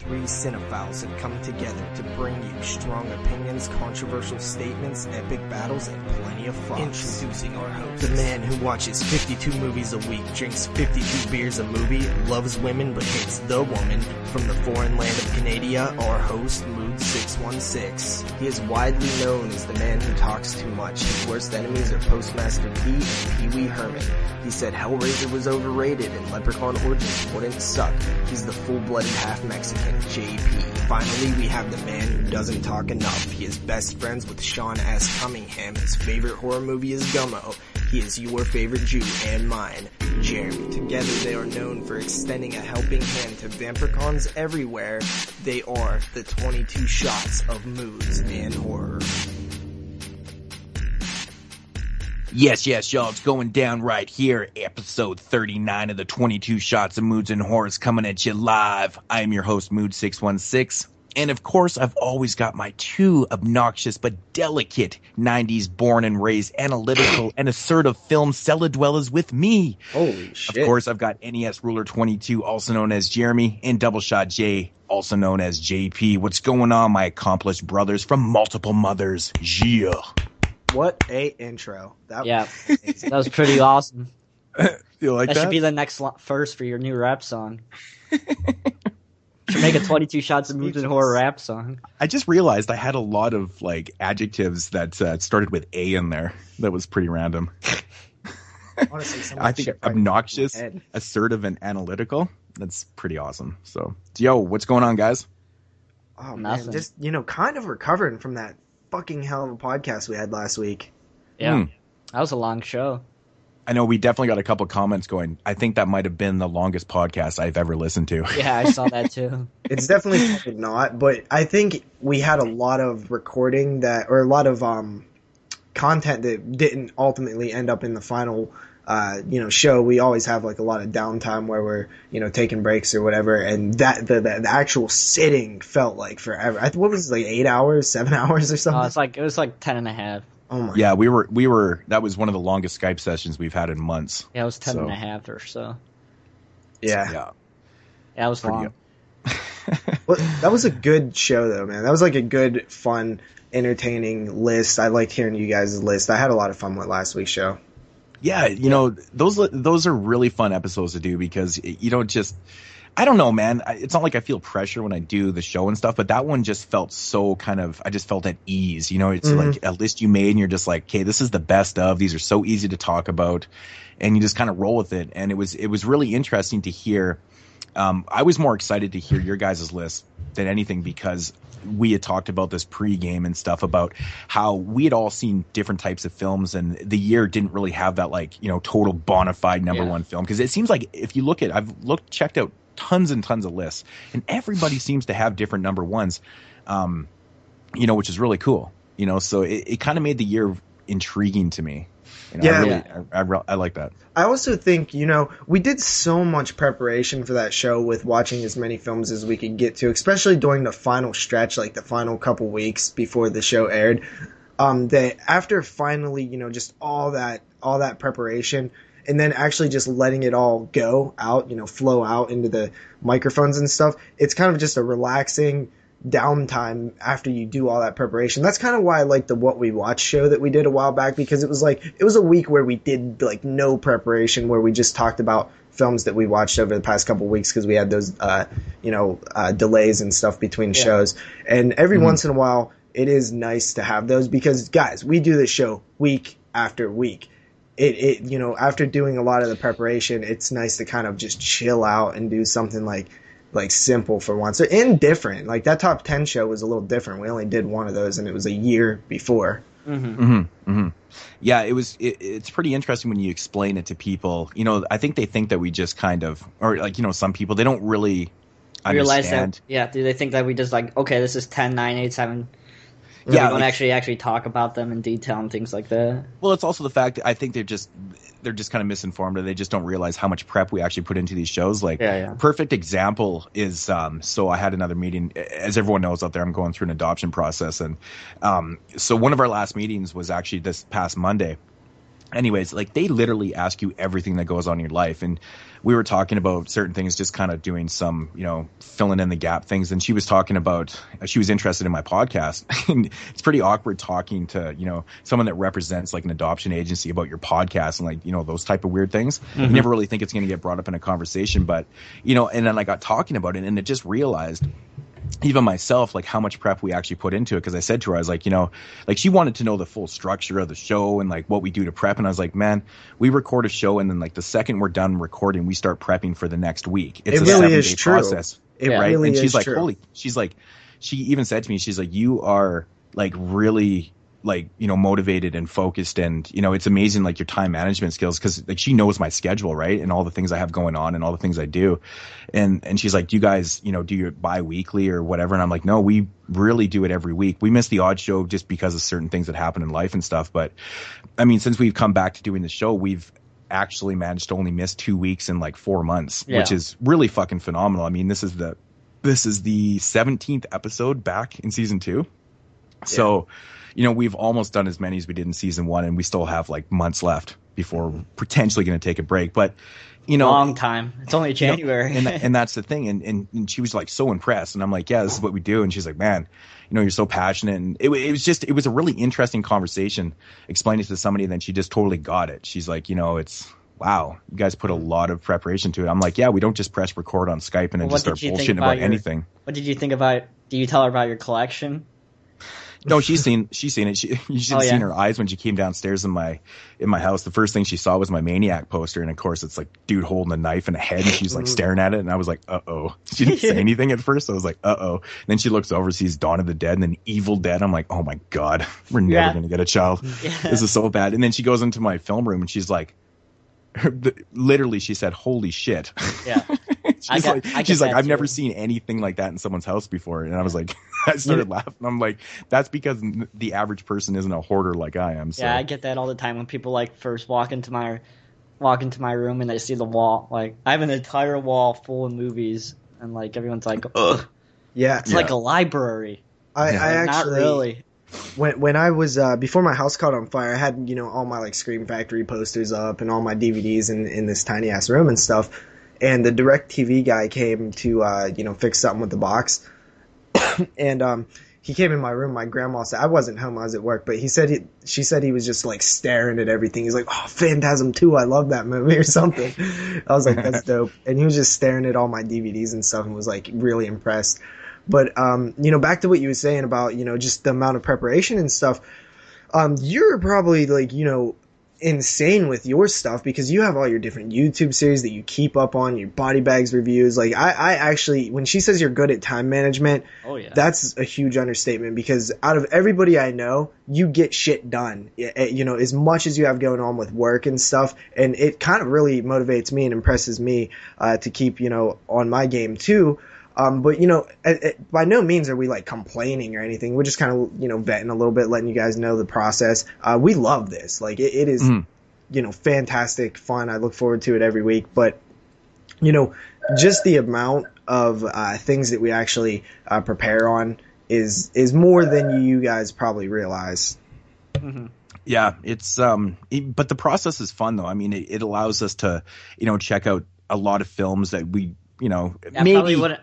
Three cinephiles have come together to bring you strong opinions, controversial statements, epic battles, and plenty of fun. Introducing our host, the man who watches 52 movies a week, drinks 52 beers a movie, loves women but hates the woman. From the foreign land of Canada, our host, Moodz 616. He is widely known as the man who talks too much. His worst enemies are Postmaster P and Pee Wee Herman. He said Hellraiser was overrated and Leprechaun Origins wouldn't suck. He's the full-blooded half-Mexican, JP. Finally, we have the man who doesn't talk enough. He is best friends with Sean S. Cunningham. His favorite horror movie is Gummo. He is your favorite Jew and mine, Jeremy. Together they are known for extending a helping hand to vampircons everywhere. They are the 22 shots of Moodz and horror. Yes, y'all, it's going down right here. Episode 39 of the 22 Shots of Moodz and Horrors coming at you live. I am your host, Moodz 616. And of course, I've always got my two obnoxious but delicate 90s born and raised analytical and assertive film cellar dwellers with me. Holy shit. Of course, I've got NES Ruler 22, also known as Jeremy, and Double Shot J, also known as JP. What's going on, my accomplished brothers from multiple mothers? Yeah. What a intro. That was pretty awesome. You like that? That should be the next verse for your new rap song. Should make a 22 Shots of Moodz and Horror rap song. I just realized I had a lot of like adjectives that started with A in there. That was pretty random. Honestly, I think obnoxious, assertive, and analytical. That's pretty awesome. So, yo, what's going on, guys? Oh, Nothing. man. Just, kind of recovering from that fucking hell of a podcast we had last week. Yeah. That was a long show. I know we definitely got a couple comments going. I think that might have been the longest podcast I've ever listened to. Yeah, I saw that too. It's definitely not, but I think we had a lot of recording or a lot of content that didn't ultimately end up in the final show. We always have like a lot of downtime where we're taking breaks or whatever, and that the actual sitting felt like forever. What was it, like 8 hours, 7 hours or something? It was like 10 and a half. Oh my. Yeah, we were. That was one of the longest Skype sessions we've had in months. Yeah, it was 10 and a half or so. Yeah, it was long. Well, that was a good show though, man. That was like a good, fun, entertaining list. I liked hearing you guys' list. I had a lot of fun with last week's show. Yeah, those are really fun episodes to do because you don't just. I don't know, man. It's not like I feel pressure when I do the show and stuff, but that one just felt so I just felt at ease. It's like a list you made and you're just like, okay, this is the best of. These are so easy to talk about. And you just kind of roll with it. And it was really interesting to hear. I was more excited to hear your guys' list than anything because we had talked about this pregame and stuff about how we had all seen different types of films and the year didn't really have that total bona fide number one film. Because it seems like if you look at, checked out tons and tons of lists and everybody seems to have different number ones, which is really cool, so it kind of made the year intriguing to me. I like that. I also think, we did so much preparation for that show with watching as many films as we could get to, especially during the final stretch, like the final couple weeks before the show aired. That after finally, just all that preparation and then actually just letting it all go out, flow out into the microphones and stuff, it's kind of just a relaxing downtime after you do all that preparation. That's kind of why I like the What We Watch show that we did a while back, because it was a week where we did like no preparation, where we just talked about films that we watched over the past couple of weeks because we had those delays and stuff between shows. And every once in a while it is nice to have those because, guys, we do this show week after week. It after doing a lot of the preparation, it's nice to kind of just chill out and do something like simple for once and different. Like that top 10 show was a little different. We only did one of those and it was a year before. Yeah, it's pretty interesting when you explain it to people. I think they think that we just kind of, or like, some people, they don't really realize understand. Do they think that we just like, okay, this is 10, 9, 8, 7. Yeah, we don't actually talk about them in detail and things like that. Well, it's also the fact that I think they're just kind of misinformed, or they just don't realize how much prep we actually put into these shows. Like, a perfect example is, so I had another meeting. As everyone knows out there, I'm going through an adoption process, and so one of our last meetings was actually this past Monday. anyways, like they literally ask you everything that goes on in your life. And we were talking about certain things, just kind of doing some, filling in the gap things. And she was talking about, she was interested in my podcast. And it's pretty awkward talking to, someone that represents like an adoption agency about your podcast and like, those type of weird things. Mm-hmm. You never really think it's going to get brought up in a conversation, but, and then I got talking about it and it just realized, even myself, like how much prep we actually put into it. Cause I said to her, I was like, like she wanted to know the full structure of the show and like what we do to prep. And I was like, man, we record a show. And then like the second we're done recording, we start prepping for the next week. It's a really 7-day process. It really and she's is like, true. She's like, she even said to me, she's like, you are like really like, motivated and focused. And, it's amazing, like your time management skills. Cause like she knows my schedule, right. And all the things I have going on and all the things I do. And she's like, do you guys, do it bi-weekly or whatever? And I'm like, no, we really do it every week. We miss the odd show just because of certain things that happen in life and stuff. But I mean, since we've come back to doing the show, we've actually managed to only miss 2 weeks in like 4 months, which is really fucking phenomenal. I mean, this is the 17th episode back in season 2. Yeah. So, we've almost done as many as we did in season 1, and we still have like months left before we're potentially going to take a break. But, long time. It's only January. And that's the thing. And she was like so impressed. And I'm like, yeah, this is what we do. And she's like, man, you're so passionate. And it was a really interesting conversation explaining it to somebody. And then she just totally got it. She's like, it's, wow, you guys put a lot of preparation to it. I'm like, yeah, we don't just press record on Skype and then just start bullshitting about anything. What did you think about, do you tell her about your collection? No, she's seen it. You should have seen her eyes when she came downstairs in my house. The first thing she saw was my Maniac poster, and of course it's like dude holding a knife and a head, and she's like staring at it, and I was like, uh-oh. She didn't say anything at first. I was like, uh-oh. Then she looks over, sees Dawn of the Dead and then Evil Dead. I'm like, oh my god, we're never gonna get a child. Yeah. This is so bad. And then she goes into my film room and she's like, literally, she said, holy shit. Yeah. she's like, I've never seen anything like that in someone's house before. And I was like, I started laughing. I'm like, that's because the average person isn't a hoarder like I am. So. Yeah, I get that all the time when people like first walk into my room and they see the wall. Like, I have an entire wall full of movies, and like everyone's like, ugh. Yeah, it's like a library. I actually, not really. When I was before my house caught on fire, I had all my like Scream Factory posters up and all my DVDs in this tiny ass room and stuff. And the DirecTV guy came to fix something with the box, and he came in my room. My grandma said I wasn't home; I was at work. But she said he was just like staring at everything. He's like, "Oh, Phantasm 2, I love that movie," or something. I was like, "That's dope." And he was just staring at all my DVDs and stuff and was like really impressed. But back to what you were saying about just the amount of preparation and stuff. You're probably like insane with your stuff because you have all your different YouTube series that you keep up on, your body bags reviews. Like I actually, when she says you're good at time management, that's a huge understatement because out of everybody I know, you get shit done, as much as you have going on with work and stuff. And it kind of really motivates me and impresses me to keep, on my game too. But by no means are we like complaining or anything. We're just kind of, venting a little bit, letting you guys know the process. We love this. Like it is, fantastic fun. I look forward to it every week, but just the amount of, things that we actually, prepare on is more than you guys probably realize. Mm-hmm. Yeah, it's, but the process is fun though. I mean, it allows us to, check out a lot of films that we, maybe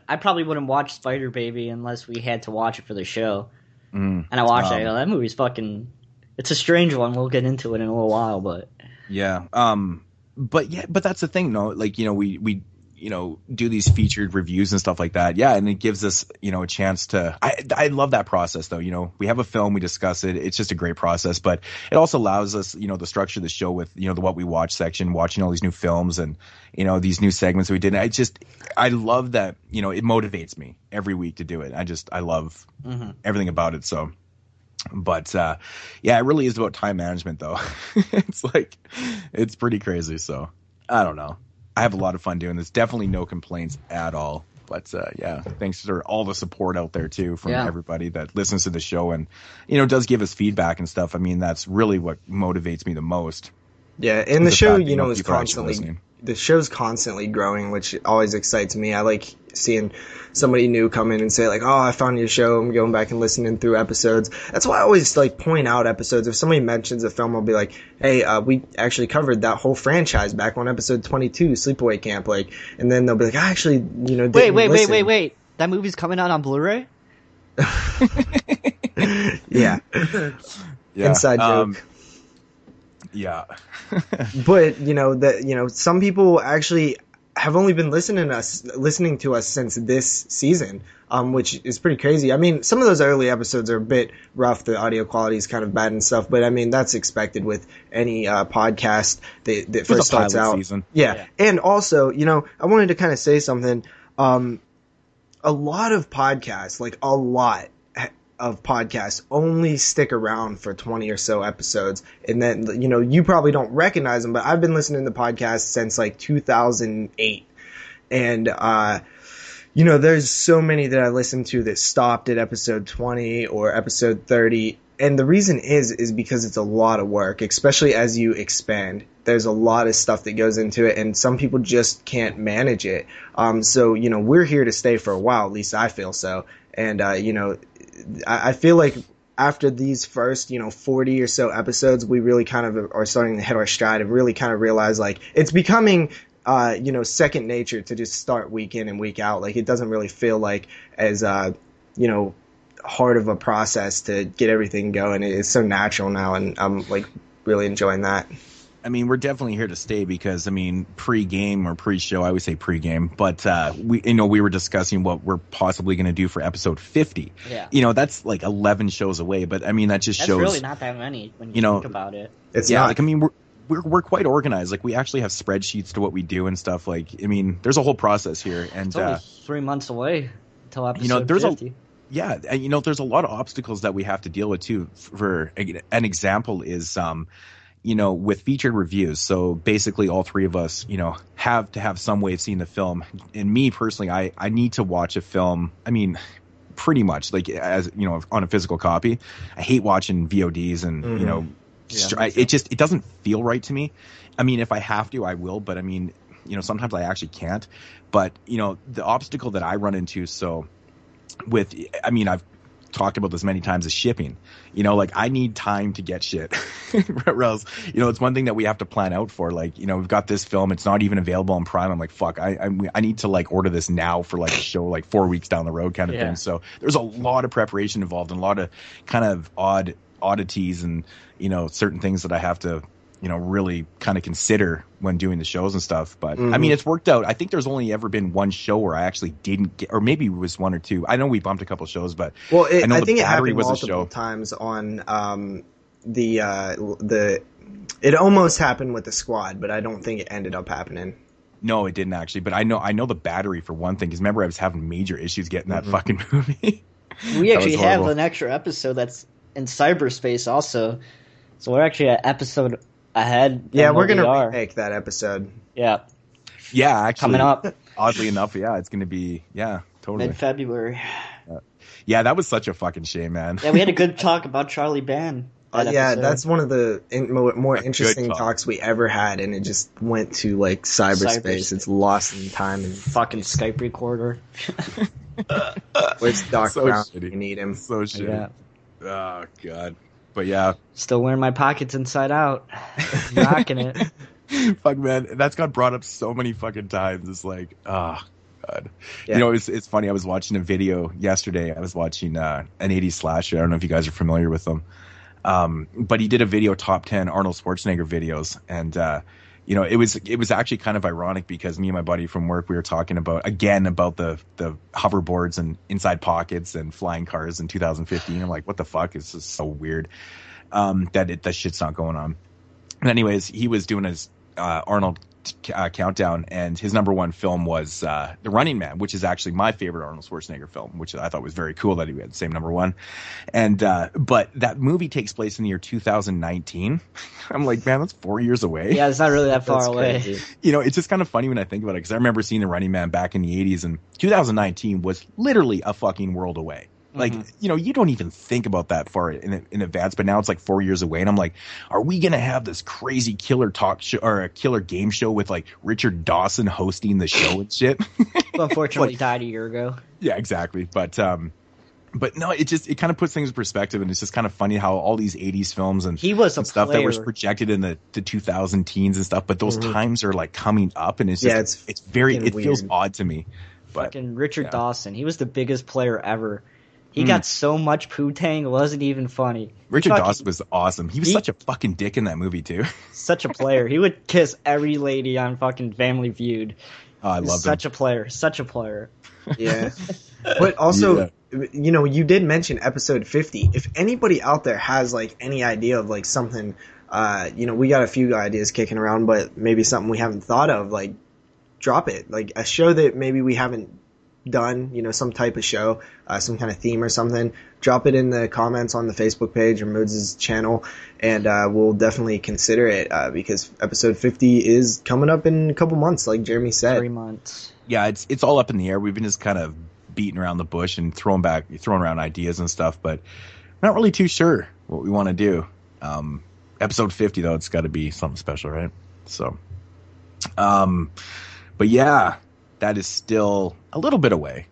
I probably wouldn't watch Spider Baby unless we had to watch it for the show. And I watched it. That movie's fucking. It's a strange one. We'll get into it in a little while, but yeah. But that's the thing, though. Like we do these featured reviews and stuff like that. Yeah, and it gives us a chance to. I love that process though. We have a film, we discuss it. It's just a great process, but it also allows us to structure the show with the what we watch section, watching all these new films and these new segments we did. I love that it motivates me every week to do it. I love everything about it. So. But yeah, it really is about time management though. It's pretty crazy. So I don't know. I have a lot of fun doing this. Definitely no complaints at all. But yeah, thanks for all the support out there too from everybody that listens to the show and does give us feedback and stuff. I mean, that's really what motivates me the most. Yeah, and the show is constantly the show's constantly growing, which always excites me. I like seeing somebody new come in and say like, oh, I found your show. I'm going back and listening through episodes. That's why I always like point out episodes. If somebody mentions a film, I'll be like, hey, we actually covered that whole franchise back on episode 22, Sleepaway Camp. Like, and then they'll be like, I actually, didn't listen. Wait. That movie's coming out on Blu-ray? Yeah. Inside joke. Yeah. But some people actually have only been listening to us since this season, which is pretty crazy. I mean, some of those early episodes are a bit rough. The audio quality is kind of bad and stuff, but I mean, that's expected with any podcast that first starts out. Season. Yeah. And also, I wanted to kind of say something. A lot of podcasts, like a lot of podcasts, only stick around for 20 or so episodes. And then, you probably don't recognize them, but I've been listening to podcasts since like 2008. And, there's so many that I listened to that stopped at episode 20 or episode 30. And the reason is because it's a lot of work, especially as you expand. There's a lot of stuff that goes into it, and some people just can't manage it. So, we're here to stay for a while, at least I feel so. And, I feel like after these first, 40 or so episodes, we really kind of are starting to hit our stride and really kind of realize, like, it's becoming, second nature to just start week in and week out. Like, it doesn't really feel like as, hard of a process to get everything going. It's so natural now, and I'm, like, really enjoying that. I mean, we're definitely here to stay because, I mean, pre-game or pre-show, I always say pre-game, but we were discussing what we're possibly going to do for episode 50. Yeah. That's like 11 shows away, but I mean, that's shows. That's really not that many when you think about it. It's not. Like, I mean, we're quite organized. Like, we actually have spreadsheets to what we do and stuff. Like, I mean, there's a whole process here, and it's only 3 months away until episode 50. Yeah, and there's a lot of obstacles that we have to deal with too. For an example is with featured reviews. So basically all three of us, have to have some way of seeing the film. And me personally, I need to watch a film. I mean, pretty much like as, on a physical copy. I hate watching VODs and, it doesn't feel right to me. I mean, if I have to, I will, but I mean, sometimes I actually can't. But, the obstacle that I run into, I've talked about this many times, is shipping. Like, I need time to get shit. Or else, it's one thing that we have to plan out for. Like, we've got this film, it's not even available on Prime. I'm like, fuck, I need to like order this now for like a show like 4 weeks down the road kind of thing. So there's a lot of preparation involved and a lot of kind of oddities and, certain things that I have to, really kind of consider when doing the shows and stuff. But I mean, it's worked out. I think there's only ever been one show where I actually didn't get, or maybe it was one or two. I know we bumped a couple shows, but I think it happened multiple times on it almost happened with the squad, but I don't think it ended up happening. No, it didn't actually. But I know the battery for one thing, because remember I was having major issues getting that fucking movie. We actually have an extra episode that's in cyberspace also. So we're actually an episode ahead. Yeah, we're going to remake that episode. Yeah. Yeah, actually. Coming up. Oddly enough, yeah, it's going to be, totally. Mid-February. Yeah, that was such a fucking shame, man. Yeah, we had a good talk about Charlie Band. That's one of the more interesting talks we ever had, and it just went to, like, cyberspace. It's lost in time. And fucking Skype recorder. Where's Doc Brown? You need him. So shitty. Yeah. Oh, God. But still wearing my pockets inside out. Rocking it. Fuck, man, that's got brought up so many fucking times. It's like, oh God. Yeah. It's funny. I was watching a video yesterday. I was watching an 80s slasher. I don't know if you guys are familiar with them. But he did a video top 10 Arnold Schwarzenegger videos, and it was actually kind of ironic because me and my buddy from work, we were talking about the hoverboards and inside pockets and flying cars in 2015. I'm like, what the fuck? This is so weird that shit's not going on. And anyways, he was doing his Arnold countdown, and his number one film was The Running Man, which is actually my favorite Arnold Schwarzenegger film, which I thought was very cool that he had the same number one. And but that movie takes place in the year 2019. I'm like, man, that's 4 years away. Yeah, it's not really that far away. Crazy. It's just kind of funny when I think about it, because I remember seeing The Running Man back in the 80s, and 2019 was literally a fucking world away. Like, you don't even think about that far in advance, but now it's like 4 years away, and I'm like, are we gonna have this crazy killer talk show or a killer game show with like Richard Dawson hosting the show and shit? Who unfortunately died a year ago. Yeah, exactly. But no, it kind of puts things in perspective, and it's just kind of funny how all these 80s films and he was a stuff player. that was projected in the 2000 teens and stuff, but those times are like coming up, and it's just it feels odd to me. But fucking Richard Dawson, he was the biggest player ever. He got so much poo-tang, it wasn't even funny. Richard Dawson was awesome. He was such a fucking dick in that movie, too. Such a player. He would kiss every lady on fucking Family Feud. Oh, I love him. Such a player. Such a player. Yeah. But also, you did mention episode 50. If anybody out there has, like, any idea of, like, something, we got a few ideas kicking around, but maybe something we haven't thought of, like, drop it. Like, a show that maybe we haven't done, some type of show, some kind of theme or something, drop it in the comments on the Facebook page or Moodz' channel, and we'll definitely consider it, because episode 50 is coming up in a couple months, like Jeremy said. 3 months. Yeah, it's all up in the air. We've been just kind of beating around the bush and throwing around ideas and stuff, but not really too sure what we want to do. Episode 50, though, it's got to be something special, right? So, but yeah, that is still a little bit away.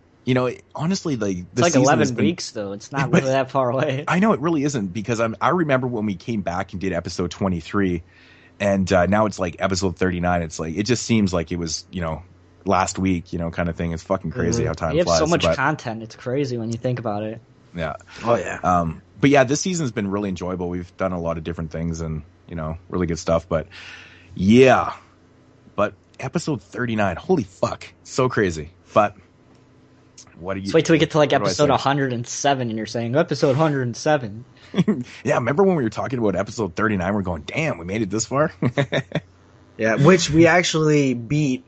Honestly, it's like 11 weeks, though. It's not really that far away. I know it really isn't, because I remember when we came back and did episode 23, and now it's like episode 39. It's like, it just seems like it was, last week, kind of thing. It's fucking crazy how time flies. We have so much content. It's crazy when you think about it. Yeah. Oh, yeah. But yeah, this season's been really enjoyable. We've done a lot of different things and, really good stuff. But yeah. But episode 39, holy fuck. So crazy. But what do you... Let's wait till we get to like episode 107 and you're saying, episode 107. Yeah, remember when we were talking about episode 39, we're going, damn, we made it this far? Yeah, which we actually beat...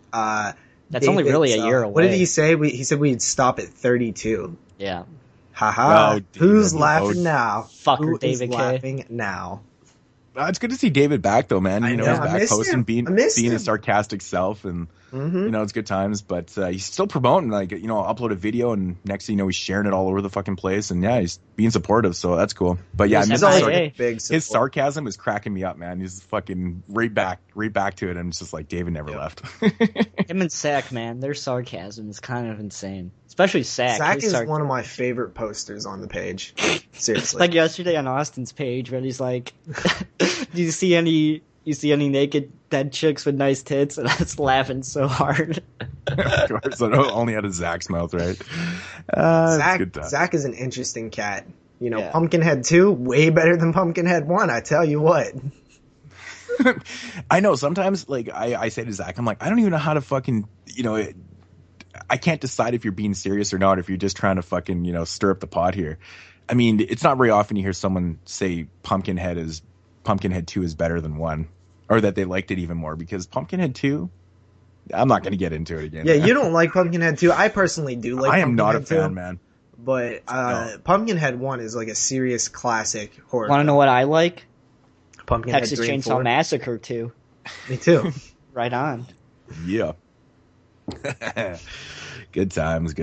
That's only really a year away. What did he say? He said we'd stop at 32. Yeah. Haha. Who's laughing now? Fucker, David K. laughing now? It's good to see David back, though, man. He's back posting, being his sarcastic self, and it's good times. But he's still promoting, like, upload a video, and next thing you know, he's sharing it all over the fucking place, and yeah, he's being supportive, so that's cool. But yeah, his sarcasm is cracking me up, man. He's fucking right back to it. I'm just like, David never left. Him and Sack, man, their sarcasm is kind of insane. Especially Sack. Sack is one of my favorite posters on the page. Seriously. Like yesterday on Austin's page, where he's like, "Do you see any naked dead chicks with nice tits?" And I was laughing so hard. Of course, I only out of Zach's mouth, right? Zach is an interesting cat. Pumpkinhead 2, way better than Pumpkinhead 1. I tell you what. I know. Sometimes, like, I say to Zach, I'm like, I don't even know how to fucking, I can't decide if you're being serious or not, if you're just trying to fucking, stir up the pot here. I mean, it's not very often you hear someone say Pumpkinhead 2 is better than 1, or that they liked it even more, because Pumpkinhead 2, I'm not going to get into it again. Yeah, you don't like Pumpkinhead 2. I personally do like Pumpkinhead 2. I am not a fan, man. But Pumpkinhead 1 is like a serious classic horror. Want to know what I like? Pumpkinhead Texas Chainsaw Massacre 2. Me too. Right on. Yeah. Good times.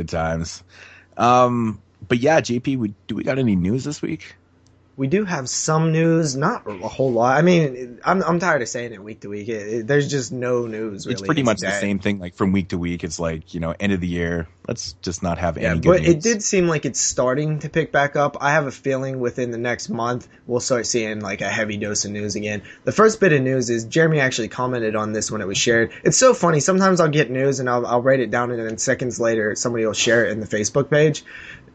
But yeah, JP, do we got any news this week? We do have some news, not a whole lot. I mean, I'm tired of saying it week to week. There's just no news, really. It's pretty much the same thing, like, from week to week. It's like, end of the year. Let's just not have any good but news. It did seem like it's starting to pick back up. I have a feeling within the next month, we'll start seeing, like, a heavy dose of news again. The first bit of news is Jeremy actually commented on this when it was shared. It's so funny. Sometimes I'll get news and I'll write it down, and then seconds later, somebody will share it in the Facebook page.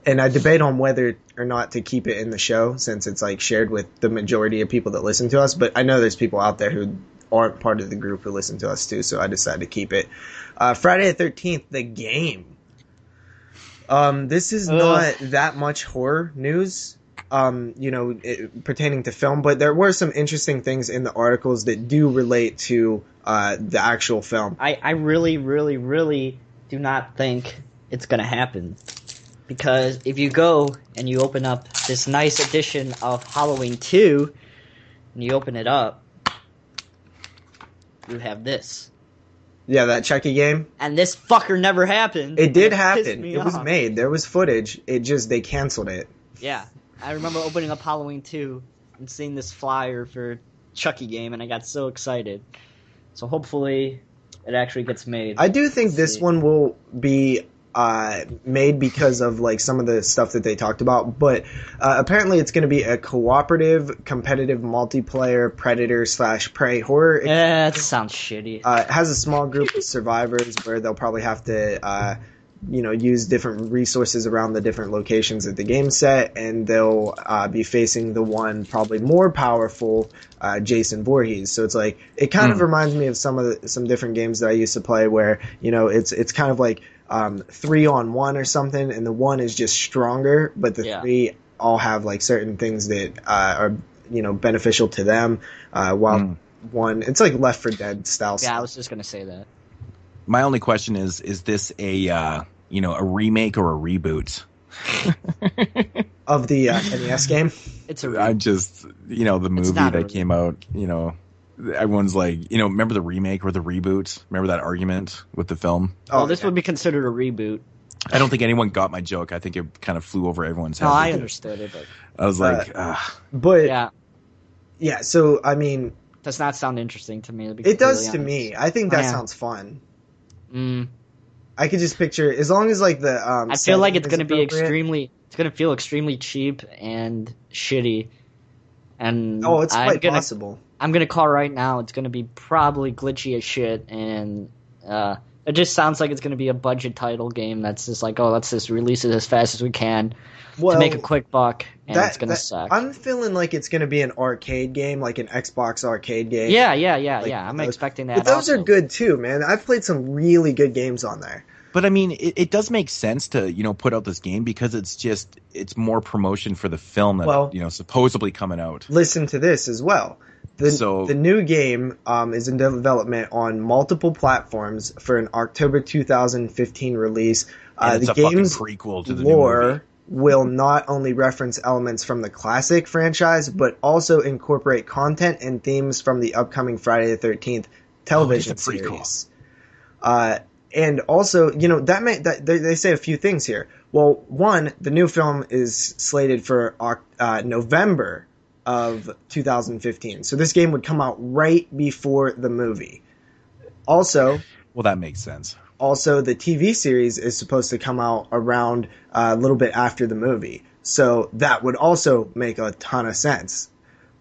And I debate on whether or not to keep it in the show, since it's like shared with the majority of people that listen to us. But I know there's people out there who aren't part of the group who listen to us too, so I decided to keep it. Friday the 13th, the game. This is not that much horror news, pertaining to film, but there were some interesting things in the articles that do relate to the actual film. I really, really, really do not think it's going to happen. Because if you go and you open up this nice edition of Halloween 2, and you open it up, you have this. Yeah, that Chucky game. And this fucker never happened. It did pissed happen. me It was off. made. There was footage. They canceled it. Yeah. I remember opening up Halloween 2 and seeing this flyer for Chucky game, and I got so excited. So hopefully it actually gets made. I do think Let's this see. one will be made because of like some of the stuff that they talked about, but apparently it's going to be a cooperative, competitive multiplayer predator/prey horror. That sounds shitty. It has a small group of survivors where they'll probably have to use different resources around the different locations of the game set, and they'll be facing the one probably more powerful Jason Voorhees. So it's like it kind of reminds me of some different games that I used to play where it's kind of like 3-on-1 or something, and the one is just stronger, but the three all have like certain things that are beneficial to them, while one, it's like Left 4 Dead style. Yeah, I was just gonna say that. My only question is this a remake or a reboot? Of the NES game. It's a I just, the movie not a that came out, everyone's like, remember the remake or the reboot? Remember that argument with the film? Oh, this would be considered a reboot. I don't think anyone got my joke. I think it kind of flew over everyone's head. No, I understood it, but I was like, but yeah. So I mean, does not sound interesting to me. To be it does to honest. me. I think that Yeah. sounds fun. Mm. I could just picture, as long as like the. I feel like it's going going to be extremely. It's going to feel extremely cheap and shitty. And Oh, it's quite possible. I'm going to call right now. It's going to be probably glitchy as shit, and it just sounds like it's going to be a budget title game that's just like, oh, let's just release it as fast as we can to make a quick buck, and it's going to suck. I'm feeling like it's going to be an arcade game, like an Xbox arcade game. Yeah. Like I'm those. expecting that. But those also. are good too, man. I've played some really good games on there. but I mean, it does make sense to, put out this game because it's more promotion for the film that, supposedly coming out. Listen to this as well. The new game is in development on multiple platforms for an October 2015 release. And it's the a fucking game's prequel to the lore new movie. will not only reference elements from the classic franchise, but also incorporate content and themes from the upcoming Friday the 13th television it's a prequel. series. And also, they say a few things here. Well, one, the new film is slated for November of 2015. So this game would come out right before the movie. Also, Well, that makes sense. Also, the TV series is supposed to come out around a little bit after the movie. So that would also make a ton of sense.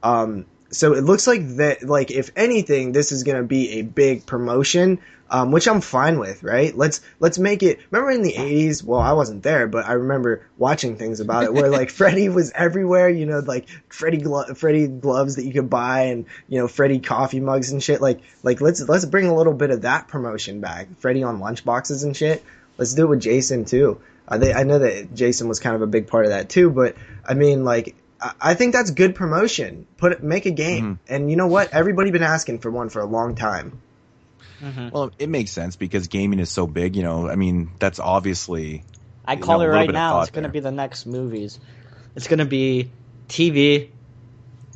So it looks like that, like, if anything, this is going to be a big promotion, which I'm fine with, right? Let's make it. Remember in the 80s? Well, I wasn't there, but I remember watching things about it where like Freddy was everywhere, like Freddy gloves that you could buy, and Freddy coffee mugs and shit. Like let's bring a little bit of that promotion back. Freddy on lunchboxes and shit. Let's do it with Jason too. I know that Jason was kind of a big part of that too, but I mean, like, I think that's good promotion. Make a game, and you know what? Everybody been asking for one for a long time. Mm-hmm. Well, it makes sense because gaming is so big. I mean, that's obviously. I call it a little right bit of now. thought It's going to there. be the next movies. It's going to be TV,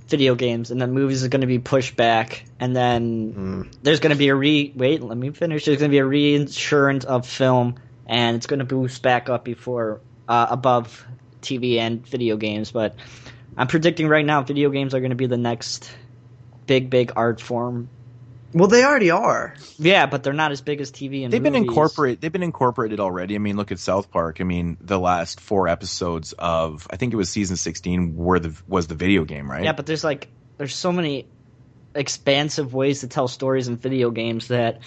video games, and then movies are going to be pushed back. And then there's going to be wait, let me finish. There's going to be a reinsurance of film, and it's going to boost back up above TV and video games. But I'm predicting right now video games are going to be the next big art form. Well, they already are. Yeah, but they're not as big as TV and They've been movies. They've been incorporated already. I mean, look at South Park. I mean, the last 4 episodes of, I think it was season 16, was the video game, right? Yeah, but there's so many expansive ways to tell stories in video games that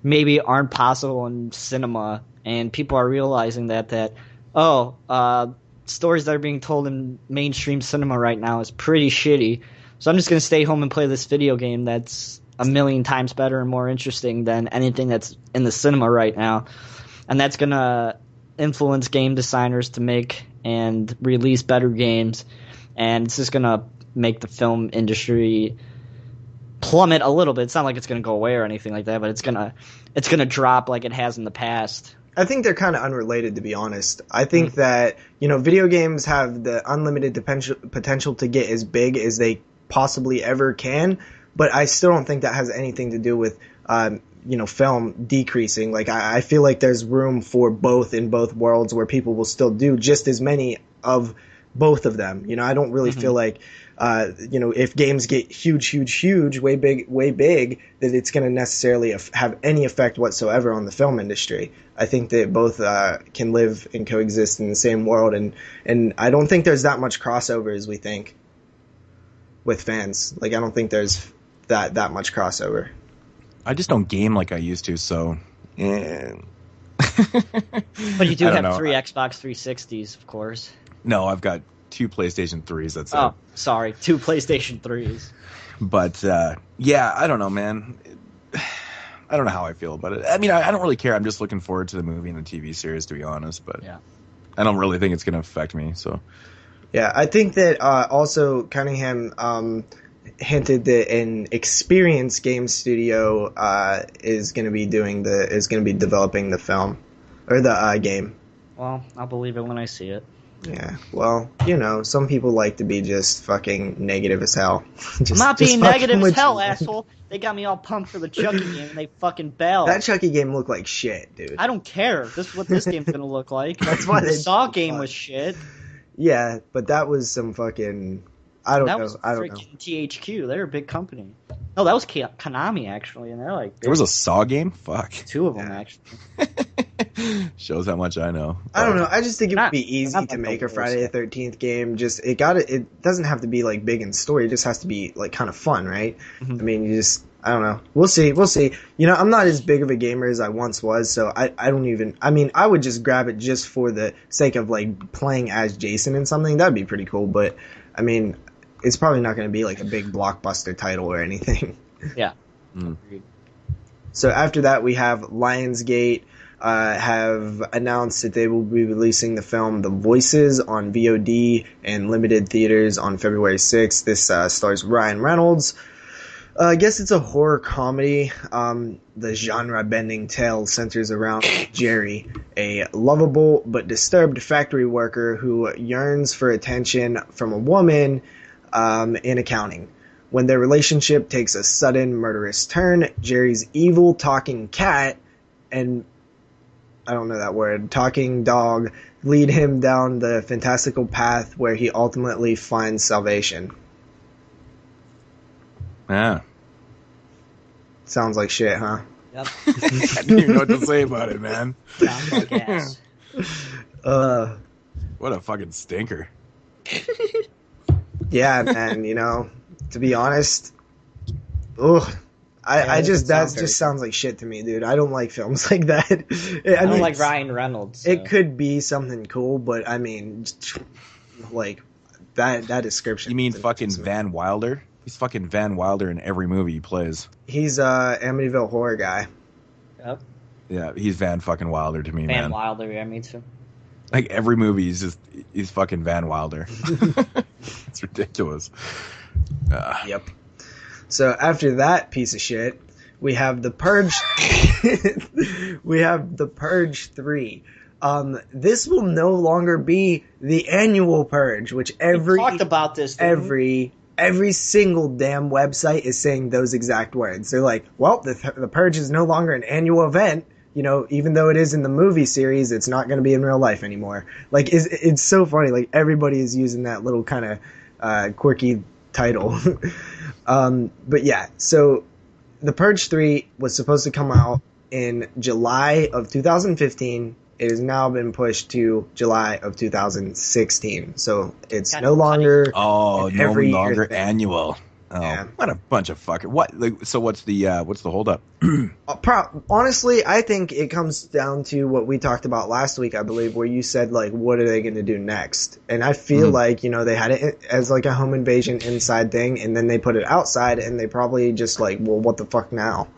maybe aren't possible in cinema, and people are realizing that stories that are being told in mainstream cinema right now is pretty shitty. So I'm just gonna stay home and play this video game that's a million times better and more interesting than anything that's in the cinema right now. And that's going to influence game designers to make and release better games. And it's just going to make the film industry plummet a little bit. It's not like it's going to go away or anything like that, but it's going to drop like it has in the past. I think they're kind of unrelated, to be honest. I think that, video games have the unlimited potential to get as big as they possibly ever can. But I still don't think that has anything to do with film decreasing. Like I feel like there's room for both in both worlds where people will still do just as many of both of them. I don't really feel like if games get huge, way big, that it's going to necessarily have any effect whatsoever on the film industry. I think that both can live and coexist in the same world, and I don't think there's that much crossover as we think with fans. Like, I don't think there's that much crossover. I just don't game like I used to, so. Yeah. But you do have 3 Xbox 360s, of course. No, I've got 2 PlayStation 3s. That's it. Oh, sorry, 2 PlayStation 3s. But yeah, I don't know, man. I don't know how I feel about it. I mean, I don't really care. I'm just looking forward to the movie and the TV series, to be honest. But yeah, I don't really think it's going to affect me. So yeah, I think that also Cunningham hinted that an experienced game studio is going to be developing the film or the game. Well, I'll believe it when I see it. Yeah, well, some people like to be just fucking negative as hell. I'm not being negative as hell, asshole. They got me all pumped for the Chucky game, and they fucking bailed. That Chucky game looked like shit, dude. I don't care. This is what this game's gonna look like. That's why the Saw game was shit. Yeah, but that was some fucking... I don't know. That was freaking THQ. They're a big company. No, that was Konami, actually, and they're like... There was a Saw game? Fuck. 2 of them, actually. Shows how much I know. I don't know. I just think it would be easy to make a Friday the 13th game. It doesn't have to be like big in story. It just has to be like kind of fun, right? Mm-hmm. I mean, I don't know. We'll see. I'm not as big of a gamer as I once was, so I would just grab it just for the sake of like playing as Jason in something. That'd be pretty cool, but I mean, it's probably not going to be like a big blockbuster title or anything. Yeah. So after that, we have Lionsgate have announced that they will be releasing the film The Voices on VOD and limited theaters on February 6th. This stars Ryan Reynolds. I guess it's a horror comedy. The genre-bending tale centers around Jerry, a lovable but disturbed factory worker who yearns for attention from a woman in accounting. When their relationship takes a sudden murderous turn, Jerry's evil talking cat and I don't know that word, talking dog lead him down the fantastical path where he ultimately finds salvation. Yeah. Sounds like shit, huh? Yep. I didn't even know what to say about it, man. Sounds like ass. What a fucking stinker. Yeah, man, to be honest, that just sounds like shit to me, dude. I don't like films like that. I don't like Ryan Reynolds. So. It could be something cool, but I mean, like that description. You mean fucking Van Wilder? He's fucking Van Wilder in every movie he plays. He's Amityville Horror guy. Yep. Yeah, he's Van fucking Wilder to me, man. Van Wilder, yeah, me too. Like every movie, he's fucking Van Wilder. It's ridiculous. Yep. So after that piece of shit, we have The Purge. We have The Purge 3. This will no longer be the annual Purge, which we talked about this. Every single damn website is saying those exact words. They're like, well, the Purge is no longer an annual event. Even though it is in the movie series, it's not going to be in real life anymore. Like, it's so funny. Like, everybody is using that little kind of quirky title. But yeah, so The Purge 3 was supposed to come out in July of 2015. It has now been pushed to July of 2016. So it's no longer annual. Oh, yeah. What a bunch of fucking so what's the holdup? Honestly, I think it comes down to what we talked about last week, I believe, where you said like, what are they going to do next? And I feel like they had it as like a home invasion inside thing, and then they put it outside, and they probably just like, well, what the fuck now?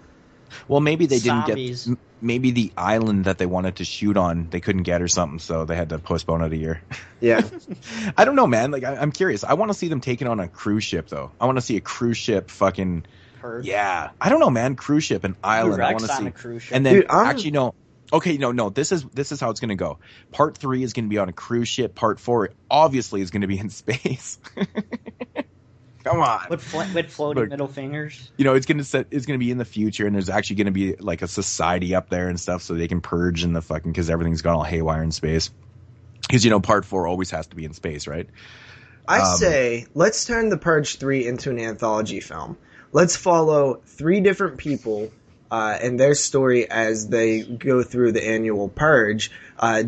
Well, maybe they Zombies. didn't get. Maybe the island that they wanted to shoot on, they couldn't get or something, so they had to postpone it a year. Yeah. I don't know, man. Like, I'm curious. I want to see them taking on a cruise ship, though. I want to see a cruise ship fucking... Purge. Yeah. I don't know, man. Cruise ship, an island. I want to see... on a cruise ship. And then, Dude, actually, no. Okay, no. This is how it's going to go. Part 3 is going to be on a cruise ship. Part 4, obviously, is going to be in space. Come on. With floating middle fingers. You know, it's gonna be in the future, and there's actually gonna be like a society up there and stuff, so they can purge in the fucking, because everything's gone all haywire in space. Because, you know, part 4 always has to be in space, right? I say, let's turn The Purge 3 into an anthology film. Let's follow 3 different people and their story as they go through the annual purge.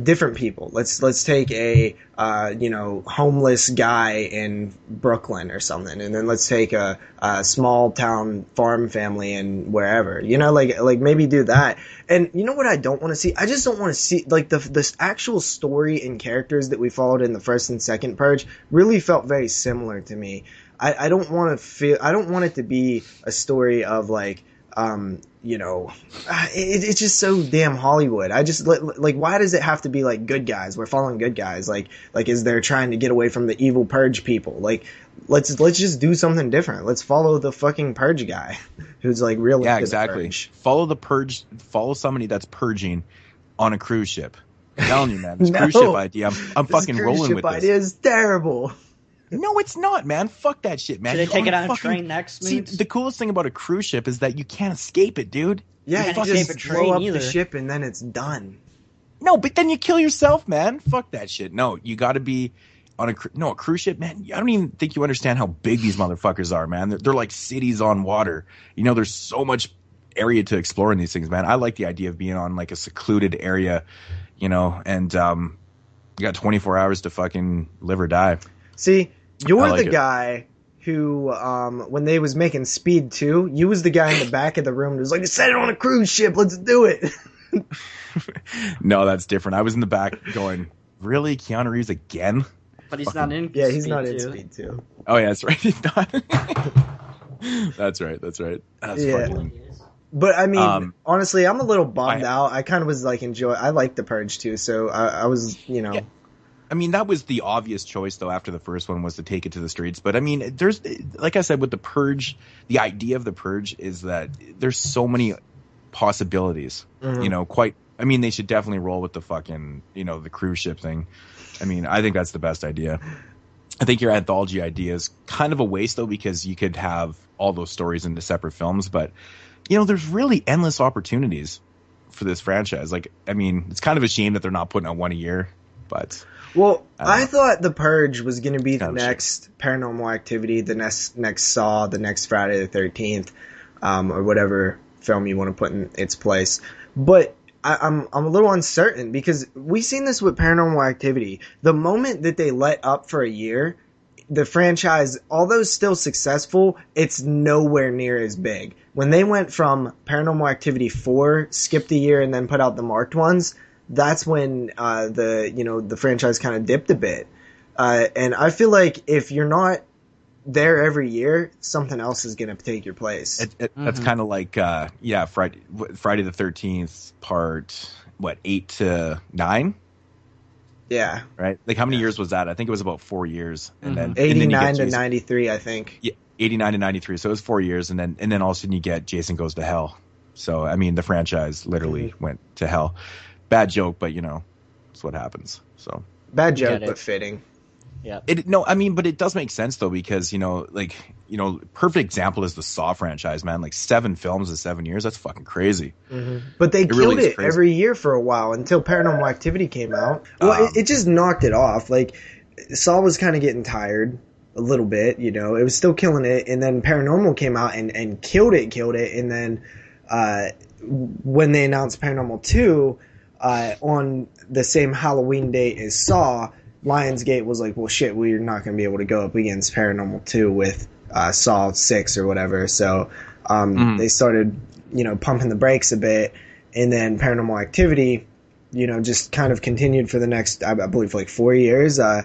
Different people. Let's take a homeless guy in Brooklyn or something, and then let's take a small town farm family in wherever. You know, like maybe do that. And you know what I don't want to see? I just don't want to see like the actual story and characters that we followed in the first and second purge really felt very similar to me. I don't want it to be a story of like. It's just so damn Hollywood. I just like, why does it have to be like good guys? We're following good guys. Like is they're trying to get away from the evil purge people? Like, let's just do something different. Let's follow the fucking purge guy, who's like really yeah, good exactly. at purge. Follow the purge. Follow somebody that's purging on a cruise ship. I'm telling you, man, this cruise ship idea. I'm fucking rolling with this. This idea is terrible. No, it's not, man. Fuck that shit, man. Should they take it on a train next? See, the coolest thing about a cruise ship is that you can't escape it, dude. Yeah, you you just just train blow up either. the ship and then it's done. No, but then you kill yourself, man. Fuck that shit. No, you got to be on a cruise ship, man. I don't even think you understand how big these motherfuckers are, man. They're like cities on water. You know, there's so much area to explore in these things, man. I like the idea of being on like a secluded area, you know, and you got 24 hours to fucking live or die. See, you're like the it. guy who, when they was making Speed 2, you was the guy in the back of the room who was like, set it on a cruise ship, let's do it. No, that's different. I was in the back going, really? Keanu Reeves again? But he's not in. Yeah, he's Speed not in 2. Speed 2. Oh, yeah, that's right. He's not. That's right. That's Yeah. fucking... But I mean, honestly, I'm a little bummed I- out. I kind of was like, I like The Purge too, so I was, Yeah. I mean, that was the obvious choice, though, after the first one was to take it to the streets. But I mean, there's, like I said, with the Purge, the idea of the Purge is that there's so many possibilities, you know, I mean, they should definitely roll with the fucking, you know, the cruise ship thing. I mean, I think that's the best idea. I think your anthology idea is kind of a waste, though, because you could have all those stories into separate films. But, you know, there's really endless opportunities for this franchise. Like, I mean, it's kind of a shame that they're not putting out one a year, but... Well, I thought The Purge was going to be the Oh, next Paranormal Activity, the next Saw, the next Friday the 13th, or whatever film you want to put in its place. But I'm a little uncertain because we've seen this with Paranormal Activity. The moment that they let up for a year, the franchise, although still successful, it's nowhere near as big. When they went from Paranormal Activity 4, skipped a year, and then put out the marked ones, that's when the franchise kind of dipped a bit. And I feel like if you're not there every year, something else is going to take your place. That's kind of like, Friday the 13th, part, 8 to 9? Yeah. Right? Like, how many years was that? I think it was about 4 years. And then 89 to 93, I think. Yeah, 89 to 93. So it was 4 years. And then all of a sudden you get Jason Goes to Hell. So, I mean, the franchise literally went to hell. Bad joke, but, you know, it's what happens. So Bad joke, but fitting. Yeah. But it does make sense, though, because, perfect example is the Saw franchise, man. Like 7 films in 7 years. That's fucking crazy. Mm-hmm. But they killed really is it crazy. every year for a while until Paranormal Activity came out. Well, it just knocked it off. Like, Saw was kind of getting tired a little bit, you know. It was still killing it. And then Paranormal came out and killed it. And then when they announced Paranormal 2, on the same Halloween date as Saw, Lionsgate was like, well, shit, we're not going to be able to go up against Paranormal 2 with Saw 6 or whatever. So they started, pumping the brakes a bit. And then Paranormal Activity, just kind of continued for the next, I believe, like 4 years. I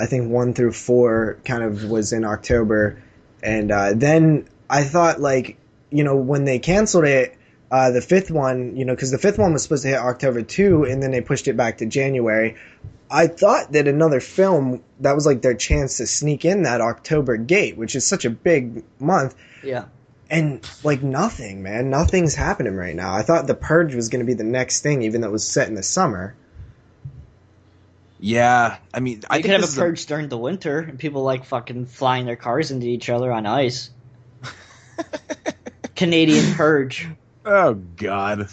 think 1 through 4 kind of was in October. And then I thought, when they canceled it, the 5th one, because the 5th one was supposed to hit October 2, and then they pushed it back to January. I thought that another film, that was like their chance to sneak in that October gate, which is such a big month. Yeah. And, nothing, man. Nothing's happening right now. I thought The Purge was going to be the next thing, even though it was set in the summer. Yeah, I mean, I You think could this have a purge during the winter, and people like fucking flying their cars into each other on ice. Canadian purge. Oh God.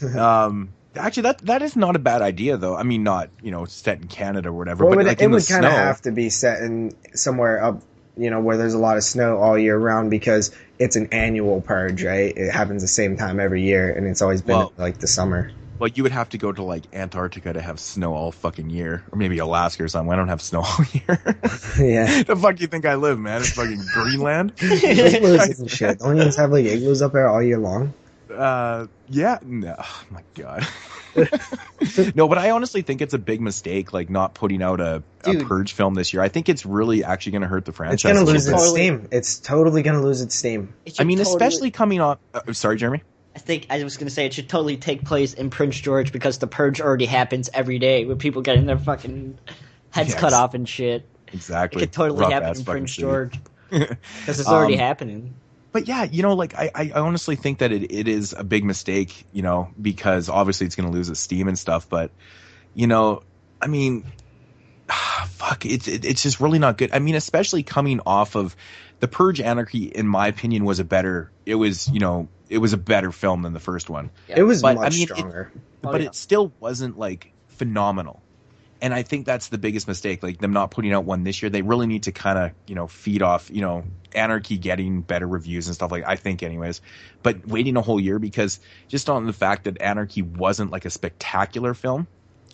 Actually, that is not a bad idea, though. I mean, not set in Canada or whatever, Well, but like it in the would kind snow. of have to be set in somewhere up, where there's a lot of snow all year round because it's an annual purge, right? It happens the same time every year, and it's always been like the summer. Well, you would have to go to like Antarctica to have snow all fucking year, or maybe Alaska or something. I don't have snow all year. Yeah. The fuck you think I live, man? It's fucking Greenland. Igloos and shit. Don't you guys have like igloos up there all year long? Yeah. No. Oh my God. No, but I honestly think it's a big mistake, like not putting out a Purge film this year. I think it's really actually going to hurt the franchise. It's going to lose its steam. It's totally going to lose its steam. I mean, especially coming off. Sorry, Jeremy. I was going to say it should totally take place in Prince George because the purge already happens every day with people getting their fucking heads cut off and shit. Exactly. It could totally happen in Prince George because it's already happening. But yeah, like I honestly think that it is a big mistake, because obviously it's going to lose its steam and stuff. But I mean, fuck, it's just really not good. I mean, especially coming off of the Purge Anarchy, in my opinion, was a better film than the first one. Yeah. It was much stronger. But it still wasn't like phenomenal. And I think that's the biggest mistake, like them not putting out one this year. They really need to kind of, feed off, Anarchy getting better reviews and stuff like, I think anyways. But waiting a whole year, because just on the fact that Anarchy wasn't like a spectacular film,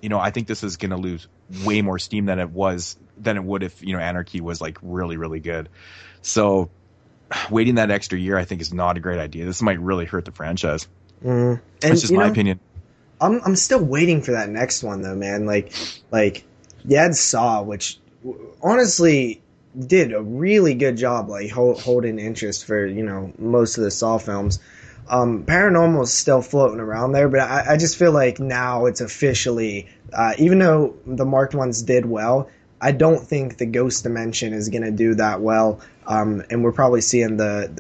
I think this is going to lose way more steam than it would if, Anarchy was like really, really good. So waiting that extra year, I think, is not a great idea. This might really hurt the franchise. And that's just my opinion. I'm still waiting for that next one though, man. Like you had Saw, which honestly did a really good job, like holding interest for most of the Saw films. Paranormal is still floating around there, but I just feel like now it's officially, even though the marked ones did well, I don't think the Ghost Dimension is going to do that well. And we're probably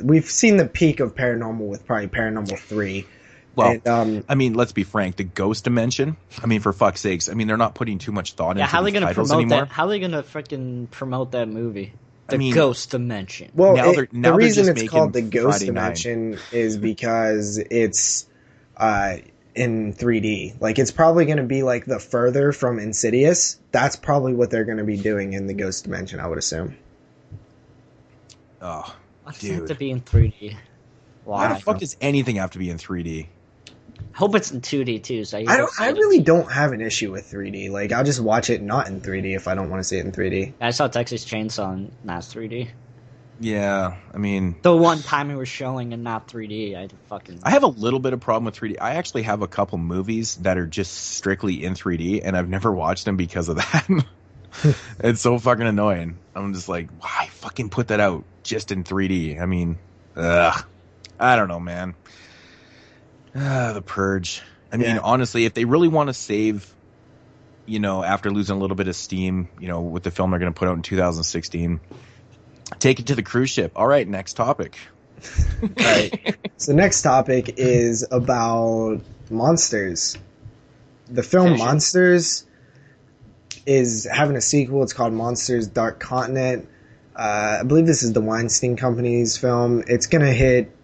we've seen the peak of Paranormal with probably Paranormal 3. Well, and, I mean, let's be frank. The Ghost Dimension. I mean, for fuck's sakes. I mean, they're not putting too much thought into how are they going to promote anymore. that? How are they going to freaking promote that movie? The Ghost Dimension. Well, the reason it's called the Ghost Dimension is because it's in 3D. Like, it's probably going to be like the further from Insidious. That's probably what they're going to be doing in the Ghost Dimension, I would assume. Oh, why does it have to be in 3D? Why the fuck does anything have to be in 3D? I hope it's in 2D too. So I really don't have an issue with 3D. Like, I'll just watch it not in 3D if I don't want to see it in 3D. I saw Texas Chainsaw in not 3D. Yeah, I mean, the one time it was showing in not 3D, I have a little bit of problem with 3D. I actually have a couple movies that are just strictly in 3D, and I've never watched them because of that. It's so fucking annoying. I'm just like, why fucking put that out just in 3D? I mean, I don't know, man. The Purge. I mean, honestly, if they really want to save, after losing a little bit of steam, with the film they're going to put out in 2016, take it to the cruise ship. All right, next topic. All right. So next topic is about monsters. The film Monsters is having a sequel. It's called Monsters Dark Continent. I believe this is the Weinstein Company's film. It's going to hit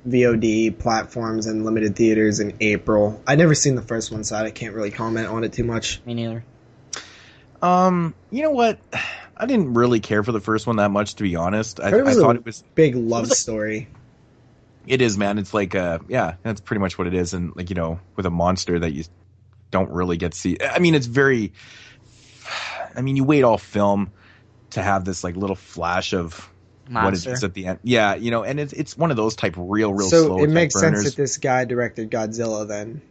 VOD platforms and limited theaters in April. I've never seen the first one, so I can't really comment on it too much. Me neither. You know what? I didn't really care for the first one that much, to be honest. I thought it was big love story. It is, man. It's like, that's pretty much what it is. And like, with a monster that you don't really get to see. I mean, it's very. I mean, you wait all film to have this like little flash of monster. What it is at the end. Yeah, and it's one of those type real so slow. So it makes sense that this guy directed Godzilla then.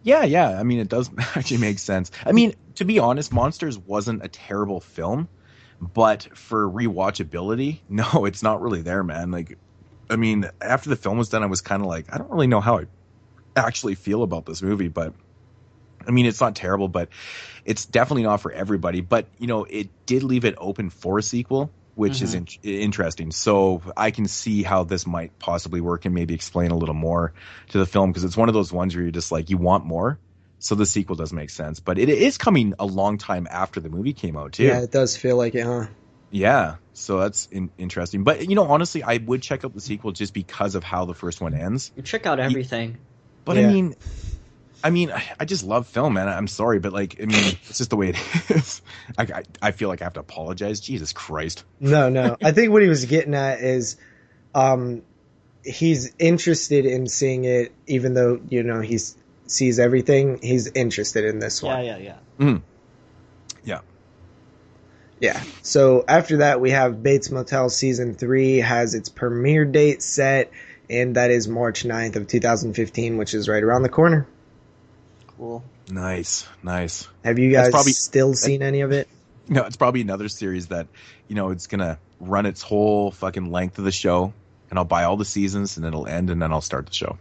Yeah. I mean, it does actually make sense. I mean, to be honest, Monsters wasn't a terrible film, but for rewatchability, no, it's not really there, man. Like, I mean, after the film was done, I was kind of like, I don't really know how I actually feel about this movie, but I mean, it's not terrible, but it's definitely not for everybody. But, it did leave it open for a sequel, which is interesting. So I can see how this might possibly work and maybe explain a little more to the film, because it's one of those ones where you're just like, you want more, So the sequel does make sense, but it is coming a long time after the movie came out too. Yeah, it does feel like it, huh? Yeah, so that's interesting. But honestly, I would check out the sequel just because of how the first one ends. You check out everything. But Yeah. I mean, I just love film, man. I'm sorry, but it's just the way it is. I feel like I have to apologize. Jesus Christ. No. I think what he was getting at is, he's interested in seeing it, even though he sees everything. He's interested in this one. Yeah. Mm. Yeah. Yeah. So after that, we have Bates Motel Season 3 has its premiere date set, and that is March 9th of 2015, which is right around the corner. Cool. Nice. Have you guys still seen any of it? No, it's probably another series that, it's going to run its whole fucking length of the show, and I'll buy all the seasons, and it'll end, and then I'll start the show.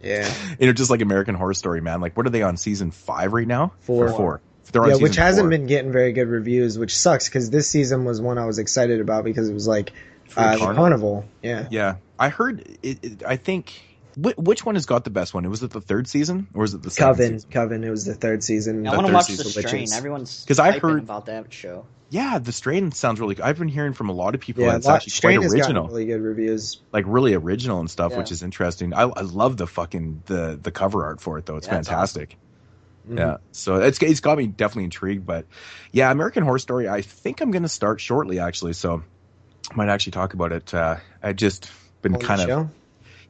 Yeah. Just like American Horror Story, man. Like, what are they on, season 5 right now? 4. 4. They're on which season hasn't 4. been getting very good reviews, which sucks, because this season was one I was excited about because it was like the carnival. Yeah. Yeah. I heard it I think... Which one has got the best one? Was it the third season, or was it the second season? Coven. It was the third season. I want to watch The Season, Strain. Everyone's I hyping heard about that show. Yeah, The Strain sounds really good. I've been hearing from a lot of people Yeah, that it's actually Strain quite original. Has gotten really good reviews. Like really original and stuff, Yeah. which is interesting. I love the fucking the cover art for it though. It's fantastic. Awesome. Yeah, so it's got me definitely intrigued. But yeah, American Horror Story. I think I'm going to start shortly actually. So I might actually talk about it. I just been On the kind of. show?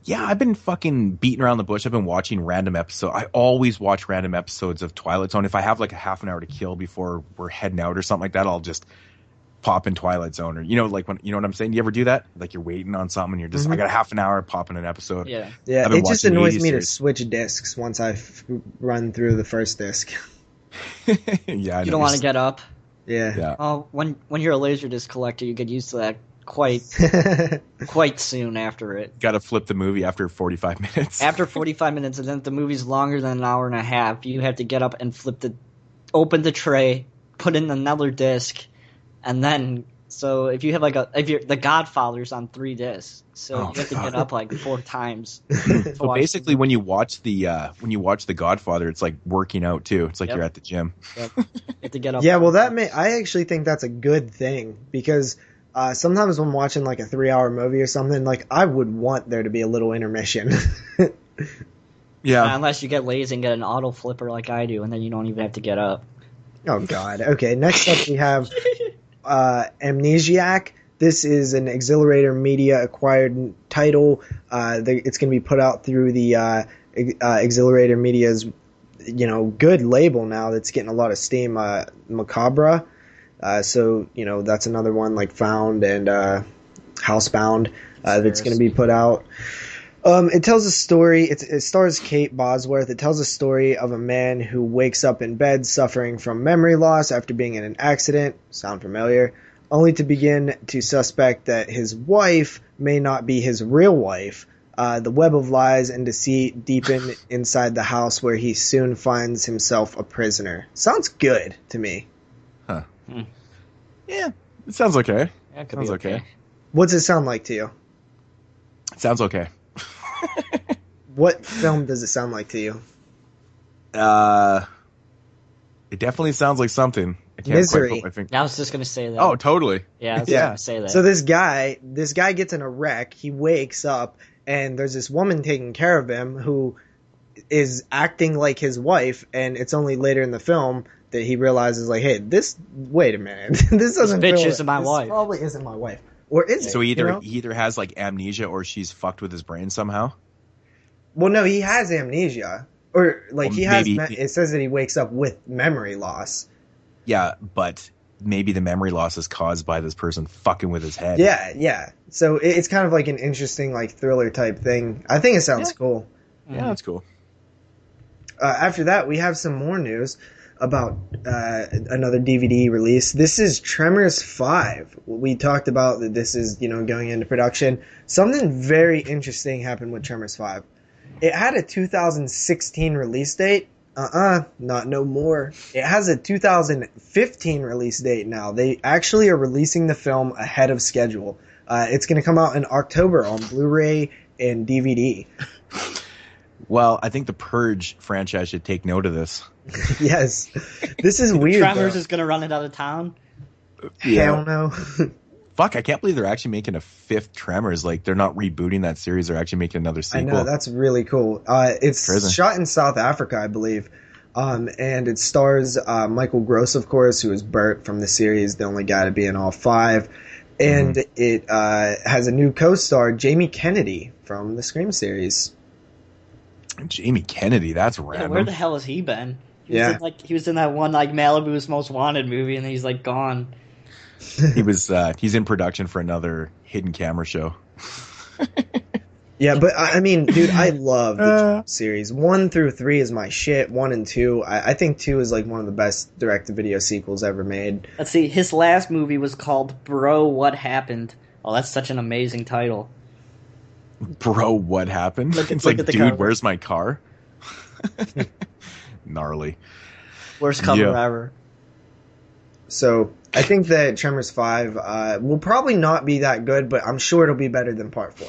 Yeah, I've been fucking beating around the bush. I've been watching random episodes. I always watch random episodes of Twilight Zone. If I have like a half an hour to kill before we're heading out or something like that, I'll just pop in Twilight Zone. Or like when what I'm saying. You ever do that? Like you're waiting on something, and you're just I got a half an hour, pop in an episode. Yeah. Yeah, it just annoys me to switch discs once I've run through the first disc. Yeah, You don't want to get up. Yeah. Oh, when you're a Laserdisc collector, you get used to that quite soon after it. Got to flip the movie after 45 minutes. After 45 minutes, and then if the movie's longer than an hour and a half, you have to get up and open the tray, put in another disc, and then so if you have if you're The Godfather's on 3 discs, so you have to get up like 4 times. So basically, when you watch the Godfather, it's like working out too. It's like you're at the gym. Yep. You have to get up. Yeah, well, I actually think that's a good thing because sometimes when watching like a 3-hour movie or something, like I would want there to be a little intermission. Yeah, unless you get lazy and get an auto flipper like I do, and then you don't even have to get up. Oh God. Okay. Next up we have Amnesiac. This is an Exhilarator Media acquired title. It's going to be put out through the Exhilarator Media's good label now that's getting a lot of steam. Macabre. So that's another one like Found and Housebound that's going to be put out. It tells a story. It stars Kate Bosworth. It tells a story of a man who wakes up in bed suffering from memory loss after being in an accident. Sound familiar? Only to begin to suspect that his wife may not be his real wife. The web of lies and deceit deepen inside the house where he soon finds himself a prisoner. Sounds good to me. Huh. Yeah, it sounds okay. Yeah, it could Sounds be okay. What's it sound like to you? It sounds okay. What film does it sound like to you? It definitely sounds like something. I can't Misery. quite put my finger. I was just gonna say that. Oh, totally. Yeah, I was just gonna say that. So this guy gets in a wreck. He wakes up, and there's this woman taking care of him who is acting like his wife. And it's only later in the film that he realizes, like, hey, wait a minute, this doesn't. This bitch isn't my wife. Probably isn't my wife, or is it? So he either has like amnesia or she's fucked with his brain somehow. Well, no, he has amnesia, or like he has. maybe- It says that he wakes up with memory loss. Yeah, but maybe the memory loss is caused by this person fucking with his head. Yeah. So it's kind of like an interesting, like thriller type thing. I think it sounds cool. Yeah, that's cool. After that, we have some more news about another DVD release. This is Tremors 5. We talked about that this is, going into production. Something very interesting happened with Tremors 5. It had a 2016 release date. Not no more. It has a 2015 release date now. They actually are releasing the film ahead of schedule. It's going to come out in October on Blu-ray and DVD. Well, I think the Purge franchise should take note of this. Yes. This is weird. Tremors though. is gonna run it out of town. Hell no. Fuck, I can't believe they're actually making a 5th Tremors. Like, they're not rebooting that series. They're actually making another I sequel. know, that's really cool. It's Crazy. shot in South Africa, I believe. And it stars Michael Gross, of course, who is Bert from the series, the only guy to be in all 5. And it has a new co-star, Jamie Kennedy, from the Scream series. Jamie Kennedy, that's Yeah, random. where the hell has he been? He was in that one like Malibu's Most Wanted movie, and then he's like gone. He's in production for another hidden camera show. Yeah, but I mean, dude, I love the series. 1 through 3 is my shit. 1 and 2, I think 2 is like one of the best direct-to-video sequels ever made. Let's see, his last movie was called Bro, What Happened? Oh, that's such an amazing title. Bro, what happened? Look It's at like, the dude, cover. where's my car? Gnarly. Worst cover Yeah. ever. So I think that Tremors 5 will probably not be that good, but I'm sure it'll be better than Part 4.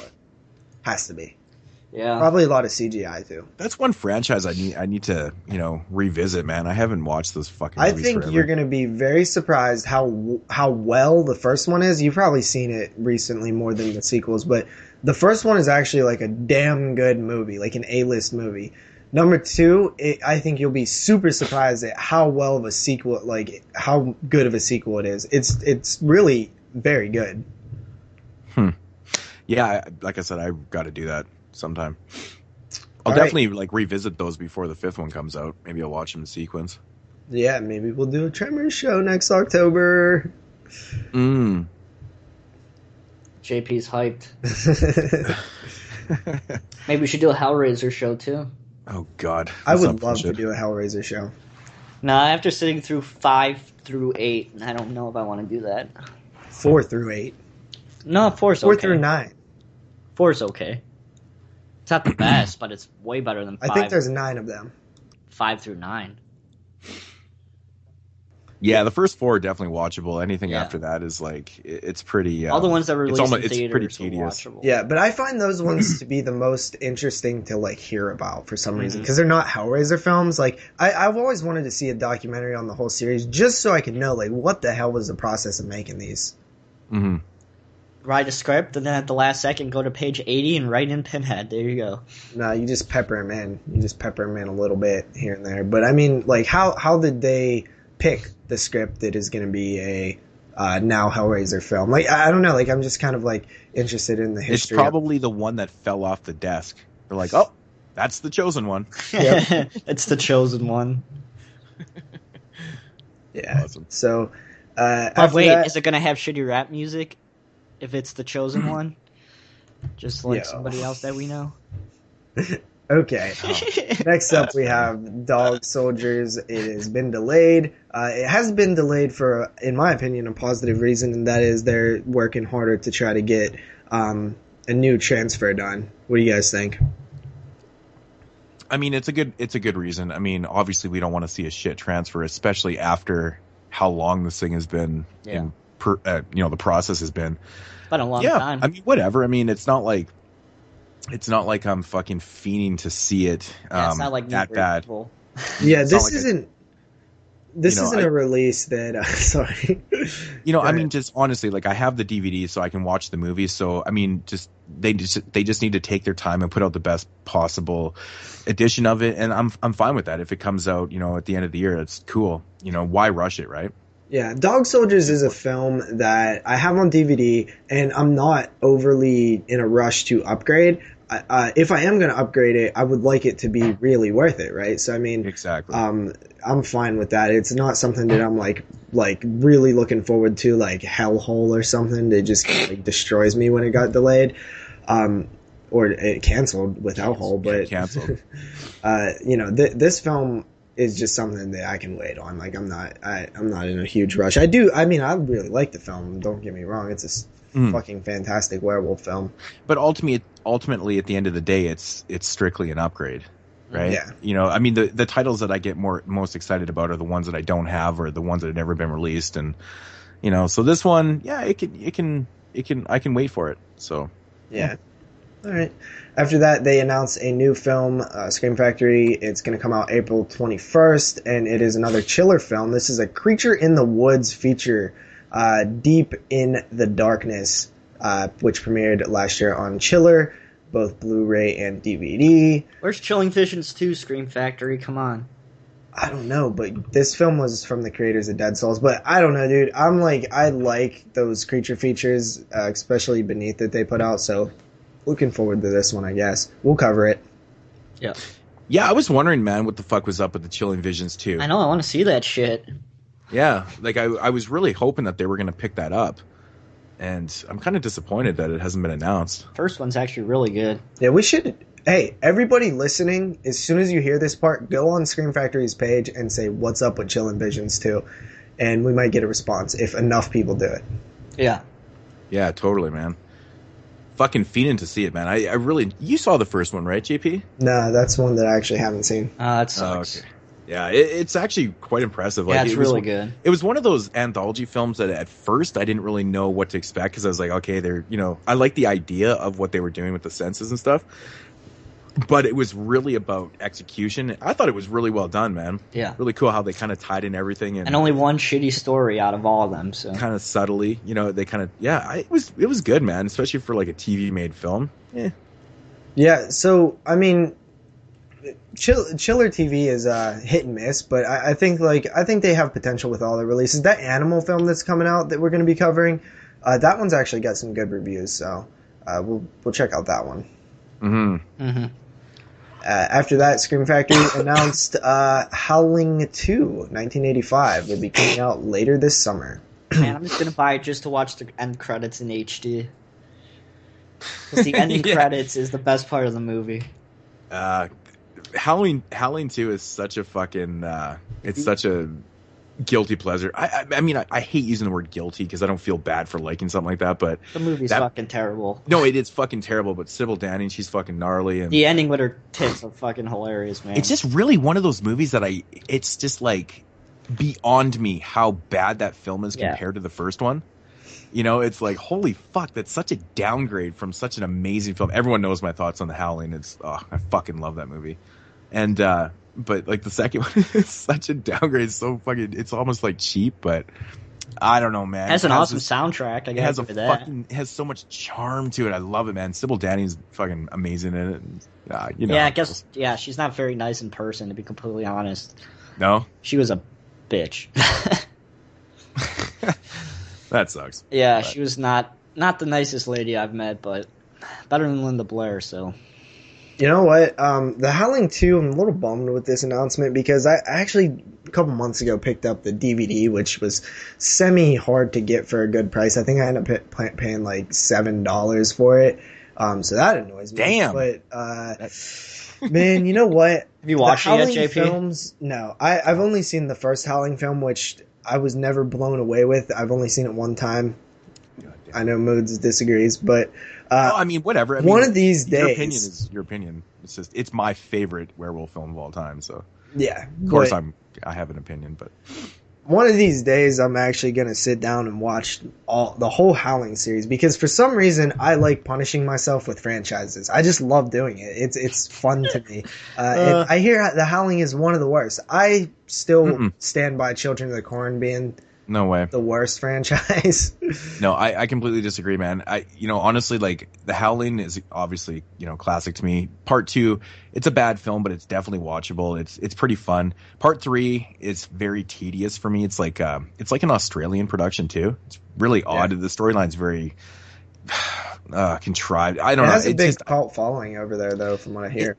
Has to be. Yeah. Probably a lot of CGI too. That's one franchise I need to, revisit, man. I haven't watched those fucking I movies think forever. you're going to be very surprised how well the first one is. You've probably seen it recently more than the sequels, but the first one is actually like a damn good movie, like an A-list movie. Number 2, I think you'll be super surprised at how well of a sequel, like how good of a sequel it is. It's really very good. Yeah, like I said, I've got to do that sometime. I'll All right. definitely revisit those before the 5th one comes out. Maybe I'll watch them in sequence. Yeah, maybe we'll do a Tremors show next October. JP's hyped. Maybe we should do a Hellraiser show too. Oh God, I That's would some love to shit. do a Hellraiser show. Nah, after sitting through 5 through 8, I don't know if I want to do that. 4 through 8. No, 4's 4 okay. through 9. 4's okay. It's not the best, but it's way better than 5. I think there's 9 of them. 5 through 9. Yeah, the first 4 are definitely watchable. Anything Yeah. after that is like it's pretty. All the ones that were it's released almost- in it's theaters pretty were tedious. watchable. Yeah, but I find those ones to be the most interesting to like hear about for some reason Mhm. because they're not Hellraiser films. Like I've always wanted to see a documentary on the whole series just so I could know like what the hell was the process of making these. Mm-hmm. Write a script, and then at the last second, go to page 80 and write in Pinhead. There you go. No, you just pepper them in. You just pepper them in a little bit here and there. But I mean, like how did they pick the script that is going to be a now Hellraiser film? Like I don't know. Like I'm just kind of like interested in the It's history. probably the one that fell off the desk. They're like, oh, that's the chosen one. Yep. It's the chosen one. Yeah. Awesome. So. But After wait, that, is it going to have shitty rap music if it's the chosen one? Just like Yo. somebody else that we know? Okay. Next up, we have Dog Soldiers. It has been delayed. It has been delayed for, in my opinion, a positive reason, and that is they're working harder to try to get a new transfer done. What do you guys think? I mean, it's a good reason. I mean, obviously, we don't want to see a shit transfer, especially after how long this thing has been. Yeah. The process has been. Been a long Yeah, time. I mean, whatever. I mean, it's not like I'm fucking fiending to see it. Yeah, it's not like that New bad. Grateful. Yeah, It's this not like isn't. This you know, isn't I- a release that. Sorry. You know, Go I mean, ahead. just honestly, like I have the DVD, so I can watch the movie. So I mean, they just need to take their time and put out the best possible edition of it, and I'm fine with that. If it comes out, at the end of the year, it's cool. Why rush it, right? Yeah, Dog Soldiers is a film that I have on DVD, and I'm not overly in a rush to upgrade. If I am going to upgrade it, I would like it to be really worth it, right? So I mean, Exactly. I'm fine with that. It's not something that I'm like really looking forward to, like Hellhole or something that just like destroys me when it got delayed, or it canceled with Hellhole. But Canceled. this film is just something that I can wait on. Like I'm not in a huge rush. I really like the film. Don't get me wrong. It's a fucking fantastic werewolf film. But ultimately, at the end of the day, it's strictly an upgrade, right? Yeah. I mean, the titles that I get most excited about are the ones that I don't have or the ones that have never been released, and so this one, yeah, I can wait for it. So Yeah. All right. After that, they announced a new film, Scream Factory. It's going to come out April 21st, and it is another Chiller film. This is a Creature in the Woods feature, Deep in the Darkness, which premiered last year on Chiller, both Blu-ray and DVD. Where's Chilling Visions 2, Scream Factory? Come on. I don't know, but this film was from the creators of Dead Souls. But I don't know, dude. I like those creature features, especially Beneath that they put out, so looking forward to this one, I guess. We'll cover it. Yeah. Yeah, I was wondering, man, what the fuck was up with the Chilling Visions 2. I know, I want to see that shit. Yeah, like I was really hoping that they were going to pick that up. And I'm kind of disappointed that it hasn't been announced. First one's actually really good. Yeah, we should... Hey, everybody listening, as soon as you hear this part, go on Scream Factory's page and say, what's up with Chillin' Visions 2? And we might get a response if enough people do it. Yeah. Yeah, totally, man. Fucking fiending to see it, man. I really... You saw the first one, right, JP? No, that's one that I actually haven't seen. That sucks. Oh, okay. Yeah, it's actually quite impressive. Yeah, like, it's really good. It was one of those anthology films that at first I didn't really know what to expect because I was like, okay, they're, I like the idea of what they were doing with the senses and stuff. But it was really about execution. I thought it was really well done, man. Yeah. Really cool how they kind of tied in everything. And only one shitty story out of all of them, so. Kind of subtly, they kind of, it was good, man, especially for like a TV-made film. Yeah. Yeah, so, I mean... Chiller TV is hit and miss, but I think they have potential with all the releases. That Animal film that's coming out that we're going to be covering, that one's actually got some good reviews, so we'll check out that one. Mm-hmm. Mm-hmm. After that, Scream Factory announced Howling 2, 1985, will be coming out later this summer. Man, I'm just going to buy it just to watch the end credits in HD. Because the ending credits is the best part of the movie. Howling 2 is such a fucking it's such a guilty pleasure. I mean I hate using the word guilty because I don't feel bad for liking something like that, but the movie's fucking terrible. No, it is fucking terrible, but Sybil Danning, she's fucking gnarly, and the ending with her tits are fucking hilarious, man. It's just really one of those movies that it's just like beyond me how bad that film is compared to the first one. It's like, holy fuck, that's such a downgrade from such an amazing film. Everyone knows my thoughts on The Howling. I fucking love that movie. And, but like the second one is such a downgrade. It's so fucking, it's almost like cheap, but I don't know, man. It has an awesome soundtrack. I guess it has so much charm to it. I love it, man. Sybil Danning's fucking amazing in it. And, Yeah, I guess, she's not very nice in person, to be completely honest. No? She was a bitch. That sucks. Yeah, she was not the nicest lady I've met, but better than Linda Blair, so. You know what? The Howling 2, I'm a little bummed with this announcement because I actually, a couple months ago, picked up the DVD, which was semi-hard to get for a good price. I think I ended up paying like $7 for it. So that annoys me. Damn. But, man, you know what? Have you watched it yet, JP? Films, no. I've only seen the first Howling film, which I was never blown away with. I've only seen it one time. I know Moodz disagrees, but I mean, whatever. I mean, one of these days, your opinion is your opinion. It's my favorite werewolf film of all time. So yeah, of course I have an opinion, but one of these days I'm actually gonna sit down and watch the whole Howling series because for some reason I like punishing myself with franchises. I just love doing it. It's fun to me. And I hear the Howling is one of the worst. I still stand by Children of the Corn being no way the worst franchise. No, I completely disagree, man. Honestly, like The Howling is obviously classic to me. Part 2, it's a bad film, but it's definitely watchable. It's pretty fun. Part 3 is very tedious for me. It's like an Australian production too. It's really odd. The storyline's very contrived. I don't know. It has a big cult following over there, though, from what I hear.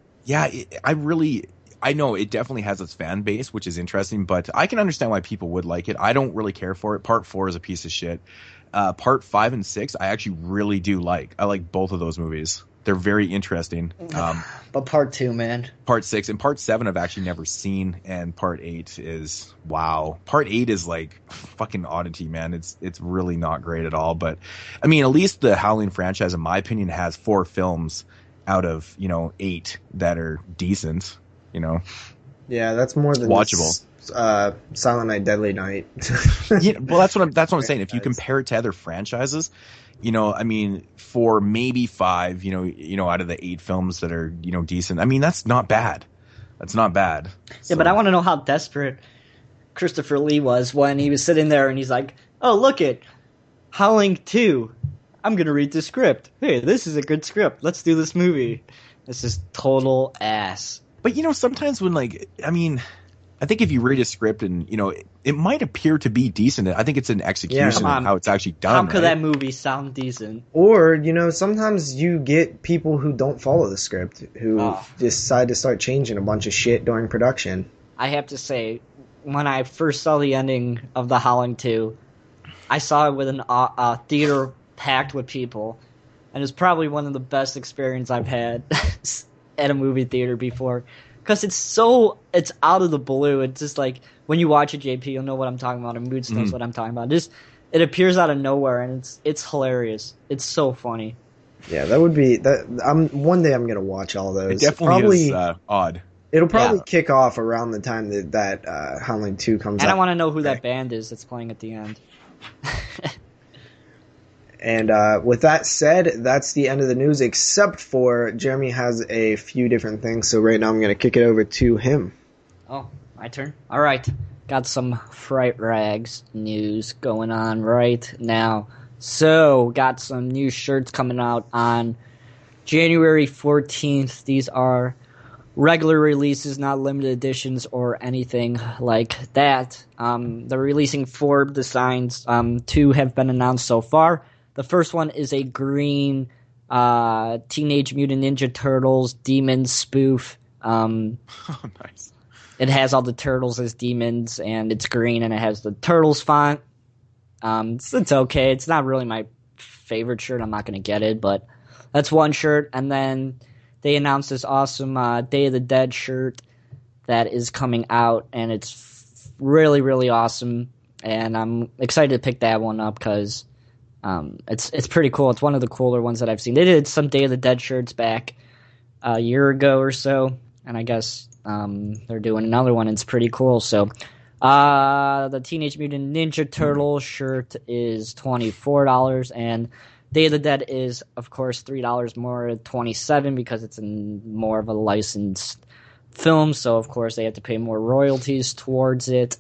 I know it definitely has its fan base, which is interesting, but I can understand why people would like it. I don't really care for it. Part 4 is a piece of shit. Part 5 and 6, I actually really do like. I like both of those movies. They're very interesting. But Part 2, man. Part 6 and Part 7 I've actually never seen, and Part 8 is wow. Part 8 is like fucking oddity, man. It's really not great at all. But I mean, at least the Howling franchise, in my opinion, has 4 films out of 8 that are decent. Yeah, that's more than watchable. Silent Night, Deadly Night. Yeah, well, that's what I'm saying. If you compare it to other franchises, You know, I mean, for maybe 5, out of the 8 films that are, decent. I mean, that's not bad. That's not bad. Yeah, but I want to know how desperate Christopher Lee was when he was sitting there and he's like, "Oh, look it, Howling 2. I'm gonna read the script. Hey, this is a good script. Let's do this movie." This is total ass. But sometimes when I think if you read a script and it might appear to be decent. I think it's an execution of how it's actually done. How could that movie sound decent? Or sometimes you get people who don't follow the script who decide to start changing a bunch of shit during production. I have to say, when I first saw the ending of The Howling 2, I saw it with a theater packed with people, and it's probably one of the best experiences I've had at a movie theater before. Because it's out of the blue. It's just like, when you watch it, JP, you'll know what I'm talking about, and Moodz knows what I'm talking about. It appears out of nowhere, and it's hilarious. It's so funny. Yeah, that would be that. One day I'm gonna watch all those. It definitely is odd. It'll probably kick off around the time that Howling 2 comes out. And I want to know who that band is that's playing at the end. And with that said, that's the end of the news, except for Jeremy has a few different things. So right now I'm going to kick it over to him. Oh, my turn? All right. Got some Fright Rags news going on right now. So, got some new shirts coming out on January 14th. These are regular releases, not limited editions or anything like that. They're releasing 4 designs. 2 have been announced so far. The first one is a green Teenage Mutant Ninja Turtles demon spoof. Nice. It has all the turtles as demons, and it's green, and it has the Turtles font. It's okay. It's not really my favorite shirt. I'm not going to get it, but that's one shirt. And then they announced this awesome Day of the Dead shirt that is coming out, and it's really, really awesome. And I'm excited to pick that one up because it's pretty cool. It's one of the cooler ones that I've seen. They did some Day of the Dead shirts back a year ago or so, and I guess they're doing another one. It's pretty cool. So the Teenage Mutant Ninja Turtle shirt is $24, and Day of the Dead is, of course, $3 more at $27 because it's more of a licensed film. So of course they have to pay more royalties towards it.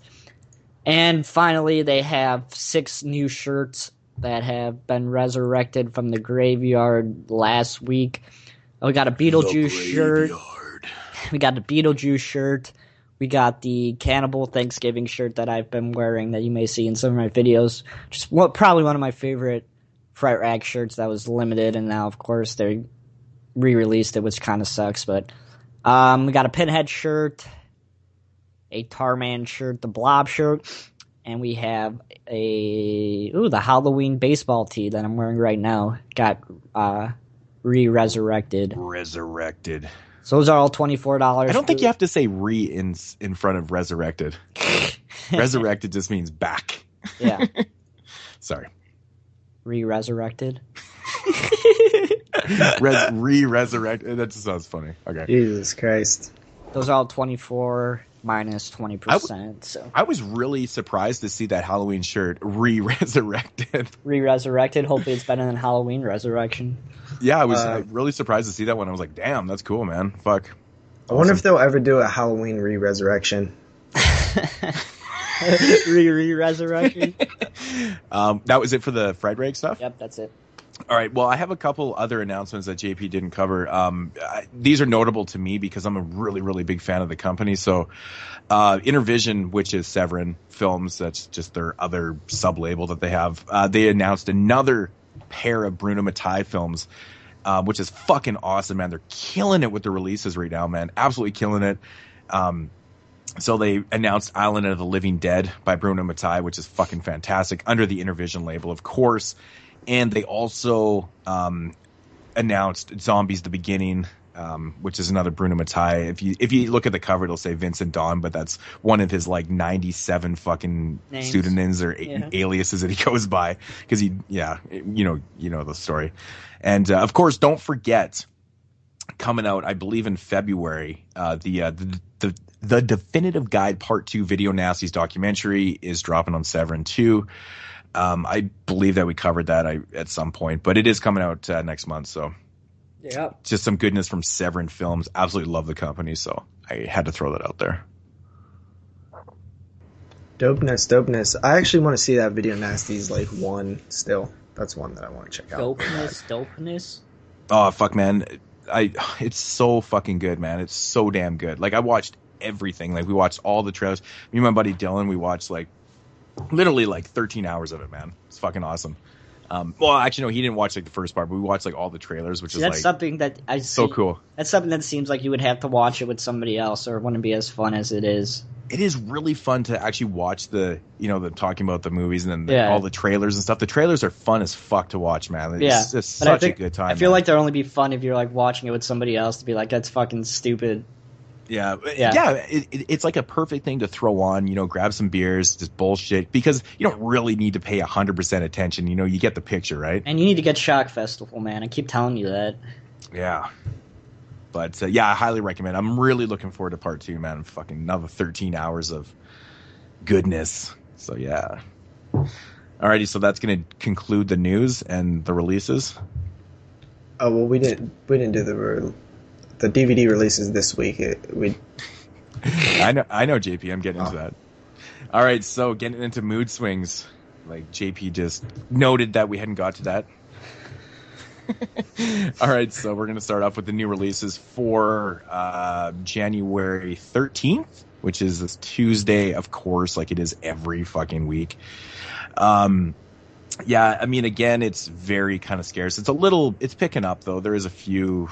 And finally, they have 6 new shirts that have been resurrected from the graveyard last week. We got a Beetlejuice shirt. We got the Beetlejuice shirt. We got the Cannibal Thanksgiving shirt that I've been wearing that you may see in some of my videos. Just probably one of my favorite Fright Rag shirts that was limited, and now, of course, they re-released it, which kind of sucks. But we got a Pinhead shirt, a Tarman shirt, the Blob shirt, and we have the Halloween baseball tee that I'm wearing right now. Got resurrected. Resurrected. So those are all $24. I don't think you have to say "re" in front of resurrected. Resurrected just means back. Yeah. Sorry. Re-resurrected. Re-resurrected. That just sounds funny. Okay. Jesus Christ. Those are all 24 minus 20%. So I was really surprised to see that Halloween shirt re-resurrected. Re-resurrected. Hopefully it's better than Halloween Resurrection. Yeah, I was really surprised to see that one. I was like, damn, that's cool, man. Fuck. I wonder if they'll ever do a Halloween re-resurrection. Re-resurrection. That was it for the Fried Rag stuff? Yep, that's it. All right. Well, I have a couple other announcements that JP didn't cover. These are notable to me because I'm a really, really big fan of the company. So, Intervision, which is Severin Films, that's just their other sub-label that they have. They announced another pair of Bruno Mattei films, which is fucking awesome, man. They're killing it with the releases right now, man. Absolutely killing it. So they announced Island of the Living Dead by Bruno Mattei, which is fucking fantastic, under the Intervision label, of course. And they also announced Zombies: The Beginning, which is another Bruno Mattei. If you look at the cover, it'll say Vincent Dawn, but that's one of his like 97 fucking names. Pseudonyms or aliases that he goes by, because you know the story. And of course, don't forget, coming out, I believe in February, the Definitive Guide Part 2 Video Nasties documentary is dropping on Severin 2. I believe that we covered that at some point, but it is coming out next month. So Yeah. just some goodness from Severin Films. Absolutely love the company, so I had to throw that out there. Dopeness. I actually want to see that Video Nasty's like one still. That's one that I want to check out. Dopeness. Oh fuck, man! It's so fucking good, man. It's so damn good. Like I watched everything. Like we watched all the trailers. Me and my buddy Dylan, we watched like literally like 13 hours of it, man. It's fucking awesome. Well, actually, no, he didn't watch like the first part, but we watched like all the trailers, which is that's like something that I see, so cool. That's something that seems like you would have to watch it with somebody else, or it wouldn't be as fun as it is. It is really fun to actually watch the talking about the movies and then all the trailers and stuff. The trailers are fun as fuck to watch, man. It's just such a good time. I feel like they'll only be fun if you're like watching it with somebody else to be like, that's fucking stupid. Yeah. It's like a perfect thing to throw on, grab some beers, just bullshit, because you don't really need to pay 100% attention. You get the picture, right? And you need to get Shock Festival, man. I keep telling you that. Yeah. But I highly recommend. I'm really looking forward to part 2, man. Fucking another 13 hours of goodness. So yeah. Alrighty, so that's gonna conclude the news and the releases. Oh well, we didn't do the DVD releases this week. I know, JP. I'm getting into that. All right, so getting into mood swings. Like JP just noted that we hadn't got to that. All right, so we're going to start off with the new releases for January 13th, which is this Tuesday, of course, like it is every fucking week. I mean, again, it's very kind of scarce. It's picking up, though. There is a few,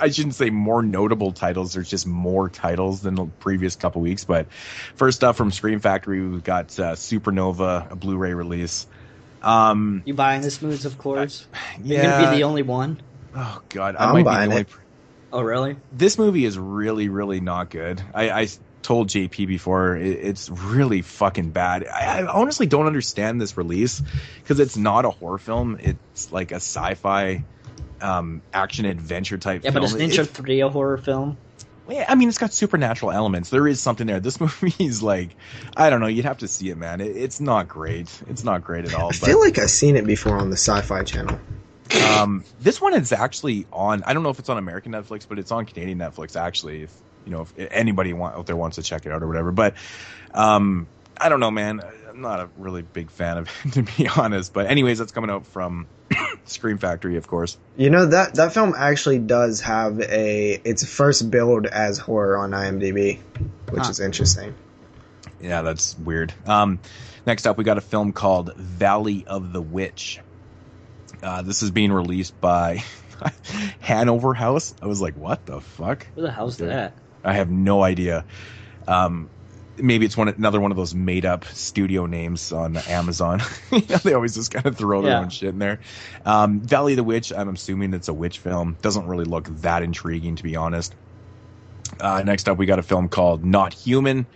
I shouldn't say more notable titles. There's just more titles than the previous couple weeks. But first up from Scream Factory, we've got Supernova, a Blu-ray release. You buying this, Moodz, of course? You're going to be the only one? Oh, God. I'm buying it. Oh, really? This movie is really, really not good. I told JP before, it's really fucking bad. I honestly don't understand this release because it's not a horror film. It's like a sci-fi action adventure type film. Yeah, but is Ninja 3 a horror film? I mean, it's got supernatural elements. There is something there. This movie is like, I don't know. You'd have to see it, man. It's not great. It's not great at all. I feel like I've seen it before on the Sci-Fi Channel. This one is actually on. I don't know if it's on American Netflix, but it's on Canadian Netflix. Actually, if anybody out there wants to check it out or whatever. But I don't know, man. I'm not a really big fan of it, to be honest. But anyways, that's coming out from Scream Factory, of course. That film actually does have its first build as horror on IMDb, which is interesting. Yeah, that's weird. Next up, we got a film called Valley of the Witch. This is being released by Hanover House. I was like, what the fuck? Who the hell's that? I have no idea. Maybe it's another one of those made-up studio names on Amazon. They always just kind of throw their own shit in there. Valley of the Witch, I'm assuming it's a witch film. Doesn't really look that intriguing, to be honest. Next up, we got a film called Not Human.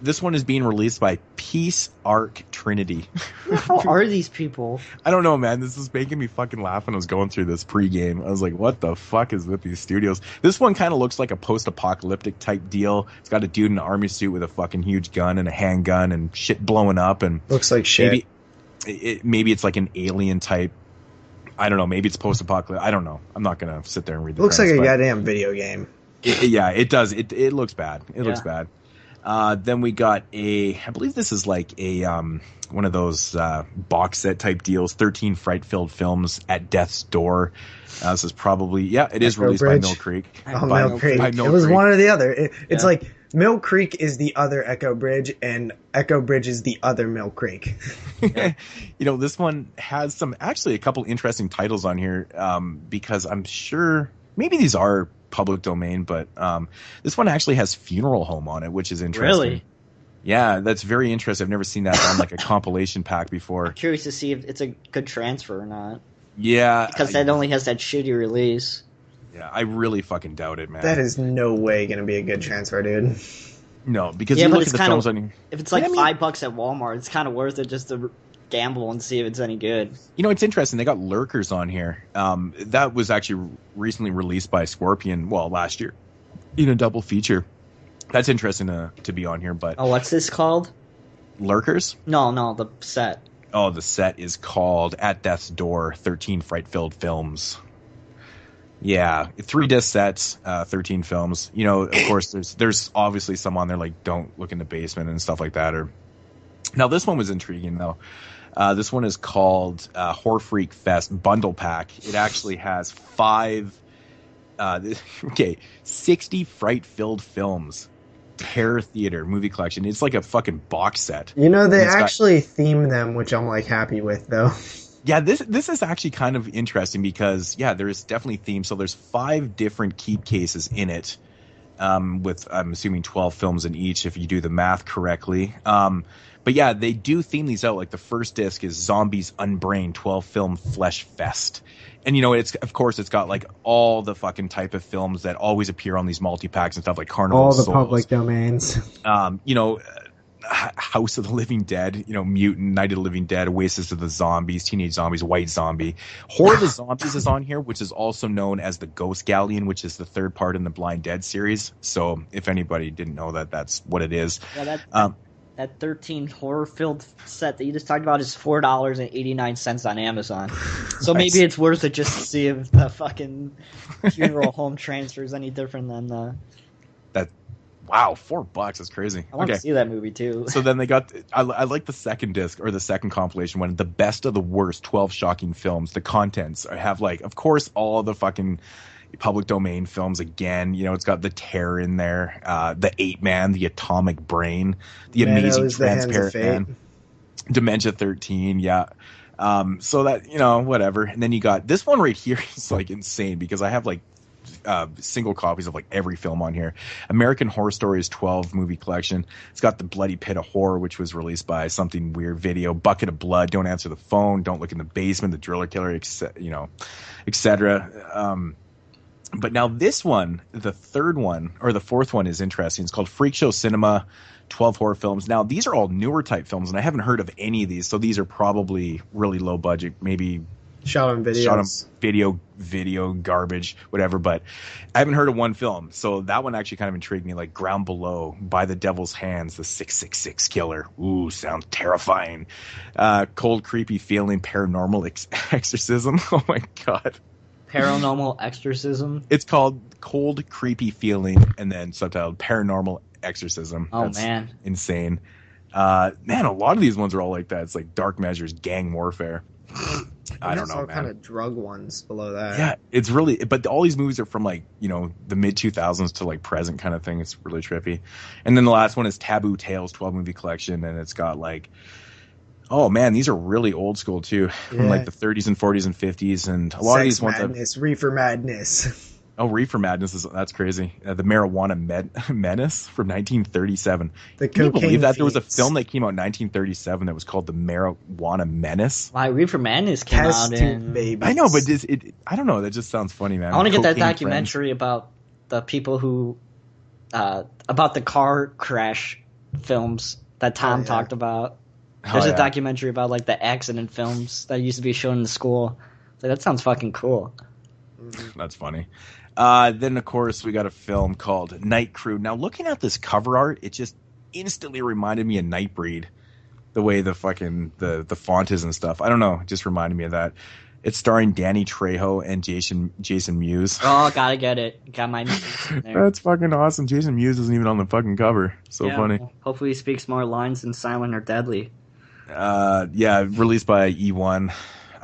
This one is being released by Peace Arc Trinity. How are these people? I don't know, man. This is making me fucking laugh when I was going through this pregame. I was like, what the fuck is with these studios? This one kind of looks like a post-apocalyptic type deal. It's got a dude in an army suit with a fucking huge gun and a handgun and shit blowing up. And looks like shit. Maybe it's like an alien type. I don't know. Maybe it's post-apocalyptic. I don't know. I'm not going to sit there and read the looks like a goddamn video game. It does. It looks bad. It looks bad. Then we got I believe this is like a one of those box set type deals, 13 fright-filled films at death's door. This is probably, it is released by Mill Creek. Oh, Mill Creek. It was one or the other. It's like Mill Creek is the other Echo Bridge, and Echo Bridge is the other Mill Creek. This one has a couple interesting titles on here because I'm sure maybe these are public domain, but this one actually has Funeral Home on it, which is interesting. Really? Yeah, that's very interesting. I've never seen that on like a compilation pack before. I'm curious to see if it's a good transfer or not. Yeah. Because that only has that shitty release. Yeah, I really fucking doubt it, man. That is no way going to be a good transfer, dude. No, because you look at the films on here. If it's like $5 at Walmart, it's kind of worth it just to gamble and see if it's any good. It's interesting. They got Lurkers on here. That was actually recently released by Scorpion, last year, in a double feature. That's interesting to be on here. But what's this called? Lurkers? No, the set. Oh, the set is called At Death's Door, 13 Fright-Filled Films. Yeah, 3-disc sets, 13 films. You know, of course, there's obviously some on there like Don't Look in the Basement and stuff like that. Now, this one was intriguing, though. This one is called Horror Freak Fest Bundle Pack. It actually has 60 fright-filled films. Terror Theater movie collection. It's like a fucking box set. You know, they actually theme them, which I'm like happy with, though. Yeah, this is actually kind of interesting because, yeah, there is definitely themes. So there's 5 different keep cases in it, with, I'm assuming, 12 films in each if you do the math correctly. But yeah, they do theme these out. Like the first disc is Zombies Unbrained 12-film Flesh Fest. And, you know, it's got like all the fucking type of films that always appear on these multi-packs and stuff like Carnival All the Souls. public domains. You know, House of the Living Dead, you know, Mutant, Night of the Living Dead, Oasis of the Zombies, Teenage Zombies, White Zombie. Horror of the Zombies is on here, which is also known as the Ghost Galleon, which is the 3rd part in the Blind Dead series. So if anybody didn't know that, that's what it is. Yeah, that 13 horror-filled set that you just talked about is $4.89 on Amazon. So maybe it's worth it just to see if the fucking funeral home transfer is any different than the... Wow, $4. That's crazy. I want to see that movie too. So then they got, I like the second disc or the second compilation one, the best of the worst 12 shocking films. The contents have like, of course, all the fucking public domain films again. You know, it's got The Terror in there, The Ape Man, The Atomic Brain, The Amazing Transparent Man, Dementia 13. Yeah. So that, you know, whatever. And then you got this one right here is like insane because I have like single copies of like every film on here. American Horror Stories 12 movie collection. It's got The Bloody Pit of Horror, which was released by Something Weird Video, Bucket of Blood, Don't Answer the Phone, Don't Look in the Basement, The Driller Killer, you know, etc. But now this one, the third one or the fourth one is interesting. It's called Freak Show Cinema 12 horror films. Now these are all newer type films and I haven't heard of any of these, so these are probably really low budget, maybe Shot on video garbage, whatever. But I haven't heard of one film, so that one actually kind of intrigued me. Like Ground Below, By the Devil's Hands, The 666 Killer. Ooh, sounds terrifying. Cold, Creepy Feeling, Paranormal Exorcism. Oh my god. Paranormal Exorcism. It's called Cold, Creepy Feeling, and then subtitled Paranormal Exorcism. Oh, that's man, insane. Man, a lot of these ones are all like that. It's like Dark Measures, Gang Warfare. I don't know, all man. kind of drug ones below that. Yeah, it's really, but all these movies are from like, you know, the mid 2000s to like present kind of thing. It's really trippy. And then the last one is Taboo Tales 12 movie collection, and it's got like, oh man, these are really old school too, from like the 30s and 40s and 50s, and a lot of these ones. Madness, Reefer Madness. Oh, Reefer Madness that's crazy. The Marijuana Menace from 1937. Can you believe that there was a film that came out in 1937 that was called The Marijuana Menace? Why Reefer Madness came out in? Babies. I know, but I don't know. That just sounds funny, man. I want to get that documentary about the people who, about the car crash films that Tom talked about. There's a documentary about like the accident films that used to be shown in the school. Like, that sounds fucking cool. That's funny. Then, of course, we got a film called Night Crew. Now, looking at this cover art, it just instantly reminded me of Nightbreed. The way the fucking the font is and stuff. I don't know. It just reminded me of that. It's starring Danny Trejo and Jason Mewes. Oh, gotta get it. Got my name in there. That's fucking awesome. Jason Mewes isn't even on the fucking cover. So funny. Well, hopefully he speaks more lines than Silent or Deadly. Yeah, released by E1.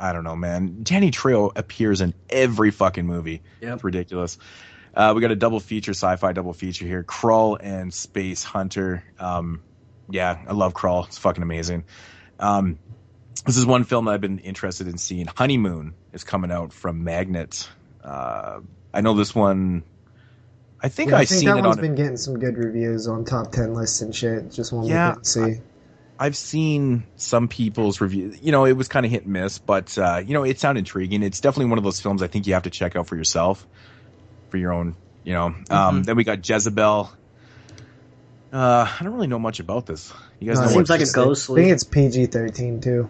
I don't know, man. Danny Trejo appears in every fucking movie. Yep. It's ridiculous. We got a double feature, sci-fi double feature here. Krull and Space Hunter. Yeah, I love Krull. It's fucking amazing. This is one film that I've been interested in seeing. Honeymoon is coming out from Magnet. I know this one. I think I've seen it on. That one's been getting some good reviews on top 10 lists and shit. Just one we didn't see. I've seen some people's review. You know, it was kind of hit and miss, but you know, it sounded intriguing. It's definitely one of those films I think you have to check out for yourself, for your own. You know. Then we got Jezebel. I don't really know much about this. You guys know it seems like a ghostly. I think it's PG-13 too.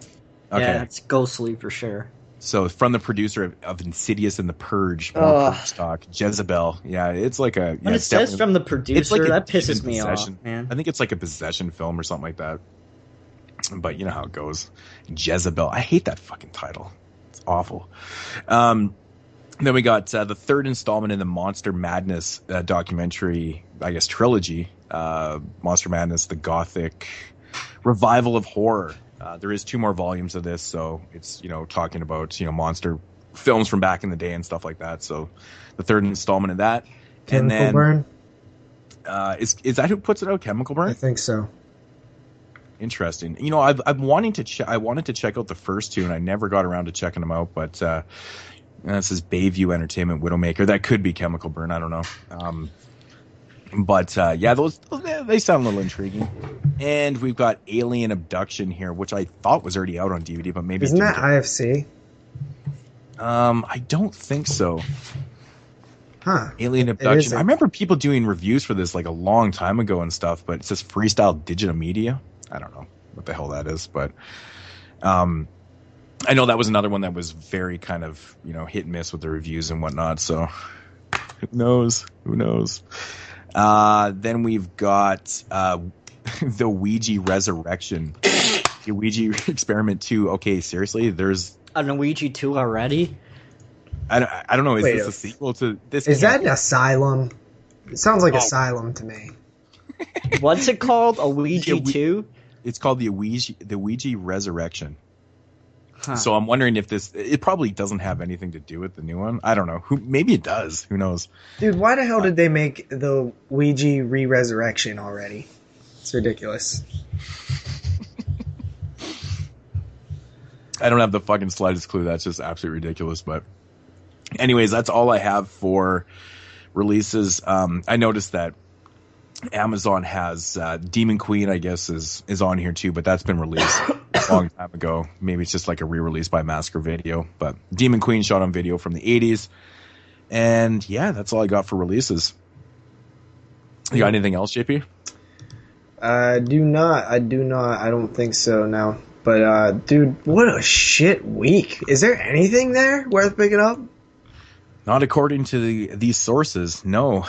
Okay. Yeah, it's ghostly for sure. So from the producer of Insidious and The Purge, more Purge talk. Jezebel. Yeah, it's like a. When it says from the producer, that pisses me off, man. I think it's like a possession film or something like that. But you know how it goes. Jezebel. I hate that fucking title. It's awful. Then we got the third installment in the Monster Madness documentary, I guess, trilogy. Monster Madness, the Gothic revival of horror. There is 2 more volumes of this, so it's, talking about, monster films from back in the day and stuff like that. So the third installment of that. Chemical Burn? Is that who puts it out? Chemical Burn? I think so. Interesting. I'm wanting to I wanted to check out the first 2, and I never got around to checking them out. But this is Bayview Entertainment, Widowmaker. That could be Chemical Burn. I don't know. But those they sound a little intriguing. And we've got Alien Abduction here, which I thought was already out on DVD, but maybe isn't that IFC? I don't think so. Huh. Alien Abduction. I remember people doing reviews for this like a long time ago and stuff, but it says Freestyle Digital Media. I don't know what the hell that is, but I know that was another one that was very kind of, hit and miss with the reviews and whatnot. So who knows? Then we've got the Ouija Resurrection. The Ouija Experiment 2. Okay, seriously? There's an Ouija 2 already? I don't know. Is this a sequel to this? Is that an Asylum? It sounds like Asylum to me. What's it called? A Ouija 2? It's called the Ouija Resurrection. Huh. So I'm wondering if it probably doesn't have anything to do with the new one. I don't know. Maybe it does. Who knows? Dude, why the hell did they make the Ouija Re-Resurrection already? It's ridiculous. I don't have the fucking slightest clue. That's just absolutely ridiculous. But anyways, that's all I have for releases. I noticed that Amazon has Demon Queen, I guess, is on here too, but that's been released a long time ago. Maybe it's just like a re-release by Masker Video. But Demon Queen shot on video from the 80s. And yeah, that's all I got for releases. You got anything else, JP? I do not. I don't think so now. But dude, what a shit week. Is there anything there worth picking up? Not according to these sources. No.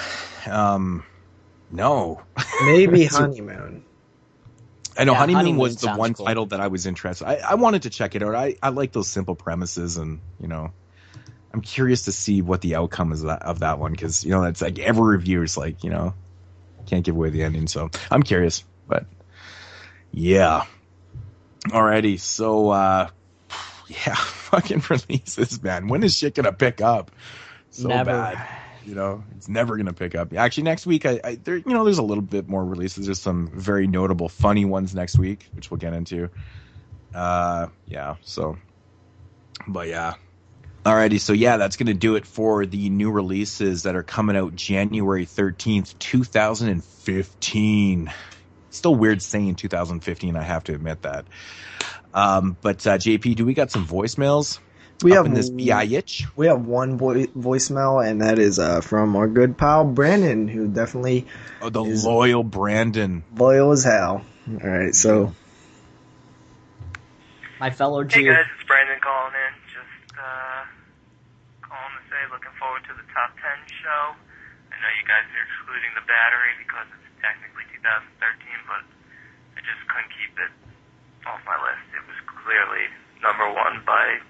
No. Maybe Honeymoon. I know Honeymoon was the one title that I was interested. I wanted to check it out. I like those simple premises, and I'm curious to see what the outcome is of that one, because it's like every review is like can't give away the ending. So I'm curious, but yeah. Alrighty, so fucking releases, man. When is shit gonna pick up? So never. Bad. It's never gonna pick up. Actually, next week, there's a little bit more releases. There's some very notable, funny ones next week, which we'll get into. So, but yeah. Alrighty, so yeah, that's gonna do it for the new releases that are coming out January 13th, 2015. Still weird saying 2015, I have to admit that. But JP, do we got some voicemails? We have this bitch. We have one voicemail, and that is from our good pal Brandon, who definitely is loyal Brandon, loyal as hell. All right, so my fellow Jew. Hey guys, it's Brandon calling in. Just calling to say, looking forward to the top 10 show. I know you guys are excluding the battery because it's technically 2013, but I just couldn't keep it off my list. It was clearly number 1 by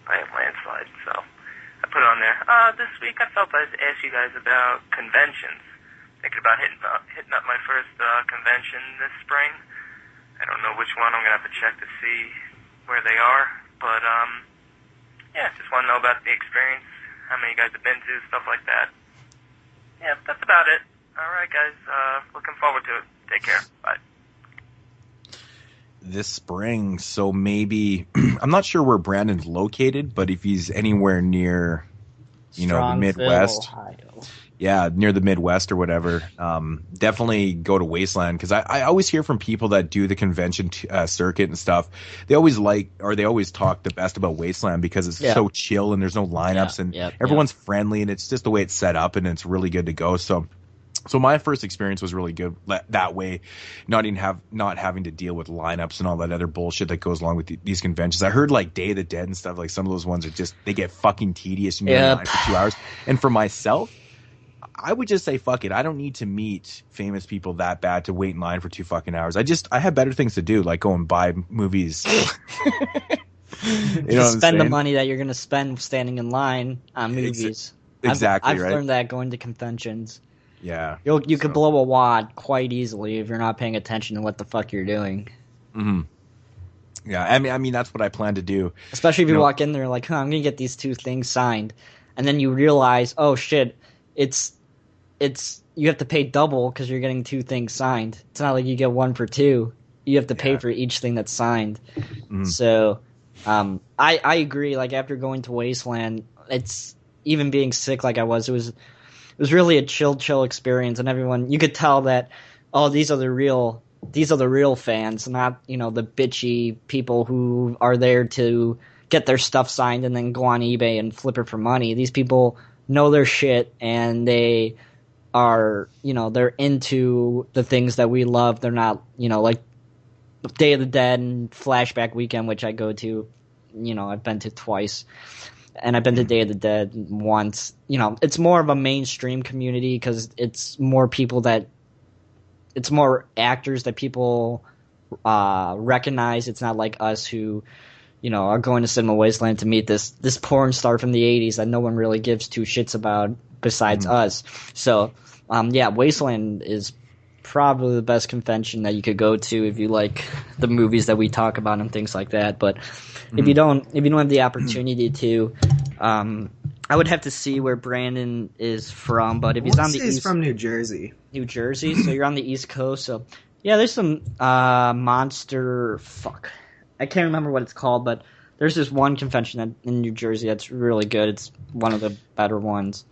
a landslide, so I put it on there. This week I felt I'd ask you guys about conventions. Thinking about hitting up my first convention this spring. I don't know which one. I'm gonna have to check to see where they are, but just want to know about the experience, how many you guys have been to, stuff like that. Yeah, that's about it. All right, guys. Looking forward to it. Take care. Bye. This spring, so maybe I'm not sure where Brandon's located, but if he's anywhere near, the Midwest, Ohio. Yeah, near the Midwest or whatever, definitely go to Wasteland, because I always hear from people that do the convention circuit and stuff. They always talk the best about Wasteland because it's so chill and there's no lineups and everyone's friendly and it's just the way it's set up and it's really good to go. So my first experience was really good that way, not having to deal with lineups and all that other bullshit that goes along with these conventions. I heard like Day of the Dead and stuff, like some of those ones are they get fucking tedious and you're in line for 2 hours. And for myself, I would just say fuck it. I don't need to meet famous people that bad to wait in line for 2 fucking hours. I have better things to do, like go and buy movies. Spend the money that you're going to spend standing in line on movies. Exactly. I've right? learned that going to conventions. Yeah. You could blow a wad quite easily if you're not paying attention to what the fuck you're doing. Mm-hmm. Yeah, I mean that's what I plan to do. Especially if you walk in there like, I'm going to get these 2 things signed. And then you realize, oh shit, it's you have to pay double because you're getting 2 things signed. It's not like you get 1 for 2. You have to pay for each thing that's signed. Mm-hmm. So I agree. Like after going to Wasteland, it's even being sick like I was, it was really a chill experience, and everyone, you could tell that, oh, these are the real fans, not, the bitchy people who are there to get their stuff signed and then go on eBay and flip it for money. These people know their shit, and they are, they're into the things that we love. They're not, like Day of the Dead and Flashback Weekend, which I go to, I've been to twice. And I've been to Day of the Dead once. It's more of a mainstream community because it's more actors that people recognize. It's not like us who, are going to Cinema Wasteland to meet this porn star from the 80s that no one really gives 2 shits about besides us. So, Wasteland is probably the best convention that you could go to if you like the movies that we talk about and things like that. But if you don't have the opportunity to, I would have to see where Brandon is from. But if he's on the east, he's from New Jersey. New Jersey, so you're on the East Coast. So yeah, there's some monster. Fuck, I can't remember what it's called, but there's this one convention in New Jersey that's really good. It's one of the better ones.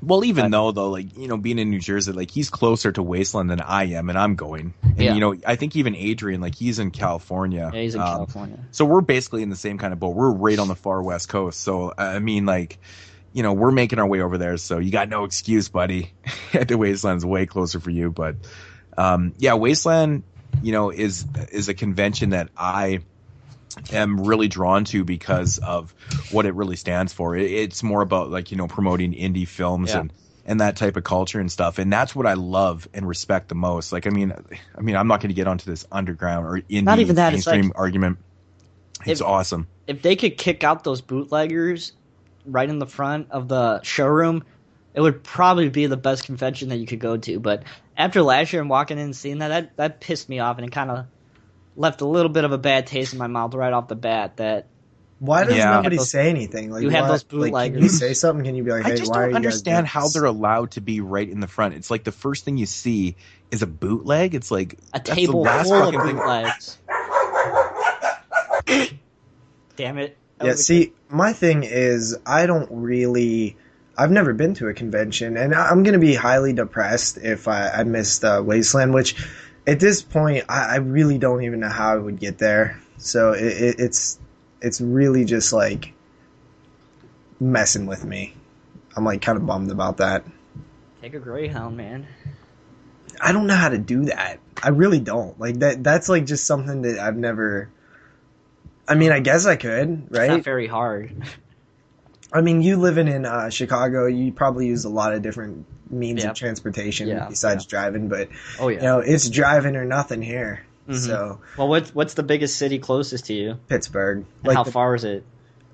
Well, even though, like, being in New Jersey, like, he's closer to Wasteland than I am, and I'm going. And, I think even Adrian, like, he's in California. Yeah, he's in California. So we're basically in the same kind of boat. We're right on the far West Coast. So, I mean, like, we're making our way over there. So you got no excuse, buddy. The Wasteland's way closer for you. But, Wasteland, is a convention that I am really drawn to because of what it really stands for. It's more about, like, promoting indie films and that type of culture and stuff, and that's what I love and respect the most. Like, I mean, I'm not going to get onto this underground or indie not even that, mainstream it's like, argument. It's awesome. If they could kick out those bootleggers right in the front of the showroom, it would probably be the best convention that you could go to. But after last year and walking in and seeing that pissed me off, and it kind of left a little bit of a bad taste in my mouth right off the bat. That why does nobody say anything? Like, you have those bootleggers. Like, can you say something? Can you be like, hey, I just don't understand how they're allowed to be right in the front. It's like the first thing you see is a bootleg. It's like a table full of bootlegs. Damn it. Yeah, see, my thing is, I've never been to a convention, and I'm going to be highly depressed if I missed Wasteland, which at this point, I really don't even know how I would get there. So it's really just like messing with me. I'm like kind of bummed about that. Take a Greyhound, man. I don't know how to do that. I really don't. Like that's like just something that I've never. I mean, I guess I could, right? It's not very hard. I mean, you living in Chicago, you probably use a lot of different means of transportation besides driving, but it's driving or nothing here. Mm-hmm. So, well, what's the biggest city closest to you? Pittsburgh. And how far is it?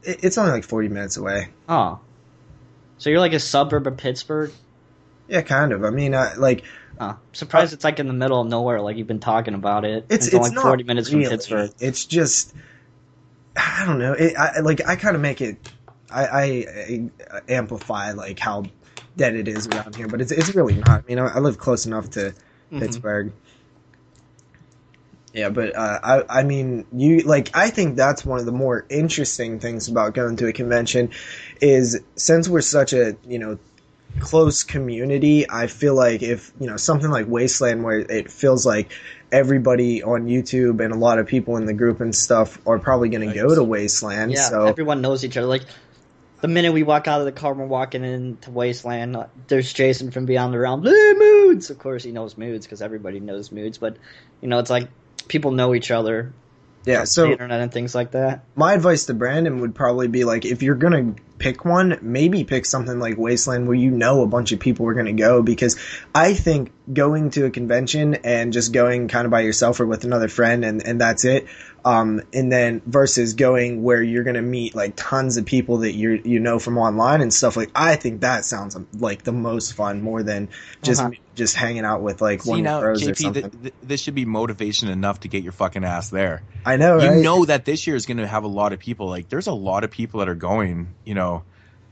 It's only like 40 minutes away. Oh, so you're like a suburb of Pittsburgh? Yeah, kind of. I mean, surprised it's like in the middle of nowhere, like you've been talking about it. It's only not 40 minutes really. From Pittsburgh. It's just, I don't know. I kind of make it. I amplify like how dead it is around here, but it's really not. I mean, I live close enough to Pittsburgh. Yeah, but I mean, I think that's one of the more interesting things about going to a convention is since we're such a close community. I feel like if something like Wasteland, where it feels like everybody on YouTube and a lot of people in the group and stuff are probably going to go to Wasteland. Yeah, so everyone knows each other. Like the minute we walk out of the car, we're walking into Wasteland. There's Jason from Beyond the Realm. Hey, Moodz! Of course, he knows Moodz because everybody knows Moodz. But it's like people know each other Yeah, so the internet and things like that. my advice to Brandon would probably be like, if you're gonna pick one, maybe pick something like Wasteland where you know a bunch of people are gonna go, because I think going to a convention and just going kind of by yourself or with another friend and that's it, and then versus going where you're gonna meet like tons of people that you know from online and stuff, like I think that sounds like the most fun more than just hanging out with like one of your bros or something. This should be motivation enough to get your fucking ass there. I know, right? You know that this year is going to have a lot of people. Like, there's a lot of people that are going, you know,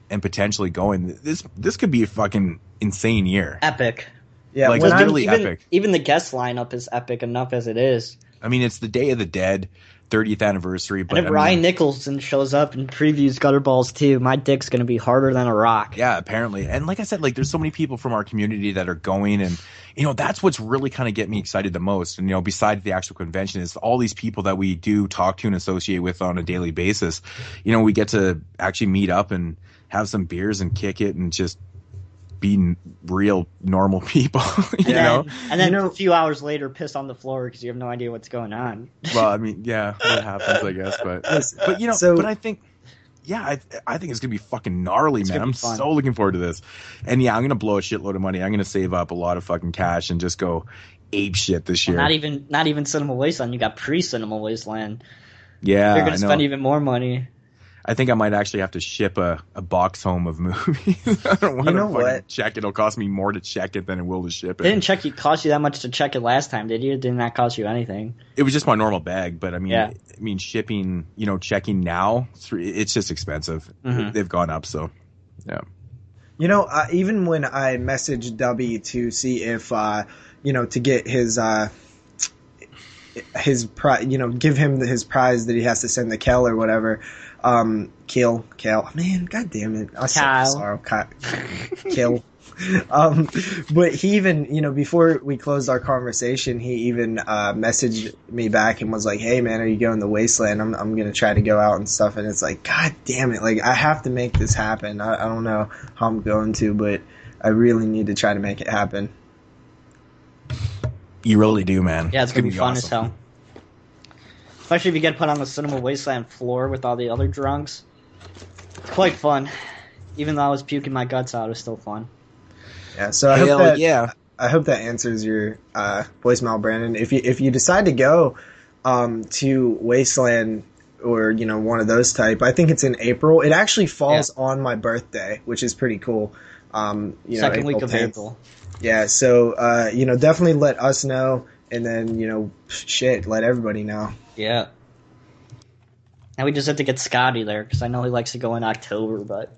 and potentially going. This could be a fucking insane year. Epic. Yeah, like when literally even, epic. Even the guest lineup is epic enough as it is. I mean, it's the Day of the Dead, 30th anniversary. But And if Ryan Nicholson shows up and previews Gutterballs 2, my dick's going to be harder than a rock. Yeah, apparently. And like I said, like there's so many people from our community that are going, and you know, that's what's really kind of get me excited the most. And you know, besides the actual convention, is all these people that we do talk to and associate with on a daily basis. You know, we get to actually meet up and have some beers and kick it and just be real normal people. you know? And then a few hours later, piss on the floor because you have no idea what's going on. Well, I mean, yeah, that happens, I guess. But you know, but I think, yeah, I think it's gonna be fucking gnarly, man. I'm so looking forward to this. And yeah, I'm gonna blow a shitload of money. I'm gonna save up a lot of fucking cash and just go ape shit this year. Not even Cinema Wasteland. You got pre-Cinema Wasteland. Yeah, you're gonna spend even more money. I think I might actually have to ship a box home of movies. I don't want to fucking check it. It'll cost me more to check it than it will to ship it. It didn't cost you that much to check it last time, did you? It did not cost you anything. It was just my normal bag, but I mean, shipping, you know, checking now, it's just expensive. Mm-hmm. They've gone up, so yeah. You know, even when I messaged Dubby to see if, you know, to get his you know, give him his prize that he has to send to Kel or whatever. Kel, man, god damn it. Kel. But he even, you know, before we closed our conversation, he even messaged me back and was like, hey man, are you going to Wasteland? I'm gonna try to go out and stuff. And it's like, god damn it, like I have to make this happen. I don't know how I'm going to, but I really need to try to make it happen. You really do, man. Yeah, it's gonna be fun as hell. Especially if you get put on the Cinema Wasteland floor with all the other drunks. It's quite fun. Even though I was puking my guts out, it was still fun. Yeah, so I hope that answers your voicemail, Brandon. If you decide to go to Wasteland or, you know, one of those type, I think it's in April. It actually falls on my birthday, which is pretty cool. You know, second week of April. Yeah, so you know, definitely let us know, and then, you know, let everybody know. Yeah. And we just have to get Scotty there, because I know he likes to go in October, but...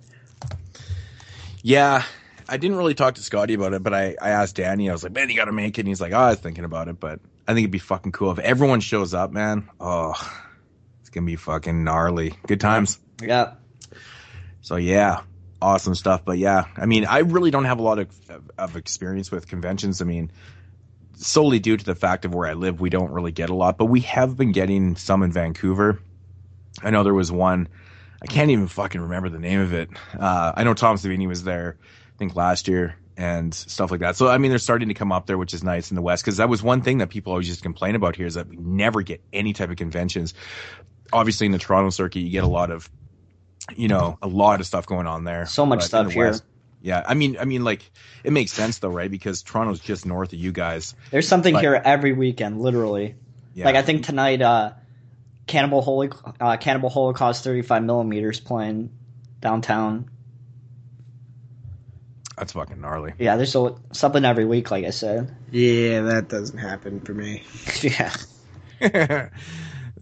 Yeah, I didn't really talk to Scotty about it, but I asked Danny, I was like, man, you gotta make it, and he's like, oh, I was thinking about it, but I think it'd be fucking cool. If everyone shows up, man, oh, it's gonna be fucking gnarly. Good times. Yeah. So, yeah, awesome stuff, but yeah, I mean, I really don't have a lot of experience with conventions. I mean, solely due to the fact of where I live, we don't really get a lot, but we have been getting some in Vancouver. I know there was one, I can't even fucking remember the name of it. I know Tom Savini was there, I think last year, and stuff like that. So, I mean, they're starting to come up there, which is nice in the West, because that was one thing that people always just complain about here, is that we never get any type of conventions. Obviously, in the Toronto circuit, you get a lot of, you know, a lot of stuff going on there. So much stuff here. West, yeah, I mean, like, it makes sense though, right? Because Toronto's just north of you guys. There's something here every weekend, literally. Yeah. Like, I think tonight, Cannibal Holocaust 35 millimeters playing downtown. That's fucking gnarly. Yeah, there's something every week, like I said. Yeah, that doesn't happen for me. Yeah.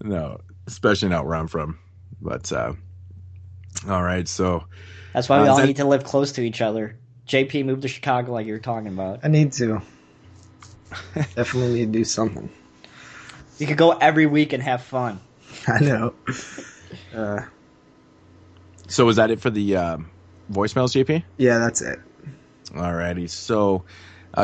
No, especially not where I'm from. But, all right, so... That's why we all need to live close to each other. JP moved to Chicago like you were talking about. I need to. Definitely need to do something. You could go every week and have fun. I know. So is that it for the voicemails, JP? Yeah, that's it. Alrighty. So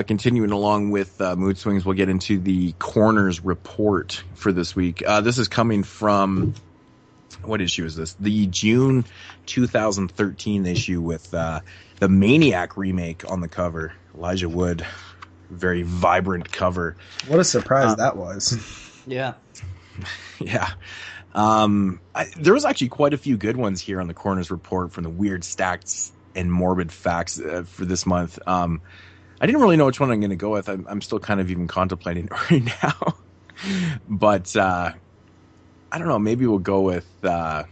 continuing along with Mood Swings, we'll get into the Corners report for this week. This is coming from... What issue is this? The June 2013 issue with the Maniac remake on the cover. Elijah Wood. Very vibrant cover. What a surprise that was. Yeah. Yeah. There was actually quite a few good ones here on the Corners Report from the weird stacks and morbid facts for this month. I didn't really know which one I'm going to go with. I'm still kind of even contemplating right now. But I don't know. Maybe we'll go with this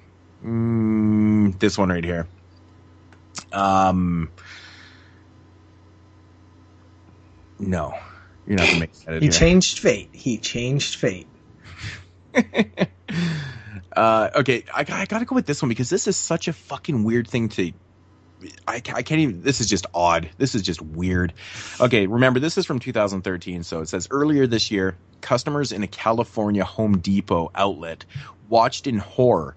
one right here. No, you're not going to make that. He changed fate. He changed fate. Okay, I gotta go with this one because this is such a fucking weird thing to. I can't even. This is just odd. This is just weird. Okay, remember this is from 2013. So it says earlier this year, customers in a California Home Depot outlet watched in horror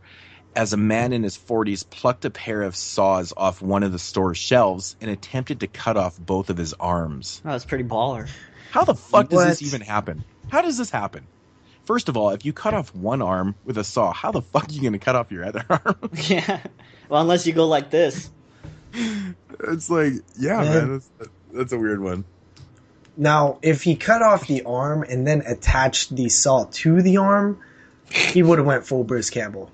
as a man in his 40s plucked a pair of saws off one of the store's shelves and attempted to cut off both of his arms. Oh, that's pretty baller. How the fuck does this even happen? How does this happen? First of all, if you cut off one arm with a saw, how the fuck are you going to cut off your other arm? Yeah. Well, unless you go like this. It's like, yeah, man, that's a weird one. Now, if he cut off the arm and then attached the saw to the arm, he would have went full Bruce Campbell.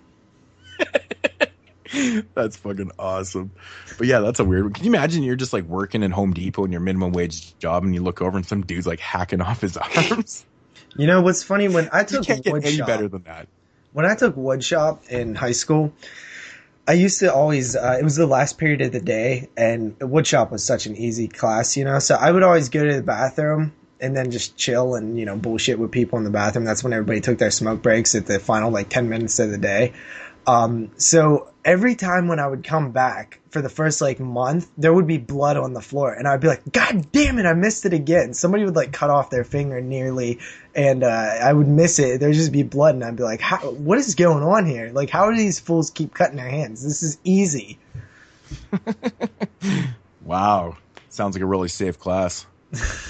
That's fucking awesome. But yeah, that's a weird one. Can you imagine you're just like working in Home Depot in your minimum wage job and you look over and some dude's like hacking off his arms? You know what's funny? When I took you can't get wood any shop, better than that. When I took wood shop in high school, I used to always, it was the last period of the day, and wood shop was such an easy class, you know, so I would always go to the bathroom and then just chill and, you know, bullshit with people in the bathroom. That's when everybody took their smoke breaks at the final, like, 10 minutes of the day. So every time when I would come back for the first like month, there would be blood on the floor and I'd be like, God damn it, I missed it again. Somebody would like cut off their finger nearly and, I would miss it. There'd just be blood and I'd be like, what is going on here? Like, how do these fools keep cutting their hands? This is easy. Wow. Sounds like a really safe class.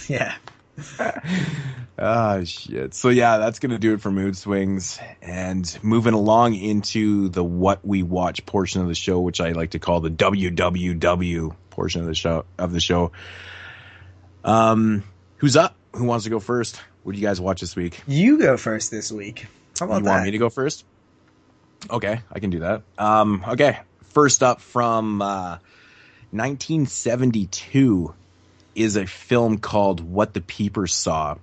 Yeah. Ah, shit. So yeah, that's gonna do it for Mood Swings. And moving along into the what we watch portion of the show, which I like to call the WWW portion of the show. Who's up? Who wants to go first? What do you guys watch this week? You go first this week. How about that? You want me to go first? Okay, I can do that. Okay, first up from 1972 is a film called What the Peeper Saw.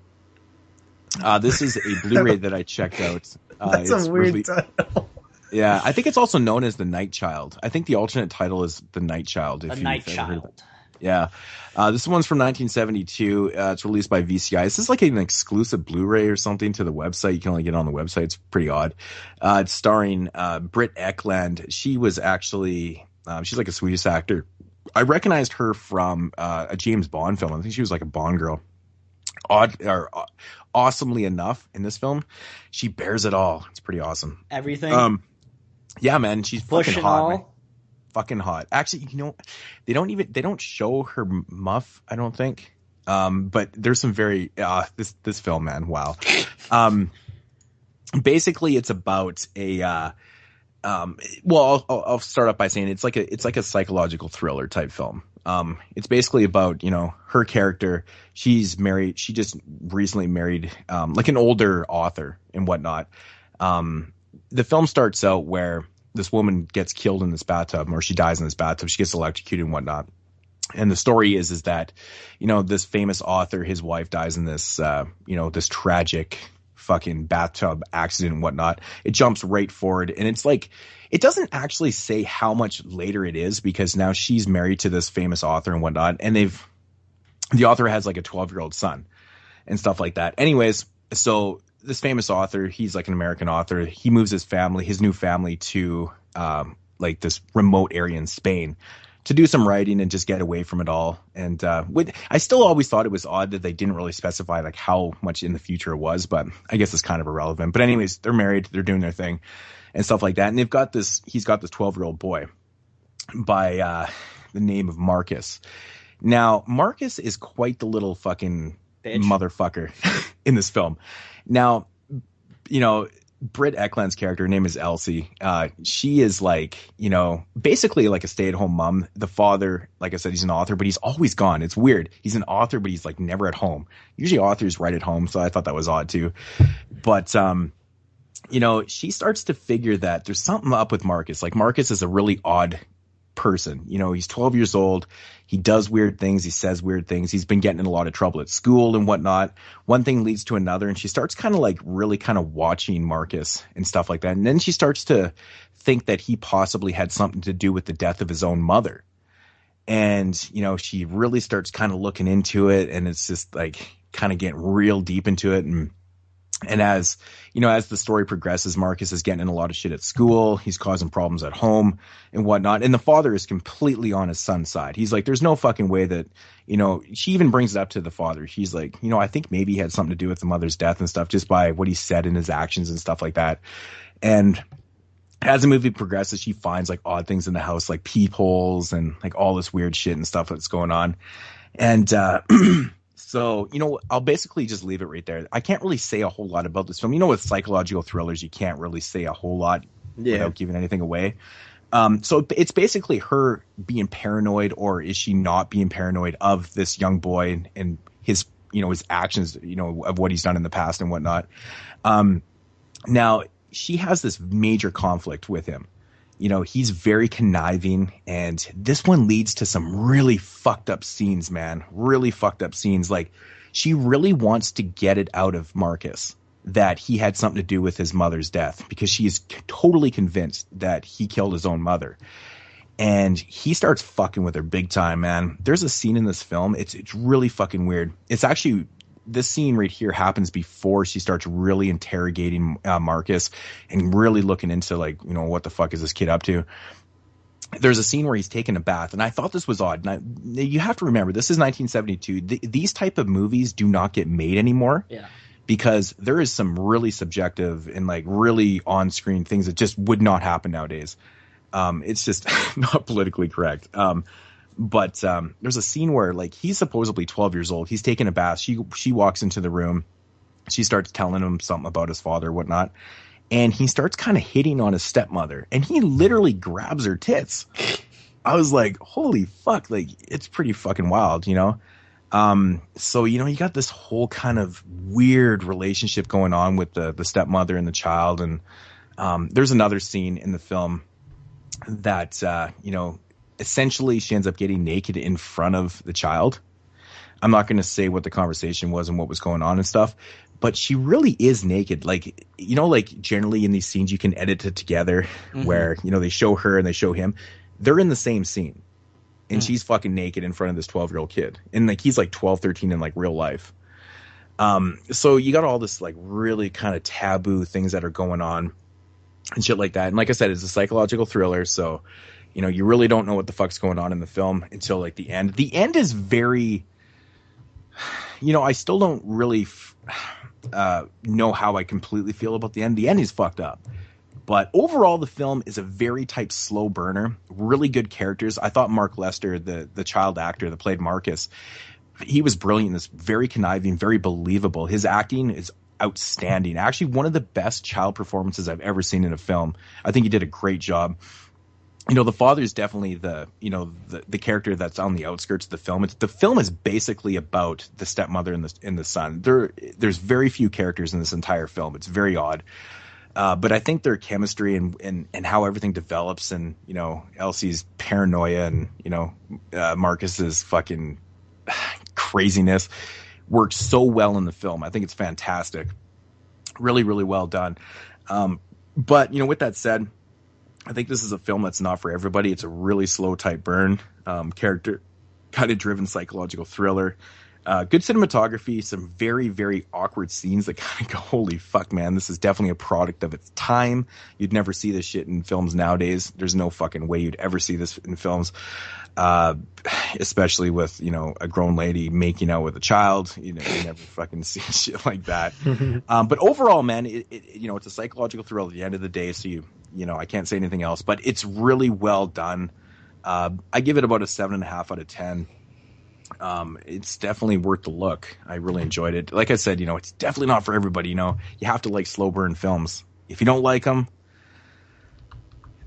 This is a Blu-ray that I checked out. That's a weird title. Yeah, I think it's also known as The Night Child. I think the alternate title is The Night Child. The Night Child. Yeah. This one's from 1972. It's released by VCI. This is like an exclusive Blu-ray or something to the website. You can only get it on the website. It's pretty odd. It's starring Britt Ekland. She was actually, she's like a Swedish actor. I recognized her from a James Bond film. I think she was like a Bond girl. Awesomely enough, in this film, she bears it all. It's pretty awesome. Everything. Yeah, man, she's fucking hot. all. Man. Fucking hot. Actually, you know, they don't show her muff, I don't think. But there's some very this film, man. Wow. Basically, it's about a. Well, I'll start off by saying it's like a psychological thriller type film. It's basically about, you know, her character. She's married. She just recently married, like an older author and whatnot. The film starts out where this woman gets killed in this bathtub, or she dies in this bathtub. She gets electrocuted and whatnot. And the story is that, you know, this famous author, his wife dies in this, you know, this tragic fucking bathtub accident and whatnot. It jumps right forward, and it's like, it doesn't actually say how much later it is, because now she's married to this famous author and whatnot, and the author has like a 12-year-old son and stuff like that. Anyways, so this famous author, he's like an American author. He moves his new family to like this remote area in Spain to do some writing and just get away from it all. And I still always thought it was odd that they didn't really specify like how much in the future it was, but I guess it's kind of irrelevant. But anyways, they're married, they're doing their thing and stuff like that. And he's got this 12-year-old boy by the name of Marcus. Now, Marcus is quite the little fucking motherfucker in this film. Now, you know, Britt Ekland's character, her name is Elsie. She is like, you know, basically like a stay-at-home mom. The father, like I said, he's an author, but he's always gone. It's weird. He's an author, but he's like never at home. Usually authors write at home, so I thought that was odd too. But she starts to figure that there's something up with Marcus. Like, Marcus is a really odd person. He's 12 years old. He does weird things. He says weird things. He's been getting in a lot of trouble at school and whatnot. One thing leads to another, and she starts kind of like really kind of watching Marcus and stuff like that. And then she starts to think that he possibly had something to do with the death of his own mother. And, she really starts kind of looking into it, and it's just like kind of getting real deep into it. And as the story progresses, Marcus is getting in a lot of shit at school. He's causing problems at home and whatnot. And the father is completely on his son's side. He's like, there's no fucking way that, she even brings it up to the father. She's like, I think maybe he had something to do with the mother's death and stuff, just by what he said in his actions and stuff like that. And as the movie progresses, she finds like odd things in the house, like peepholes and like all this weird shit and stuff that's going on. And, so, I'll basically just leave it right there. I can't really say a whole lot about this film. With psychological thrillers, you can't really say a whole lot without giving anything away. So it's basically her being paranoid, or is she not being paranoid of this young boy and his, his actions, of what he's done in the past and whatnot. Now, she has this major conflict with him. He's very conniving, and this one leads to some really fucked up scenes, man. Really fucked up scenes. Like, she really wants to get it out of Marcus that he had something to do with his mother's death, because she is totally convinced that he killed his own mother. And he starts fucking with her big time, man. There's a scene in this film. It's really fucking weird. It's actually, this scene right here happens before she starts really interrogating Marcus and really looking into, like, what the fuck is this kid up to? There's a scene where he's taking a bath, and I thought this was odd. And you have to remember, this is 1972. These type of movies do not get made anymore. Yeah. Because there is some really subjective and like really on-screen things that just would not happen nowadays. It's just not politically correct. But there's a scene where, like, he's supposedly 12 years old. He's taking a bath. She walks into the room. She starts telling him something about his father or whatnot. And he starts kind of hitting on his stepmother. And he literally grabs her tits. I was like, holy fuck. Like, it's pretty fucking wild, So, you got this whole kind of weird relationship going on with the stepmother and the child. And there's another scene in the film that, essentially she ends up getting naked in front of the child. I'm not going to say what the conversation was and what was going on and stuff, but she really is naked. Like, like generally in these scenes you can edit it together where, they show her and they show him. They're in the same scene. And she's fucking naked in front of this 12-year-old kid. And like, he's like 12, 13 in like real life. So you got all this like really kind of taboo things that are going on and shit like that. And like I said, it's a psychological thriller. So, you really don't know what the fuck's going on in the film until like the end. The end is very, I still don't really know how I completely feel about the end. The end is fucked up. But overall, the film is a very tight, slow burner. Really good characters. I thought Mark Lester, the child actor that played Marcus, he was brilliant. This very conniving, very believable. His acting is outstanding. Actually, one of the best child performances I've ever seen in a film. I think he did a great job. The father is definitely the character that's on the outskirts of the film. The film is basically about the stepmother and the son. There's very few characters in this entire film. It's very odd. But I think their chemistry and how everything develops, and, Elsie's paranoia and, Marcus's fucking craziness works so well in the film. I think it's fantastic. Really, really well done. But, with that said, I think this is a film that's not for everybody. It's a really slow, tight burn, character kind of driven psychological thriller. Good cinematography, some very, very awkward scenes that kind of go, holy fuck, man, this is definitely a product of its time. You'd never see this shit in films nowadays. There's no fucking way you'd ever see this in films, especially with, a grown lady making out with a child. You never fucking see shit like that. But overall, man, it's a psychological thrill at the end of the day, so I can't say anything else, but it's really well done. I give it about a 7.5 out of 10. It's definitely worth the look. I really enjoyed it. Like I said, it's definitely not for everybody. You have to like slow burn films. If you don't like them,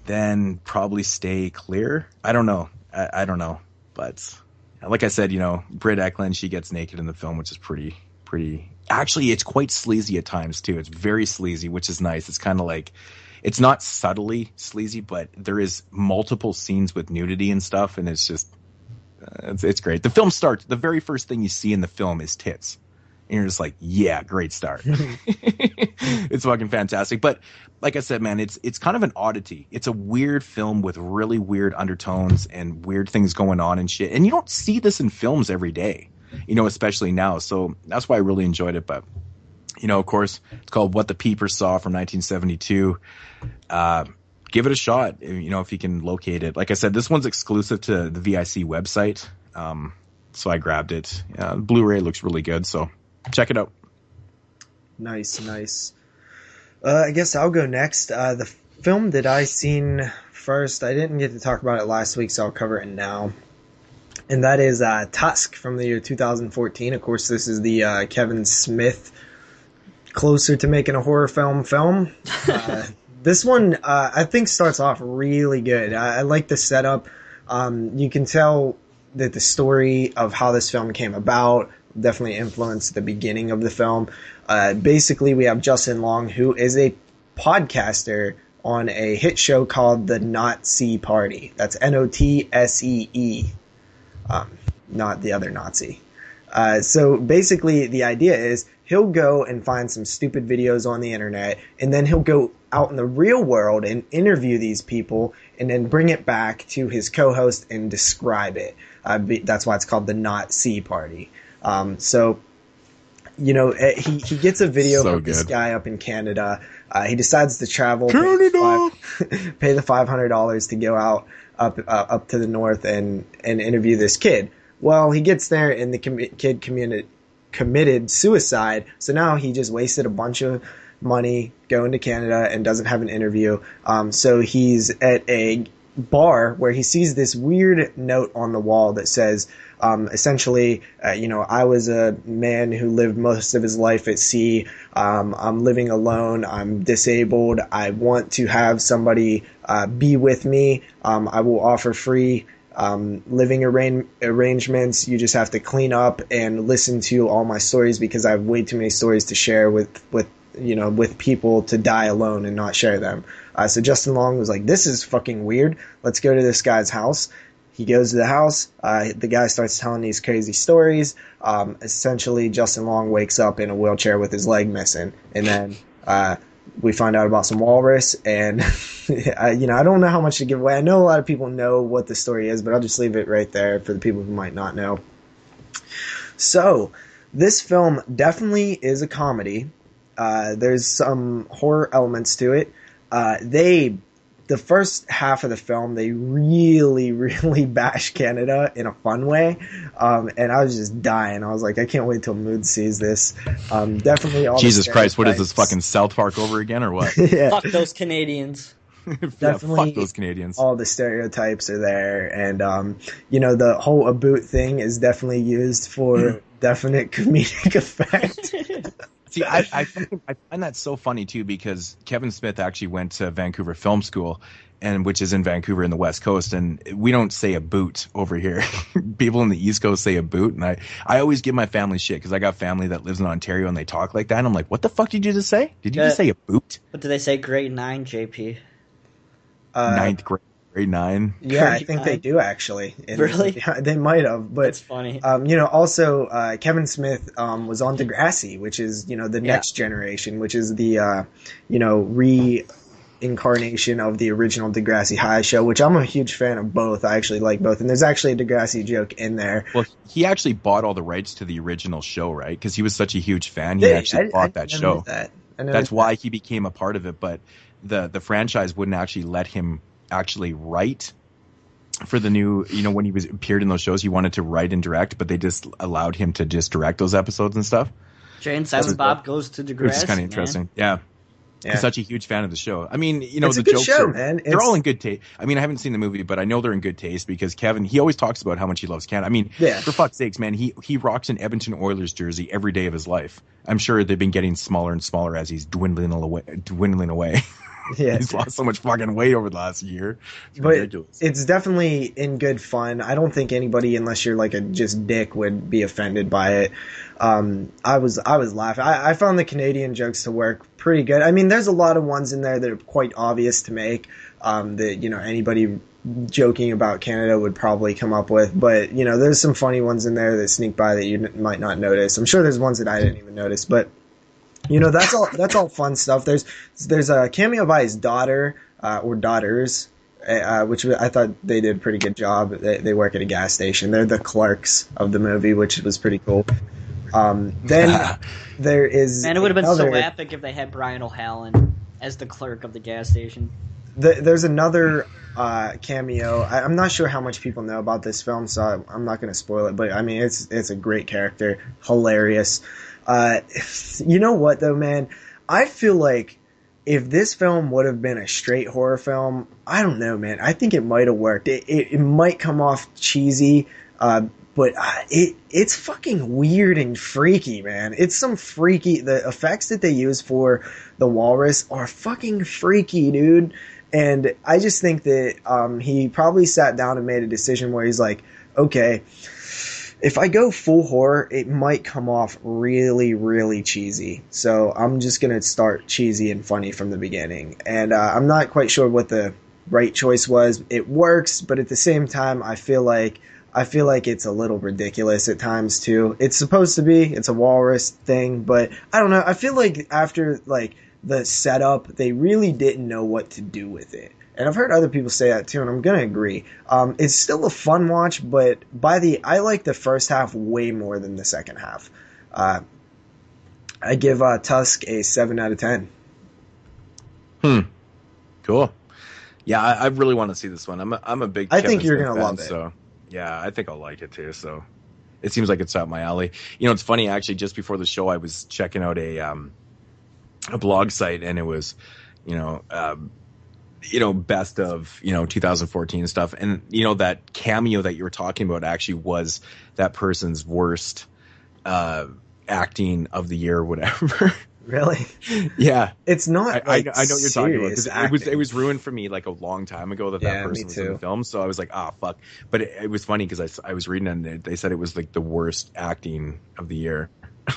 then probably stay clear. I don't know. I don't know. But like I said, Britt Eklund, she gets naked in the film, which is pretty pretty. Actually, it's quite sleazy at times too. It's very sleazy, which is nice. It's kind of like, it's not subtly sleazy, but there is multiple scenes with nudity and stuff, and it's just, it's great. The film starts. The very first thing you see in the film is tits, and you're just like, yeah, great start. It's fucking fantastic. But like I said, man, it's kind of an oddity. It's a weird film with really weird undertones and weird things going on and shit. And you don't see this in films every day, especially now. So that's why I really enjoyed it. But, of course, it's called What the Peeper Saw from 1972. Give it a shot, if you can locate it. Like I said, this one's exclusive to the VIC website. So I grabbed it. Blu-ray looks really good. So check it out. Nice. I guess I'll go next. The film that I seen first, I didn't get to talk about it last week, so I'll cover it now. And that is Tusk from the year 2014. Of course, this is the Kevin Smith closer to making a horror film. This one, I think, starts off really good. I like the setup. You can tell that the story of how this film came about definitely influenced the beginning of the film. Basically, we have Justin Long, who is a podcaster on a hit show called The Nazi Party. That's Notsee. Not the other Nazi. So basically, the idea is he'll go and find some stupid videos on the internet, and then he'll go out in the real world and interview these people, and then bring it back to his co-host and describe it. That's why it's called The Nazi Party. He gets a video from this guy up in Canada. He decides to travel, pay the $500 to go out up to the north and interview this kid. Well, he gets there and the kid committed suicide. So now he just wasted a bunch of money going to Canada and doesn't have an interview. So he's at a bar where he sees this weird note on the wall that says, essentially, I was a man who lived most of his life at sea. I'm living alone. I'm disabled. I want to have somebody be with me. I will offer free living arrangements. You just have to clean up and listen to all my stories because I have way too many stories to share with people to die alone and not share them. So Justin Long was like, this is fucking weird. Let's go to this guy's house. He goes to the house. The guy starts telling these crazy stories. Essentially, Justin Long wakes up in a wheelchair with his leg missing. And then we find out about some walrus. And, I don't know how much to give away. I know a lot of people know what the story is, but I'll just leave it right there for the people who might not know. So, this film definitely is a comedy. There's some horror elements to it. The first half of the film, they really, really bash Canada in a fun way. And I was just dying. I was like, I can't wait till Moodz sees this. Definitely all Jesus Christ, what is this, fucking South Park over again or what? Yeah. Fuck those Canadians. Definitely, fuck those Canadians. All the stereotypes are there. And, the whole aboot thing is definitely used for definite comedic effect. See, I find that so funny too because Kevin Smith actually went to Vancouver Film School, which is in Vancouver in the West Coast, and we don't say a boot over here. People in the East Coast say a boot, and I always give my family shit because I got family that lives in Ontario and they talk like that, and I'm like, what the fuck did you just say? Did you just say a boot? What did they say? Grade 9, JP. Ninth grade. Grade 9. Yeah, I think they do actually. Really? They might have, but that's funny. Also Kevin Smith was on Degrassi, which is the next generation, which is the reincarnation of the original Degrassi High show, which I'm a huge fan of both. I actually like both, and there's actually a Degrassi joke in there. Well, he actually bought all the rights to the original show, right? Because he was such a huge fan, he actually bought that show. That's why he became a part of it, but the franchise wouldn't actually let him actually write for the new, when he appeared in those shows, he wanted to write and direct, but they just allowed him to just direct those episodes and stuff. Jay and Silent Bob goes to Degrassi, which is kind of interesting. Yeah. I'm such a huge fan of the show. I mean, it's the a good jokes show, man. They're all in good taste. I mean, I haven't seen the movie, but I know they're in good taste because Kevin, he always talks about how much he loves Canada. I mean, for fuck's sakes, man, he rocks an Edmonton Oilers jersey every day of his life. I'm sure they've been getting smaller and smaller as he's dwindling away. Yeah. He's lost so much fucking weight over the last year. It's But ridiculous. it's definitely in good fun. I don't think anybody, unless you're like a just dick, would be offended by it. I was laughing. I found the Canadian jokes to work pretty good. I mean, there's a lot of ones in there that are quite obvious to make, that, you know, anybody joking about Canada would probably come up with. But, you know, there's some funny ones in there that sneak by that you might not notice. I'm sure there's ones that I didn't even notice, but you know, that's all fun stuff. There's a cameo by his daughter, or daughters, which I thought they did a pretty good job. They work at a gas station. They're the clerks of the movie, which was pretty cool. Then there is, Man, it would have been so epic if they had Brian O'Halloran as the clerk of the gas station. There's another cameo. I'm not sure how much people know about this film, so I'm not going to spoil it. But I mean, it's a great character, hilarious. You know what though, man? I feel like if this film would have been a straight horror film, I don't know, man. I think it might have worked. It might come off cheesy, but it's fucking weird and freaky, man. It's some freaky. The effects that they use for the walrus are fucking freaky, dude. And I just think that he probably sat down and made a decision where he's like, okay, if I go full horror, it might come off really, really cheesy. So I'm just going to start cheesy and funny from the beginning. And I'm not quite sure what the right choice was. It works, but at the same time, I feel like it's a little ridiculous at times too. It's supposed to be. It's a walrus thing, but I don't know. I feel like after like the setup, they really didn't know what to do with it. And I've heard other people say that too, and I'm going to agree. It's still a fun watch, but I like the first half way more than the second half. I give Tusk a 7 out of 10. Cool. Yeah, I really want to see this one. I'm a big. I think you're going to love it. So yeah, I think I'll like it too. So it seems like it's up my alley. You know, it's funny actually. Just before the show, I was checking out a blog site, and it was, best of, 2014 stuff. And, that cameo that you were talking about actually was that person's worst acting of the year or whatever. Really? Yeah. It's not I know what you're talking about. 'Cause it was ruined for me like a long time ago that person was in the film. So I was like, fuck. But it was funny because I was reading and they said it was like the worst acting of the year.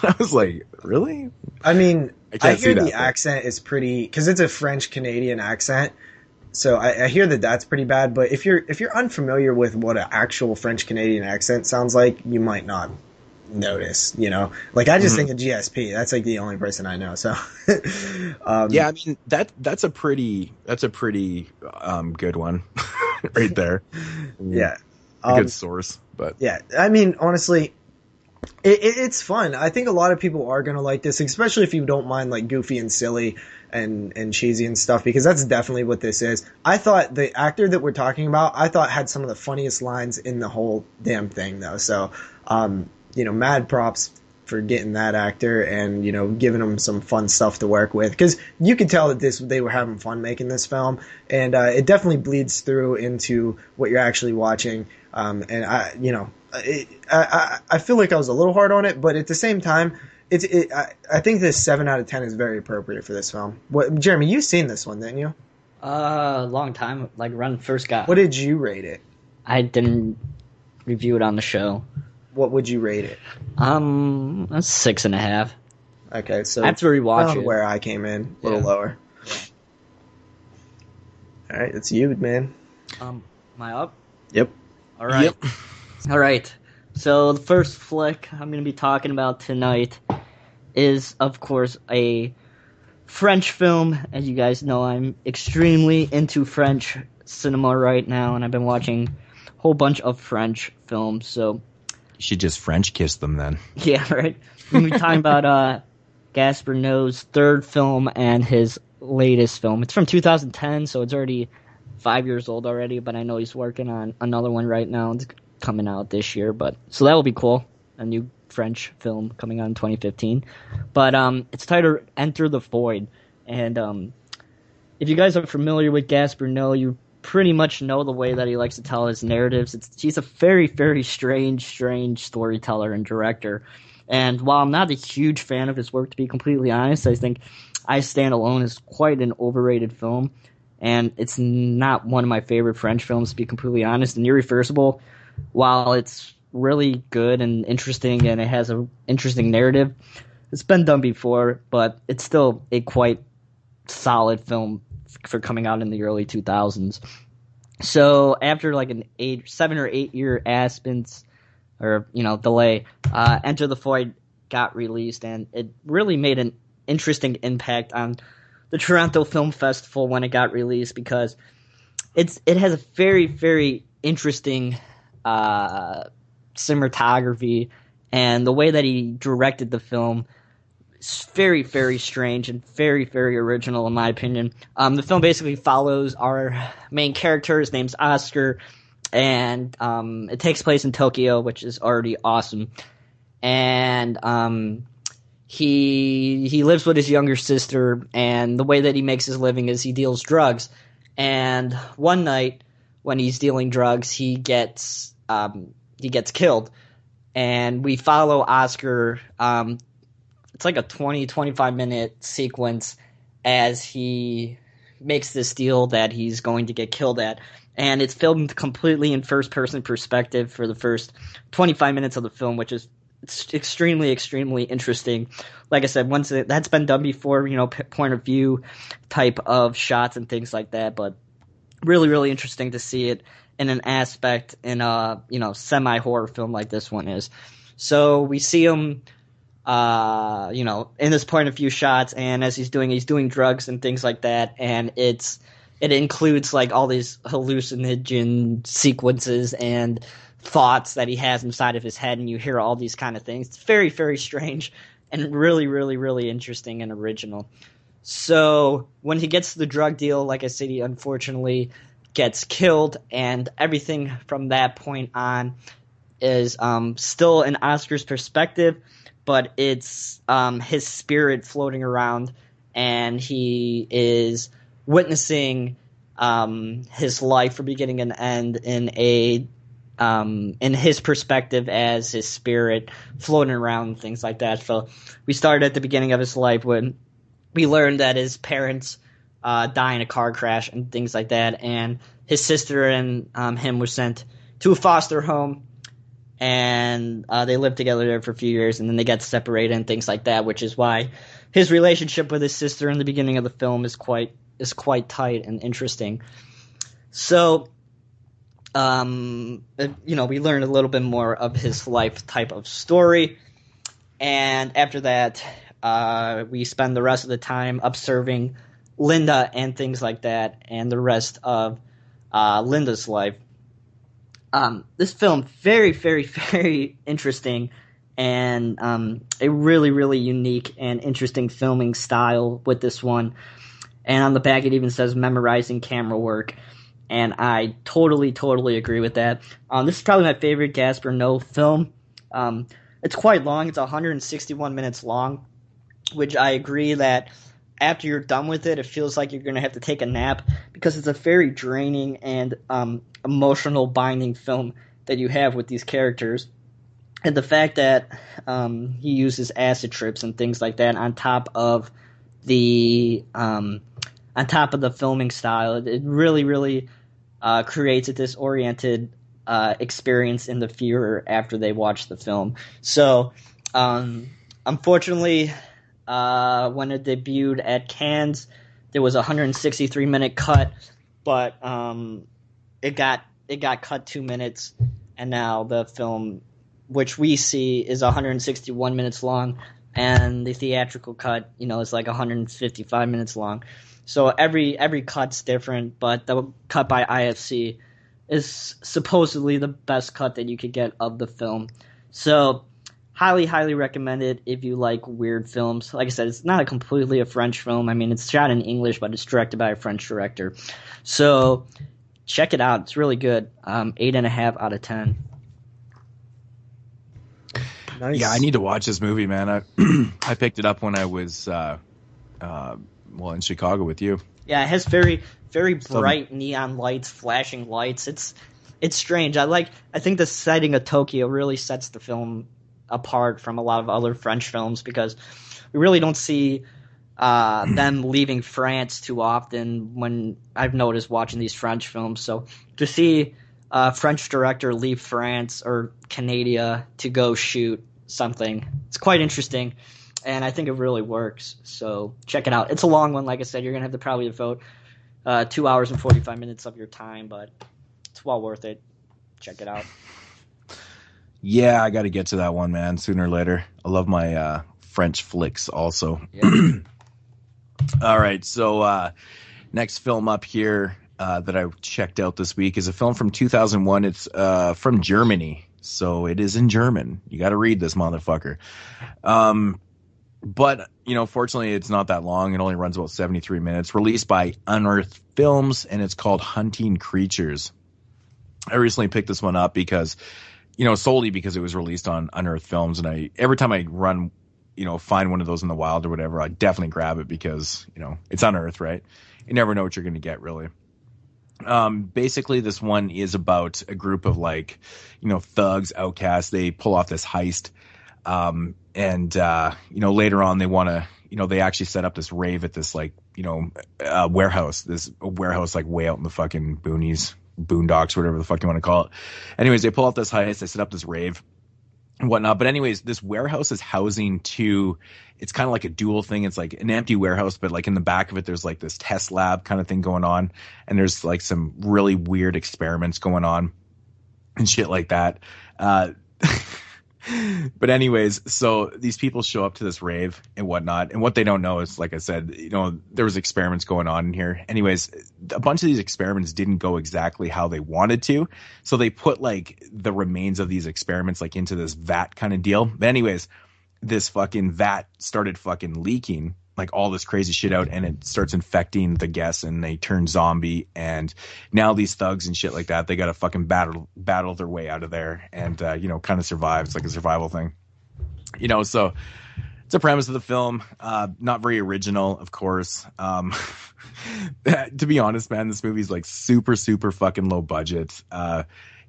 I was like, really? I mean, I hear the accent is pretty, because it's a French Canadian accent. So I hear that that's pretty bad. But if you're unfamiliar with what an actual French Canadian accent sounds like, you might not notice. Like I just think of GSP. That's like the only person I know. So yeah, I mean that's a pretty good one right there. Yeah, a good source. But yeah, I mean honestly. It's fun. I think a lot of people are going to like this, especially if you don't mind like goofy and silly and cheesy and stuff, because that's definitely what this is. I thought the actor that we're talking about, had some of the funniest lines in the whole damn thing though. So, mad props for getting that actor and, giving him some fun stuff to work with, because you could tell that they were having fun making this film, and it definitely bleeds through into what you're actually watching. And I feel like I was a little hard on it, but at the same time, I think this 7 out of 10 is very appropriate for this film. Jeremy, you've seen this one, didn't you? A long time, like when first got. What did you rate it? I didn't review it on the show. What would you rate it? A 6.5. Okay, so I have to rewatch it. Where I came in, a little lower. Yeah. All right, it's you, man. Am I up? Yep. All right. Yep. All right. So the first flick I'm going to be talking about tonight is, of course, a French film. As you guys know, I'm extremely into French cinema right now, and I've been watching a whole bunch of French films. So you should just French kiss them then. Yeah, right. We're going to be talking about Gaspar Noé's third film and his latest film. It's from 2010, so it's already 5 years old already, but I know he's working on another one right now. It's coming out this year, so that will be cool. A new French film coming out in 2015. But it's titled Enter the Void. And if you guys are familiar with Gaspar Noé, you pretty much know the way that he likes to tell his narratives. He's a very, very strange storyteller and director. And while I'm not a huge fan of his work, to be completely honest, I think I Stand Alone is quite an overrated film, and it's not one of my favorite French films, to be completely honest. And Irreversible, while it's really good and interesting and it has an interesting narrative, it's been done before, but it's still a quite solid film for coming out in the early 2000s. So after like an 7 or 8 year absence or delay, Enter the Void got released, and it really made an interesting impact on the Toronto Film Festival when it got released, because it has a very, very interesting cinematography, and the way that he directed the film is very, very strange and very, very original in my opinion. The film basically follows our main character. His name's Oscar, and it takes place in Tokyo, which is already awesome. And he lives with his younger sister, and the way that he makes his living is he deals drugs. And one night when he's dealing drugs, he gets killed, and we follow Oscar. It's like a 20-25 minute sequence as he makes this deal that he's going to get killed at. And it's filmed completely in first-person perspective for the first 25 minutes of the film, which is extremely, extremely interesting. Like I said, that's been done before, point of view type of shots and things like that. But really, really interesting to see it in an aspect in a semi-horror film like this one is. So we see him, in this point of view shots, and as he's doing drugs and things like that, and it includes like all these hallucinogen sequences and thoughts that he has inside of his head, and you hear all these kind of things. It's very, very strange and really, really, really interesting and original. So when he gets to the drug deal, like I said, he unfortunately gets killed, and everything from that point on is still in Oscar's perspective, but it's his spirit floating around, and he is witnessing his life from beginning and end in his perspective as his spirit floating around and things like that. So we started at the beginning of his life when we learned that his parents die in a car crash and things like that, and his sister and him were sent to a foster home, and they lived together there for a few years, and then they got separated and things like that, which is why his relationship with his sister in the beginning of the film is quite tight and interesting. So we learned a little bit more of his life type of story, and after that we spend the rest of the time observing Linda and things like that, and the rest of Linda's life. This film, very, very, very interesting, and a really, really unique and interesting filming style with this one. And on the back it even says memorizing camera work, and I totally, totally agree with that. This is probably my favorite Gaspar Noé film. It's quite long. It's 161 minutes long, which I agree that after you're done with it, it feels like you're going to have to take a nap, because it's a very draining and emotional binding film that you have with these characters. And the fact that he uses acid trips and things like that on top of the filming style, it really, really creates a disoriented experience in the viewer after they watch the film. So, unfortunately, when it debuted at Cannes, there was a 163-minute cut, but it got cut 2 minutes, and now the film, which we see, is 161 minutes long, and the theatrical cut, is like 155 minutes long. So every cut's different, but the cut by IFC is supposedly the best cut that you could get of the film. So highly, highly recommend it if you like weird films. Like I said, it's not completely a French film. I mean, it's shot in English, but it's directed by a French director. So check it out. It's really good. 8.5 out of 10. Nice. Yeah, I need to watch this movie, man. I picked it up when I was in Chicago with you. Yeah, it has very, very bright neon lights, flashing lights. It's strange. I think the setting of Tokyo really sets the film apart from a lot of other French films, because we really don't see them leaving France too often when I've noticed watching these French films. So to see a French director leave France or Canada to go shoot something, it's quite interesting, and I think it really works. So check it out. It's a long one, like I said. You're gonna have to probably devote 2 hours and 45 minutes of your time, but it's well worth it. Check it out. Yeah, I got to get to that one, man, sooner or later. I love my French flicks also. Yeah. All right, so next film up here that I checked out this week is a film from 2001. It's from Germany, so it is in German. You got to read this motherfucker. But, fortunately, it's not that long. It only runs about 73 minutes. Released by Unearthed Films, and it's called Hunting Creatures. I recently picked this one up because, solely because it was released on Unearthed Films, and every time I run, find one of those in the wild or whatever, I definitely grab it because, it's unearthed, right? You never know what you're going to get, really. Basically, this one is about a group of thugs, outcasts. They pull off this heist. And later on they want to, they actually set up this rave at this warehouse, way out in the fucking boondocks, whatever the fuck you want to call it. Anyways, they pull off this heist, they set up this rave and whatnot. But anyways, this warehouse is housing it's kind of like a dual thing. It's like an empty warehouse, but in the back of it, there's this test lab kind of thing going on. And there's some really weird experiments going on and shit like that. But anyways, so these people show up to this rave and whatnot. And what they don't know is, like I said, there was experiments going on in here. Anyways, a bunch of these experiments didn't go exactly how they wanted to. So they put the remains of these experiments into this vat kind of deal. But anyways, this fucking vat started fucking leaking all this crazy shit out, and it starts infecting the guests, and they turn zombie. And now these thugs and shit like that, they got to fucking battle their way out of there and, kind of survive. It's like a survival thing, so it's a premise of the film. Not very original, of course. To be honest, man, this movie's super, super fucking low budget.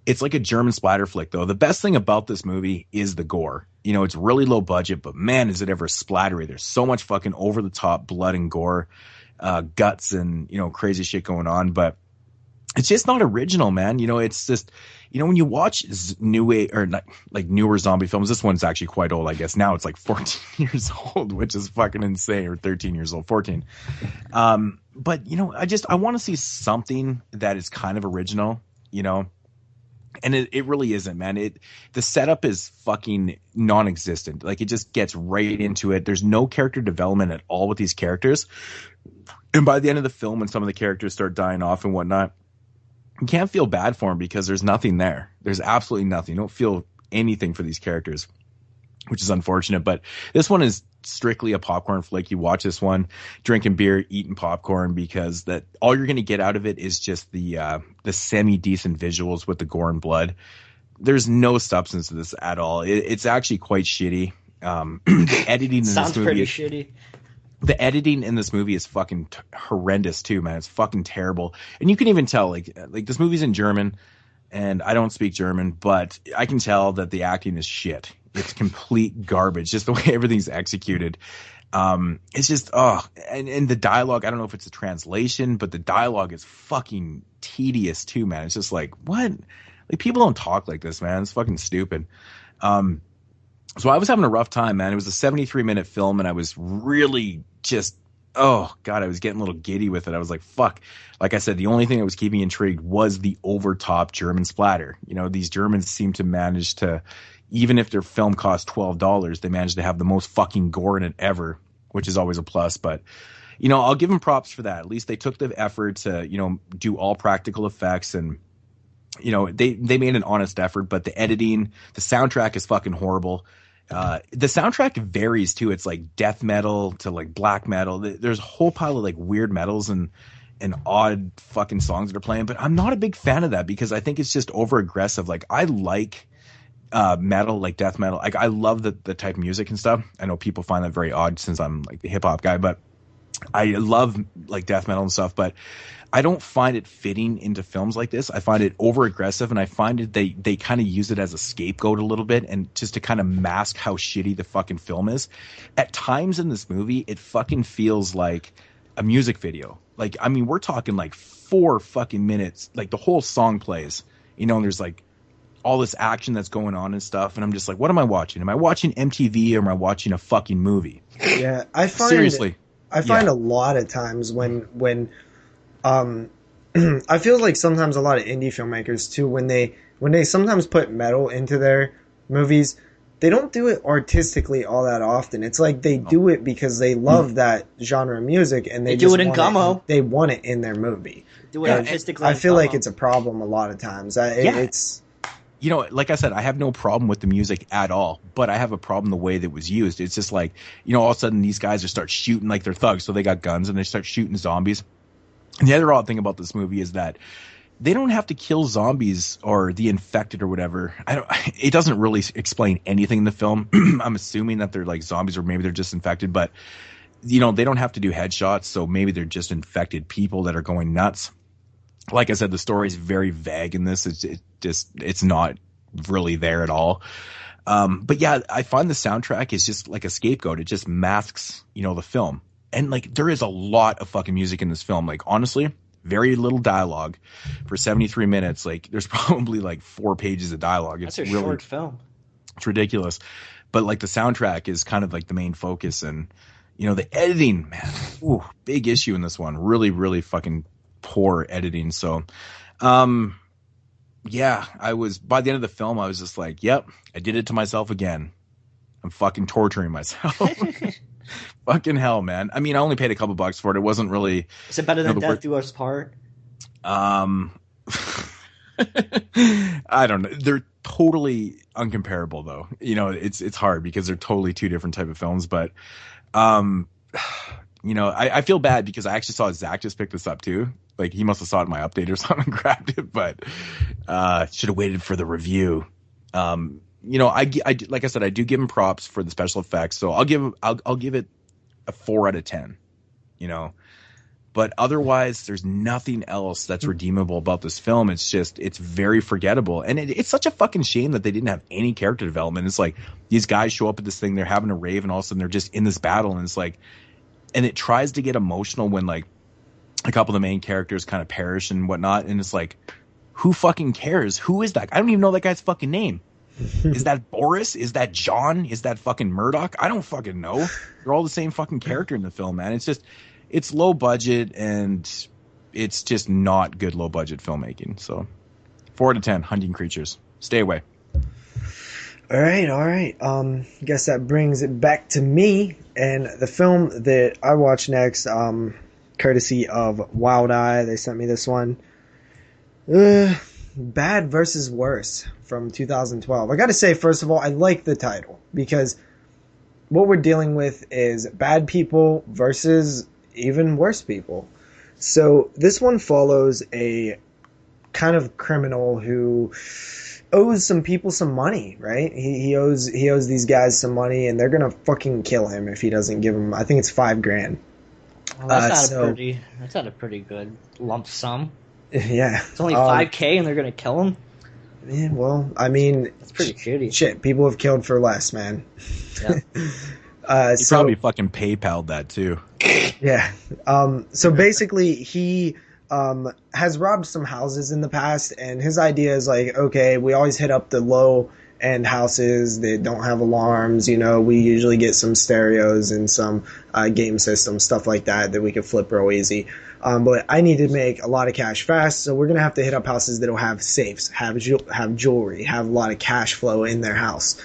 It's like a German splatter flick, though. The best thing about this movie is the gore. It's really low budget, but man, is it ever splattery. There's so much fucking over the top blood and gore, guts and, crazy shit going on. But it's just not original, man. It's just, when you watch newer zombie films, this one's actually quite old, I guess. Now it's 14 years old, which is fucking insane, or 13 years old, 14. But, I want to see something that is kind of original, And it really isn't, man. The setup is fucking non-existent. It just gets right into it. There's no character development at all with these characters. And by the end of the film, when some of the characters start dying off and whatnot, you can't feel bad for them because there's nothing there. There's absolutely nothing. You don't feel anything for these characters, which is unfortunate. But this one is strictly a popcorn flick. You watch this one drinking beer, eating popcorn, because all you're going to get out of it is just the semi-decent visuals with the gore and blood. There's no substance to this at all. It's actually quite shitty. The editing in Sounds this movie pretty shitty. The editing in this movie is fucking horrendous too, man. It's fucking terrible. And you can even tell this movie's in German, and I don't speak German, but I can tell that the acting is shit. It's complete garbage, just the way everything's executed. It's just, and the dialogue, I don't know if it's a translation, but the dialogue is fucking tedious too, man. It's just what? People don't talk like this, man. It's fucking stupid. So I was having a rough time, man. It was a 73-minute film, and I was really just, oh God, I was getting a little giddy with it. I was like, fuck. Like I said, the only thing that was keeping me intrigued was the over-top German splatter. These Germans seem to manage to, even if their film cost $12, they managed to have the most fucking gore in it ever, which is always a plus. But, I'll give them props for that. At least they took the effort to, do all practical effects, and, they made an honest effort. But the editing, the soundtrack is fucking horrible. The soundtrack varies too. It's death metal to black metal. There's a whole pile of weird metals and odd fucking songs that are playing. But I'm not a big fan of that because I think it's just over aggressive. I like metal, death metal. I love the type of music and stuff. I know people find that very odd since I'm the hip hop guy, but I love like death metal and stuff, but I don't find it fitting into films like this. I find it over aggressive, and I find it they kind of use it as a scapegoat a little bit, and just to kind of mask how shitty the fucking film is. At times in this movie, it fucking feels like a music video. Like, I mean, we're talking like 4 fucking minutes. Like the whole song plays, and there's like all this action that's going on and stuff, and I'm just like, what am I watching? Am I watching MTV or am I watching a fucking movie? Yeah, I find seriously. I find a lot of times when I feel like sometimes a lot of indie filmmakers too, when they sometimes put metal into their movies, they don't do it artistically all that often. It's like they do it because they love that genre of music, and they do just it in Gummo. They want it in their movie. Do it artistically. I feel like it's a problem a lot of times. It's like I said, I have no problem with the music at all, but I have a problem the way that it was used. It's just like, all of a sudden these guys start shooting like they're thugs, so they got guns and they start shooting zombies. And the other odd thing about this movie is that they don't have to kill zombies or the infected or whatever. It doesn't really explain anything in the film. I'm assuming that they're like zombies, or maybe they're just infected, but they don't have to do headshots, so maybe they're just infected people that are going nuts. Like I said, the story is very vague in this. It's not really there at all. But yeah, I find the soundtrack is just like a scapegoat. It just masks, the film. And like, there is a lot of fucking music in this film. Like, honestly, very little dialogue for 73 minutes. Like, there's probably like 4 pages of dialogue. That's a short film. It's ridiculous. But like, the soundtrack is kind of like the main focus, and the editing, man, big issue in this one. Really, really fucking poor editing. So, yeah, by the end of the film, I was just like, yep, I did it to myself again. I'm fucking torturing myself. Fucking hell, man. I mean, I only paid a couple bucks for it. It wasn't really. Is it better than Death Do Us Part? I don't know. They're totally uncomparable, though. It's hard because they're totally 2 different type of films. But, I feel bad because I actually saw Zach just pick this up too. Like, he must have saw it in my update or something and grabbed it, but should have waited for the review. I like I said, I do give him props for the special effects, so I'll give it a 4 out of 10. But otherwise, there's nothing else that's redeemable about this film. It's very forgettable, and it's such a fucking shame that they didn't have any character development. It's like these guys show up at this thing, they're having a rave, and all of a sudden they're just in this battle, and it's like, and it tries to get emotional when like a couple of the main characters kind of perish and whatnot, and it's like, who fucking cares? Who is that? I don't even know that guy's fucking name. Is that Boris? Is that John? Is that fucking Murdoch? I don't fucking know. They're all the same fucking character in the film, man. It's low budget, and it's just not good low budget filmmaking. So 4 out of 10, Hunting Creatures. Stay away. All right. Guess that brings it back to me, and the film that I watched next, courtesy of Wild Eye. They sent me this one. Bad versus Worse from 2012. I gotta say, first of all, I like the title, because what we're dealing with is bad people versus even worse people. So this one follows a kind of criminal who owes some people some money, right? He owes these guys some money, and they're gonna fucking kill him if he doesn't give him, I think it's $5,000. Well, that's not a pretty good lump sum. Yeah. It's only $5,000 and they're gonna kill him? Yeah, well, I mean, that's pretty shitty. Shit, people have killed for less, man. Yeah. He probably fucking PayPal'd that too. Yeah. So basically, he has robbed some houses in the past, and his idea is like, okay, we always hit up the low-end houses that don't have alarms. We usually get some stereos and some game systems, stuff like that we could flip real easy. But I need to make a lot of cash fast, so we're going to have to hit up houses that'll have safes, have jewelry, have a lot of cash flow in their house.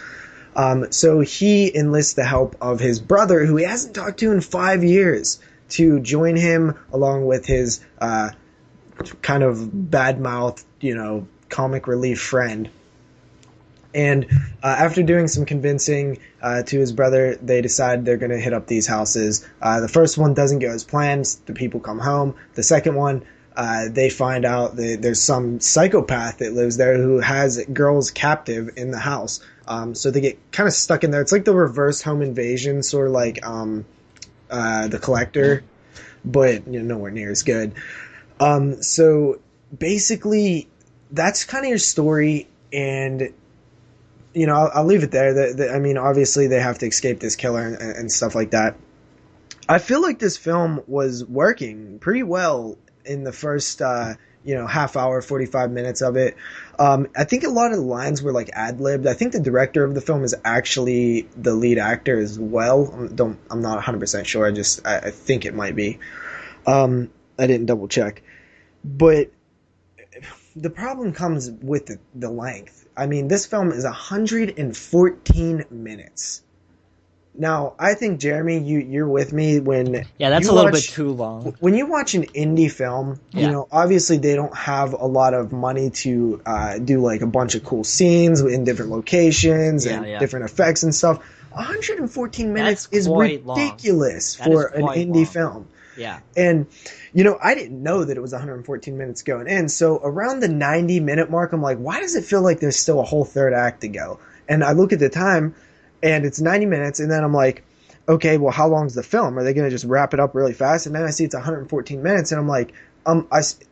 So he enlists the help of his brother, who he hasn't talked to in 5 years, to join him along with his kind of bad-mouthed, comic relief friend. And after doing some convincing to his brother, they decide they're going to hit up these houses. The first one doesn't go as planned. The people come home. The second one, they find out that there's some psychopath that lives there who has girls captive in the house. So they get kind of stuck in there. It's like the reverse home invasion, sort of like The Collector. but nowhere near as good. So basically, that's kind of your story, and I'll leave it there. I mean, obviously they have to escape this killer and stuff like that. I feel like this film was working pretty well in the first, half hour, 45 minutes of it. I think a lot of the lines were like ad-libbed. I think the director of the film is actually the lead actor as well. I'm not 100% sure. I think it might be. I didn't double check. But the problem comes with the length. I mean, this film is 114 minutes. Now, I think, Jeremy, you're with me when... Yeah, that's a little bit too long. When you watch an indie film, obviously they don't have a lot of money to do like a bunch of cool scenes in different locations and different effects and stuff. 114 minutes is ridiculous for an indie film. Yeah. And, I didn't know that it was 114 minutes going in. So around the 90-minute mark, I'm like, why does it feel like there's still a whole third act to go? And I look at the time... and it's 90 minutes, and then I'm like, okay, well, how long's the film? Are they going to just wrap it up really fast? And then I see it's 114 minutes, and I'm like,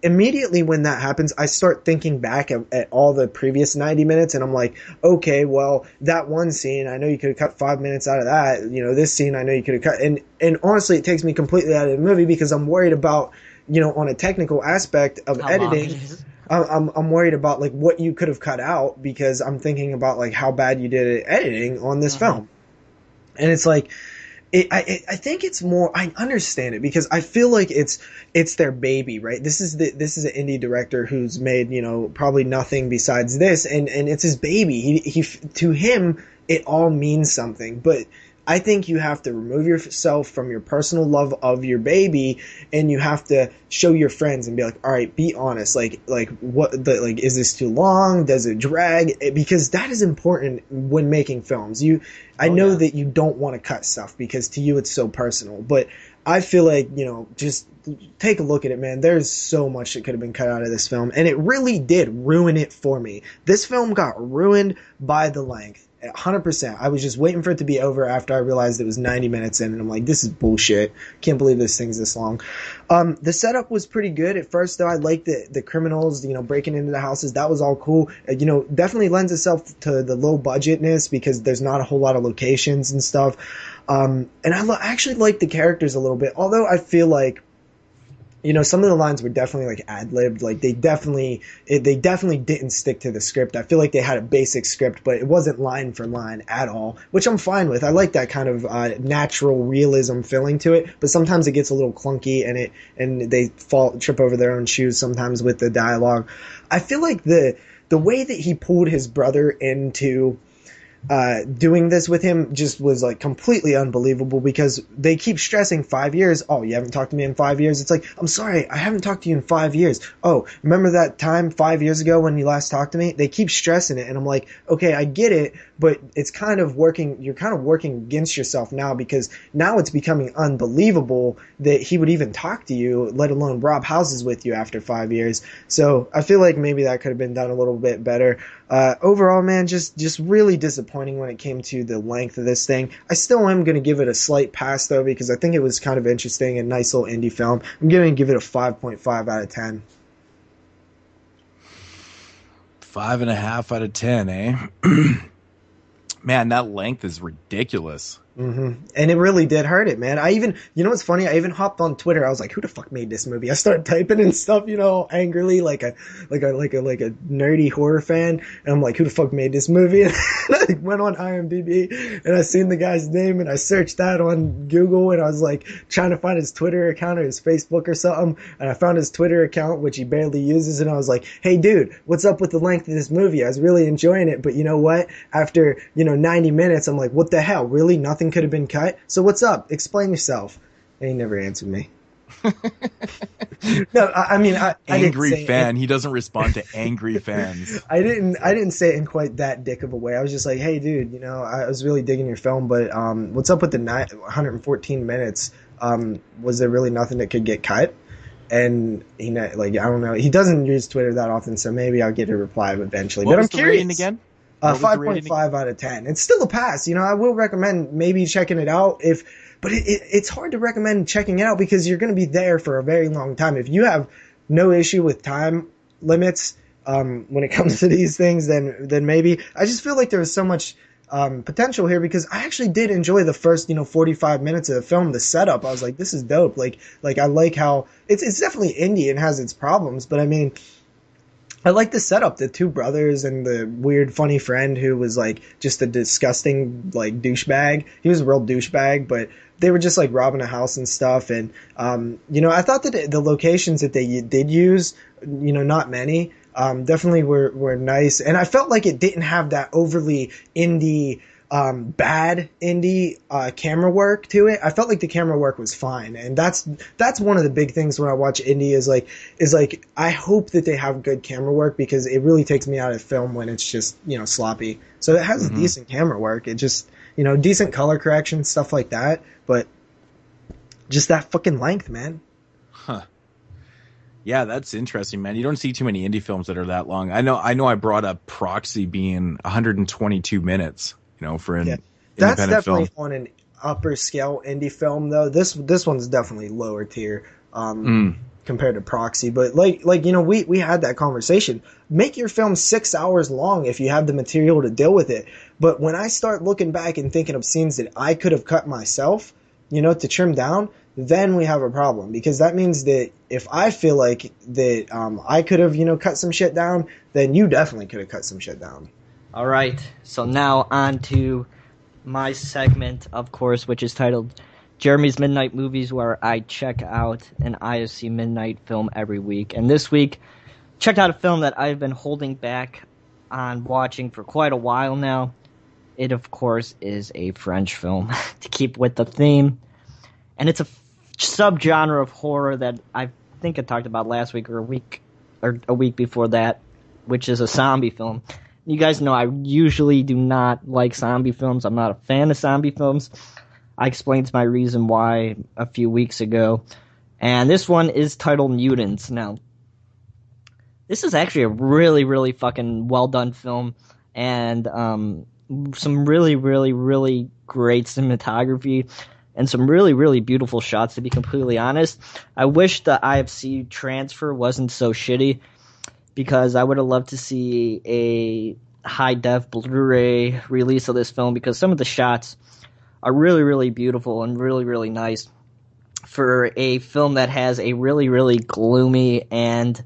immediately when that happens, I start thinking back at all the previous 90 minutes, and I'm like, okay, well, that one scene, I know you could have cut 5 minutes out of that. This scene, I know you could have cut. And honestly, it takes me completely out of the movie because I'm worried about, on a technical aspect of editing. I'm worried about like what you could have cut out because I'm thinking about like how bad you did at editing on this film, and it's like, I think it's more. I understand it because I feel like it's their baby, right? This is an indie director who's made probably nothing besides this, and it's his baby. He to him it all means something, but I think you have to remove yourself from your personal love of your baby, and you have to show your friends and be like, all right, be honest. Like is this too long? Does it drag? Because that is important when making films. I know that you don't want to cut stuff because to you it's so personal, but I feel like, just take a look at it, man. There's so much that could have been cut out of this film, and it really did ruin it for me. This film got ruined by the length. 100%. I was just waiting for it to be over after I realized it was 90 minutes in, and I'm like, this is bullshit. Can't believe this thing's this long. The setup was pretty good at first, though. I liked the criminals, breaking into the houses. That was all cool. Definitely lends itself to the low budgetness because there's not a whole lot of locations and stuff. And I actually liked the characters a little bit, although I feel like some of the lines were definitely like ad-libbed. Like they definitely didn't stick to the script. I feel like they had a basic script, but it wasn't line for line at all, which I'm fine with. I like that kind of natural realism feeling to it, but sometimes it gets a little clunky and they trip over their own shoes sometimes with the dialogue. I feel like the way that he pulled his brother into doing this with him just was like completely unbelievable because they keep stressing 5 years. Oh, you haven't talked to me in 5 years? It's like, I'm sorry, I haven't talked to you in 5 years. Oh, remember that time 5 years ago when you last talked to me? They keep stressing it, and I'm like, okay, I get it, but it's kind of working. You're kind of working against yourself now because now it's becoming unbelievable that he would even talk to you, let alone rob houses with you after 5 years. So I feel like maybe that could have been done a little bit better. Overall, man, just really disappointing when it came to the length of this thing. I still am going to give it a slight pass, though, because I think it was kind of interesting and nice little indie film. I'm going to give it a 5.5 out of 10. 5.5 out of 10, eh? Man, that length is ridiculous. Mm-hmm. And it really did hurt it, man. What's funny? I even hopped on Twitter. I was like, who the fuck made this movie? I started typing and stuff, angrily, like a nerdy horror fan. And I'm like, who the fuck made this movie? And I went on IMDb and I seen the guy's name and I searched that on Google and I was like trying to find his Twitter account or his Facebook or something. And I found his Twitter account, which he barely uses. And I was like, hey dude, what's up with the length of this movie? I was really enjoying it. But you know what? After, 90 minutes, I'm like, what the hell? Really? Nothing could have been cut? So what's up? Explain yourself. And he never answered me. No, I mean, angry fan. He doesn't respond to angry fans. I didn't say it in quite that dick of a way. I was just like, hey, dude, I was really digging your film, but what's up with the 114 minutes? Was there really nothing that could get cut? And I don't know. He doesn't use Twitter that often, so maybe I'll get a reply eventually. What but was I'm the curious. rating again? 5.5 out of 10. It's still a pass. I will recommend maybe checking it out if but it's hard to recommend checking it out because you're going to be there for a very long time. If you have no issue with time limits when it comes to these things, then maybe. I just feel like there was so much potential here because I actually did enjoy the first 45 minutes of the film. The setup, I was like, this is dope. Like I like how it's definitely indie and has its problems, but I mean, I like the setup, the two brothers and the weird funny friend who was like just a disgusting like douchebag. He was a real douchebag, but they were just like robbing a house and stuff. And I thought that the locations that they did use, not many, definitely were nice. And I felt like it didn't have that overly indie, bad indie camera work to it. I felt like the camera work was fine, and that's one of the big things when I watch indie is like I hope that they have good camera work because it really takes me out of film when it's just sloppy. So it has decent camera work. It just decent color correction, stuff like that, but just that fucking length, man. Huh. Yeah, that's interesting, man. You don't see too many indie films that are that long. I know I brought up Proxy being 122 minutes. For an that's independent definitely film. on an upper scale indie film though. This one's definitely lower tier compared to Proxy. But like we had that conversation. Make your film 6 hours long if you have the material to deal with it. But when I start looking back and thinking of scenes that I could have cut myself, to trim down, then we have a problem because that means that if I feel like that I could have cut some shit down, then you definitely could have cut some shit down. All right, so now on to my segment, of course, which is titled Jeremy's Midnight Movies, where I check out an IFC Midnight film every week. And this week, checked out a film that I've been holding back on watching for quite a while now. It, of course, is a French film, to keep with the theme. And it's a subgenre of horror that I think I talked about last week or a week before that, which is a zombie film. You guys know I usually do not like zombie films. I'm not a fan of zombie films. I explained my reason why a few weeks ago. And this one is titled Moodz. Now, this is actually a really, really fucking well-done film. And some really, really, really great cinematography. And some really, really beautiful shots, to be completely honest. I wish the IFC transfer wasn't so shitty, because I would have loved to see a high-def Blu-ray release of this film, because some of the shots are really, really beautiful and really, really nice for a film that has a really, really gloomy and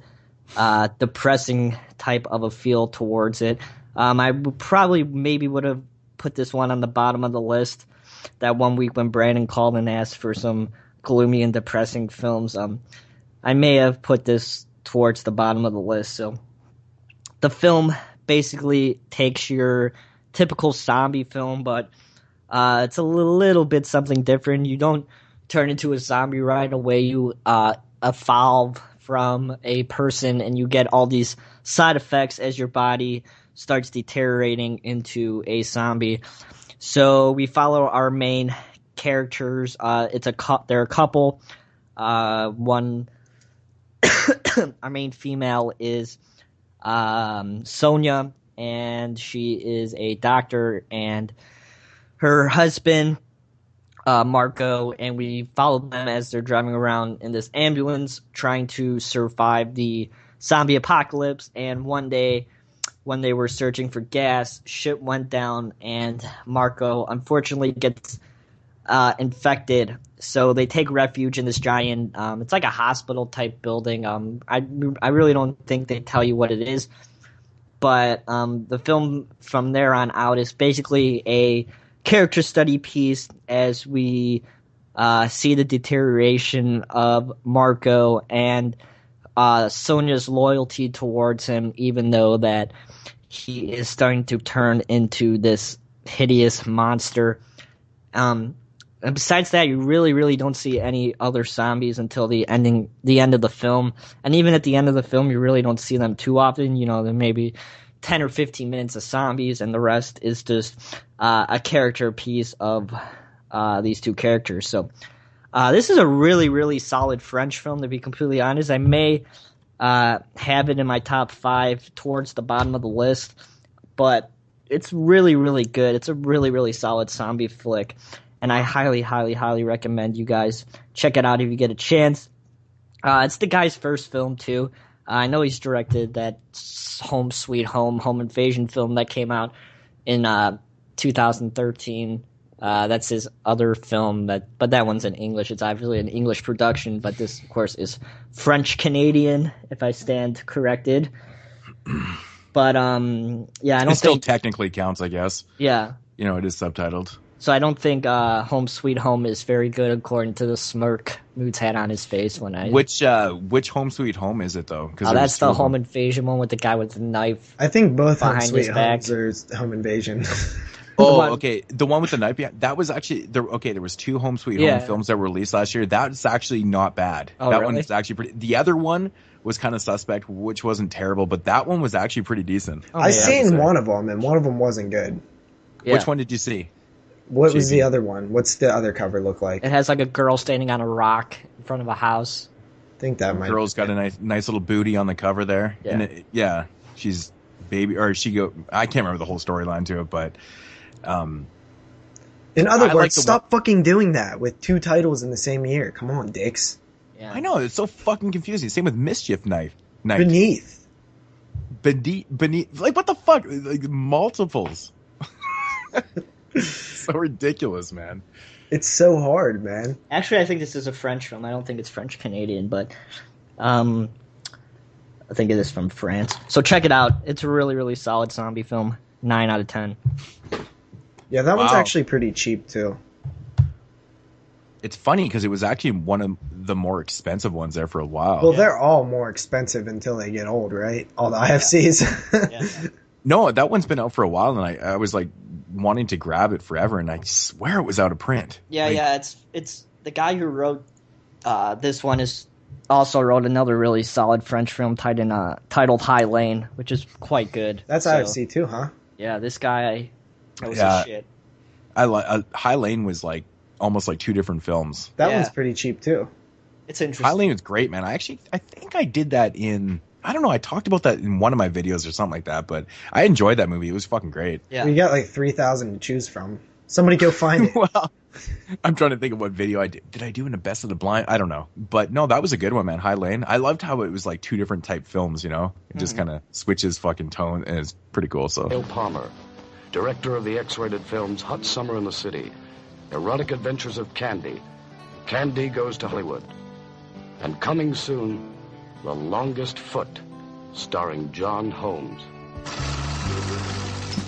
depressing type of a feel towards it. I would have put this one on the bottom of the list that one week when Brandon called and asked for some gloomy and depressing films. I may have put this towards the bottom of the list. So the film basically takes your typical zombie film, but it's a little bit something different. You don't turn into a zombie right away. You evolve from a person, and you get all these side effects as your body starts deteriorating into a zombie. So we follow our main characters. They're a couple. One our main female is Sonia, and she is a doctor, and her husband Marco, and we follow them as they're driving around in this ambulance trying to survive the zombie apocalypse. And one day when they were searching for gas, shit went down, and Marco unfortunately gets infected. So they take refuge in this giant, it's like a hospital type building. I really don't think they tell you what it is, but the film from there on out is basically a character study piece as we see the deterioration of Marco and Sonia's loyalty towards him, even though that he is starting to turn into this hideous monster. And besides that, you really, really don't see any other zombies until the end of the film. And even at the end of the film, you really don't see them too often. There may be 10 or 15 minutes of zombies, and the rest is just a character piece of these two characters. So this is a really, really solid French film, to be completely honest. I may have it in my top 5 towards the bottom of the list, but it's really, really good. It's a really, really solid zombie flick. and I highly, highly, highly recommend you guys check it out if you get a chance. It's the guy's first film too. I know he's directed that Home Sweet Home invasion film that came out in 2013. That's his other film, but that one's in English. It's obviously an English production, but this, of course, is French-Canadian, if I stand corrected. But, yeah, I don't think... It still technically counts, I guess. Yeah. You know, it is subtitled. So I don't think Home Sweet Home is very good, according to the smirk Moodz had on his face when I... Which Home Sweet Home is it, though? That's the home invasion one with the guy with the knife. I think both Home behind Sweet his back. Homes are Home Invasion. Oh, okay. The one with the knife. Yeah, that was actually there. Okay, there was 2 Home Sweet Home films that were released last year. That's actually not bad. Oh, that really? one is actually pretty. The other one was kind of suspect, which wasn't terrible, but that one was actually pretty decent. I seen one of them, and one of them wasn't good. Yeah. Which one did you see? What was the other one? What's the other cover look like? It has like a girl standing on a rock in front of a house. I think that might. Girl's got a nice little booty on the cover there. Yeah. And she's baby, or she go. I can't remember the whole storyline to it, but. In other words, stop fucking doing that with 2 titles in the same year. Come on, dicks. Yeah. I know, it's so fucking confusing. Same with Mischief Knife. Beneath. Like, what the fuck? Like, multiples. So ridiculous, man. It's so hard, man. Actually, I think this is a French film. I don't think it's French-Canadian, but I think it is from France. So check it out. It's a really, really solid zombie film. 9 out of 10. Yeah, that one's actually pretty cheap, too. It's funny because it was actually one of the more expensive ones there for a while. Well, they're all more expensive until they get old, right? All the IFCs. Yeah. No, that one's been out for a while, and I was like wanting to grab it forever, and I swear it was out of print. Yeah, it's the guy who wrote this one is also wrote another really solid French film titled High Lane, which is quite good. That's IFC too, huh? Yeah, this guy knows his shit. High Lane was like almost like 2 different films. That one's pretty cheap too. It's interesting. High Lane is great, man. I think I did that in. I don't know. I talked about that in one of my videos or something like that, but I enjoyed that movie. It was fucking great. Yeah. We got like 3,000 to choose from. Somebody go find it. Well, I'm trying to think of what video I did. Did I do in the Best of the Blind? I don't know. But no, that was a good one, man. High Lane. I loved how it was like 2 different type films, you know? It just kind of switches fucking tone, and it's pretty cool. So. Bill Palmer, director of the X-rated films Hot Summer in the City, Erotic Adventures of Candy, Candy Goes to Hollywood, and coming soon, The Longest Foot, starring John Holmes.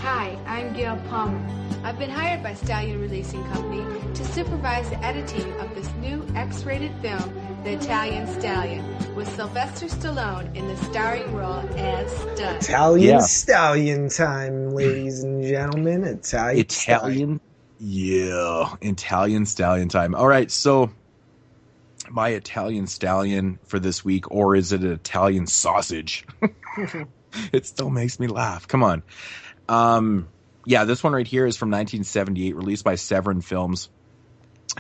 Hi, I'm Gail Palmer. I've been hired by Stallion Releasing Company to supervise the editing of this new X-rated film, The Italian Stallion, with Sylvester Stallone in the starring role as Stud. Italian Stallion time, ladies and gentlemen. Italian. Yeah, Italian Stallion time. All right, so my Italian Stallion for this week, or is it an Italian sausage? It still makes me laugh. Come on. Yeah, this one right here is from 1978, released by Severin Films,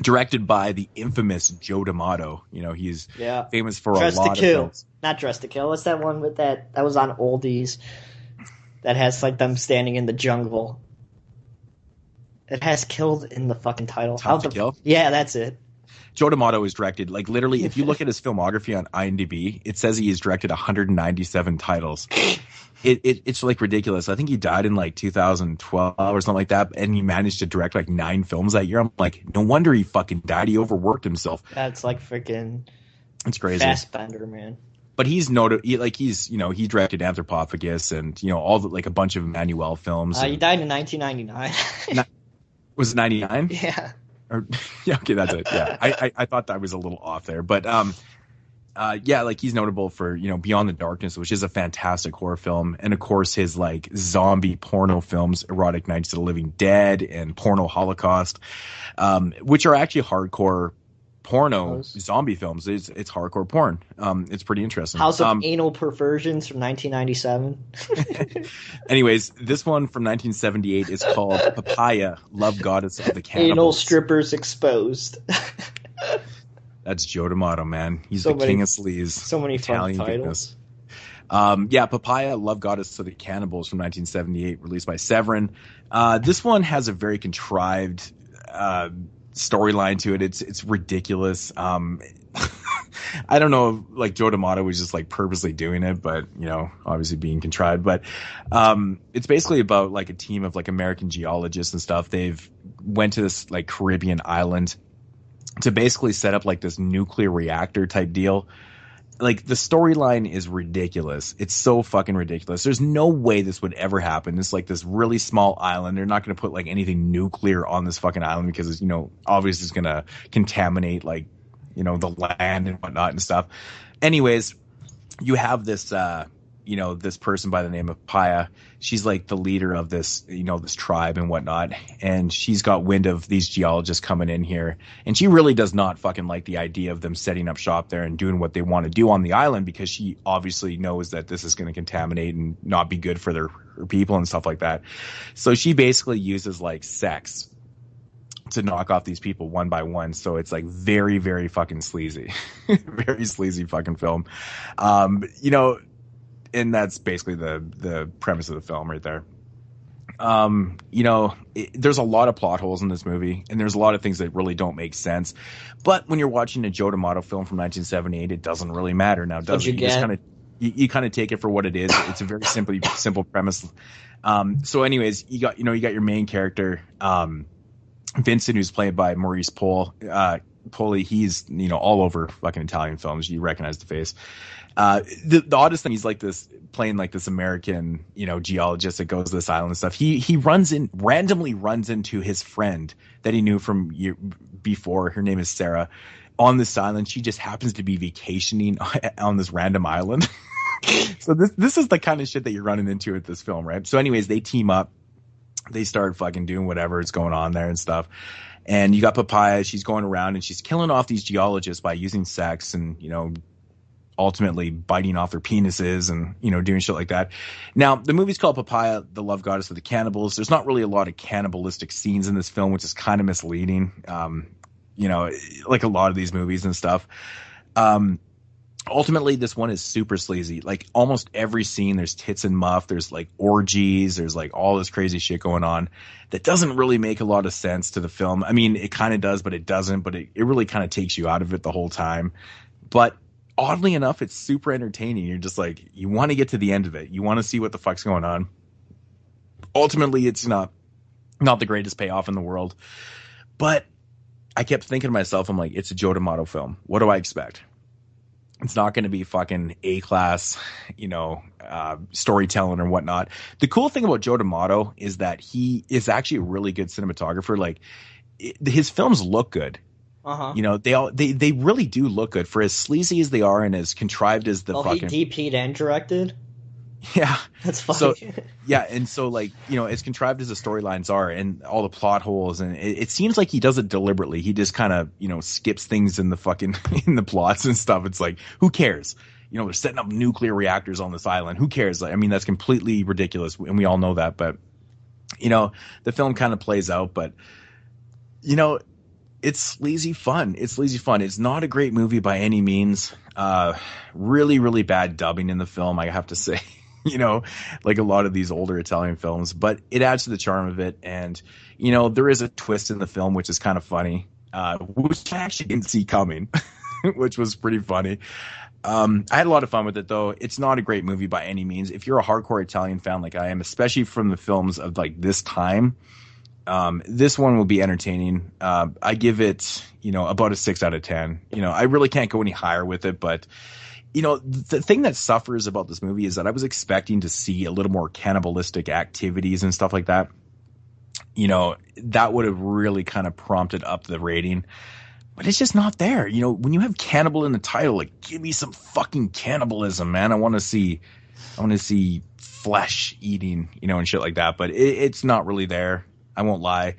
directed by the infamous Joe D'Amato. You know, he's famous for Dress a lot to Kill. of films. Not Dress to Kill. What's that one with that was on Oldies that has like them standing in the jungle? It has killed in the fucking title. Time to Kill? Yeah, that's it. Joe D'Amato is directed, like literally, if you look at his filmography on IMDb, it says he has directed 197 titles. It's like ridiculous. I think he died in like 2012 or something like that, and he managed to direct like 9 films that year. I'm like, no wonder he fucking died. He overworked himself. That's like freaking. It's crazy. Fassbender, man. But he's noted, he directed Anthropophagus and all the, like a bunch of Emmanuel films. He died in 1999. Was it 99? Yeah. Yeah, okay, that's it. Yeah, I thought that was a little off there, but yeah, like he's notable for Beyond the Darkness, which is a fantastic horror film, and of course his like zombie porno films, Erotic Nights of the Living Dead and Porno Holocaust, which are actually hardcore porno zombie films. It's hardcore porn. It's pretty interesting. House of Anal Perversions from 1997. Anyways, this one from 1978 is called Papaya, Love Goddess of the Cannibals. Anal Strippers Exposed. That's Joe D'Amato, man. He's the king of sleaze. So many Italian fun titles. Yeah, Papaya, Love Goddess of the Cannibals from 1978, released by Severin. This one has a very contrived storyline to it. It's ridiculous. I don't know if like Joe D'Amato was just like purposely doing it, but you know, obviously being contrived. But it's basically about like a team of like American geologists and stuff. They've went to this like Caribbean island to basically set up like this nuclear reactor type deal. Like the storyline is ridiculous. It's so fucking ridiculous. There's no way this would ever happen. It's like this really small island. They're not going to put like anything nuclear on this fucking island because it's, you know, obviously it's going to contaminate like, you know, the land and whatnot and stuff. Anyways, you have this, you know, this person by the name of Paya. She's like the leader of this, you know, this tribe and whatnot. And she's got wind of these geologists coming in here. And she really does not fucking like the idea of them setting up shop there and doing what they want to do on the island, because she obviously knows that this is going to contaminate and not be good for her people and stuff like that. So she basically uses like sex to knock off these people one by one. So it's like very, very fucking sleazy. Very sleazy fucking film. You know, and that's basically the premise of the film right there. You know, there's a lot of plot holes in this movie, and there's a lot of things that really don't make sense. But when you're watching a Joe D'Amato film from 1978, it doesn't really matter now, does it? You kind of take it for what it is. It's a very simple premise. So anyways, you got your main character, Vincent, who's played by Maurice Poli. He's, you know, all over fucking Italian films. You recognize the face. The oddest thing, he's like this, playing like this American, you know, geologist that goes to this island and stuff. He randomly runs into his friend that he knew from before. Her name is Sarah. On this island, she just happens to be vacationing on this random island. So this is the kind of shit that you're running into with this film, right? So anyways, they team up. They start fucking doing whatever is going on there and stuff. And you got Papaya. She's going around and she's killing off these geologists by using sex and, you know, ultimately biting off their penises and, you know, doing shit like that. Now, the movie's called Papaya, the Love Goddess of the Cannibals. There's not really a lot of cannibalistic scenes in this film, which is kind of misleading. You know, like a lot of these movies and stuff. Ultimately, this one is super sleazy. Like almost every scene, there's tits and muff. There's like orgies. There's like all this crazy shit going on that doesn't really make a lot of sense to the film. I mean, it kind of does, but it doesn't. But it really kind of takes you out of it the whole time. But oddly enough, it's super entertaining. You're just like, you want to get to the end of it. You want to see what the fuck's going on. Ultimately, it's not the greatest payoff in the world. But I kept thinking to myself, I'm like, it's a Joe D'Amato film. What do I expect? It's not going to be fucking A-class, you know, storytelling or whatnot. The cool thing about Joe D'Amato is that he is actually a really good cinematographer. Like, his films look good. Uh-huh. You know, they really do look good for as sleazy as they are and as contrived as the fucking. He DP'd and directed. Yeah, that's funny. So, yeah, and so like, you know, as contrived as the storylines are and all the plot holes, and it seems like he does it deliberately. He just kind of, you know, skips things in the fucking in the plots and stuff. It's like, who cares? You know, they're setting up nuclear reactors on this island. Who cares? I mean, that's completely ridiculous, and we all know that. But you know, the film kind of plays out, but you know, it's sleazy fun. It's sleazy fun. It's not a great movie by any means. Really, really bad dubbing in the film, I have to say. You know, like a lot of these older Italian films, but it adds to the charm of it. And, you know, there is a twist in the film, which is kind of funny, which I actually didn't see coming, which was pretty funny. I had a lot of fun with it, though. It's not a great movie by any means. If you're a hardcore Italian fan like I am, especially from the films of like this time, this one will be entertaining. I give it, you know, about a 6 out of 10. You know, I really can't go any higher with it, but you know, the thing that suffers about this movie is that I was expecting to see a little more cannibalistic activities and stuff like that. You know, that would have really kind of prompted up the rating, but it's just not there. You know, when you have cannibal in the title, like, give me some fucking cannibalism, man. I want to see flesh eating, you know, and shit like that, but it's not really there. I won't lie.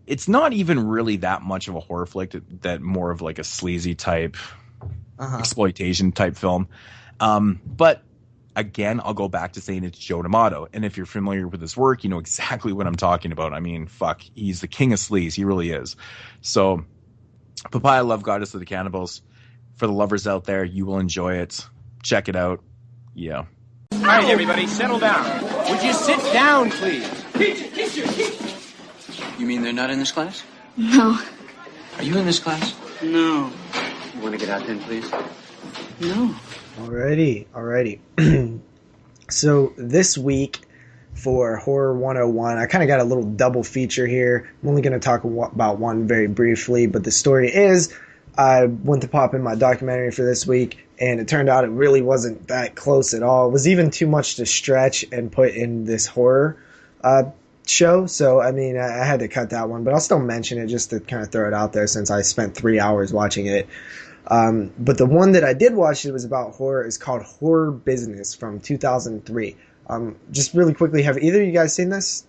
It's not even really that much of a horror flick, that more of like a sleazy type exploitation type film. But again, I'll go back to saying it's Joe D'Amato. And if you're familiar with his work, you know exactly what I'm talking about. I mean, fuck, he's the king of sleaze. He really is. So Papaya, Love Goddess of the Cannibals. For the lovers out there, you will enjoy it. Check it out. Yeah. All right, everybody, settle down. Would you sit down, please? You mean they're not in this class? No, Are you in this class? No. You want to get out then, please? No. Alrighty. So this week for Horror 101, I kind of got a little double feature here. I'm only going to talk about one very briefly, but the story is I went to pop in my documentary for this week, and it turned out it really wasn't that close at all. It was even too much to stretch and put in this horror show. So, I mean, I had to cut that one, but I'll still mention it just to kind of throw it out there since I spent 3 hours watching it. But the one that I did watch that was about horror is called Horror Business from 2003. Just really quickly, have either of you guys seen this?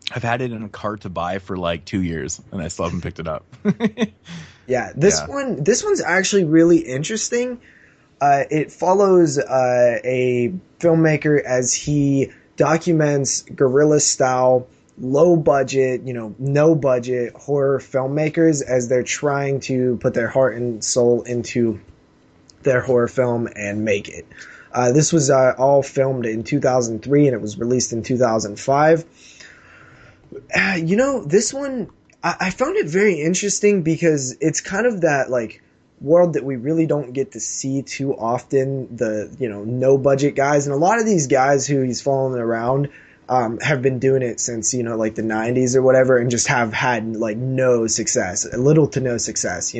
I've had it in a cart to buy for like 2 years, and I still haven't picked it up. Yeah, this one's actually really interesting. It follows a filmmaker as he documents guerrilla-style, low-budget, no-budget horror filmmakers as they're trying to put their heart and soul into their horror film and make it. This was all filmed in 2003, and it was released in 2005. This one, I found it very interesting because it's kind of that, like, world that we really don't get to see too often, the, no budget guys. And a lot of these guys who he's following around have been doing it since, like the 90s or whatever, and just have had like no success, little to no success.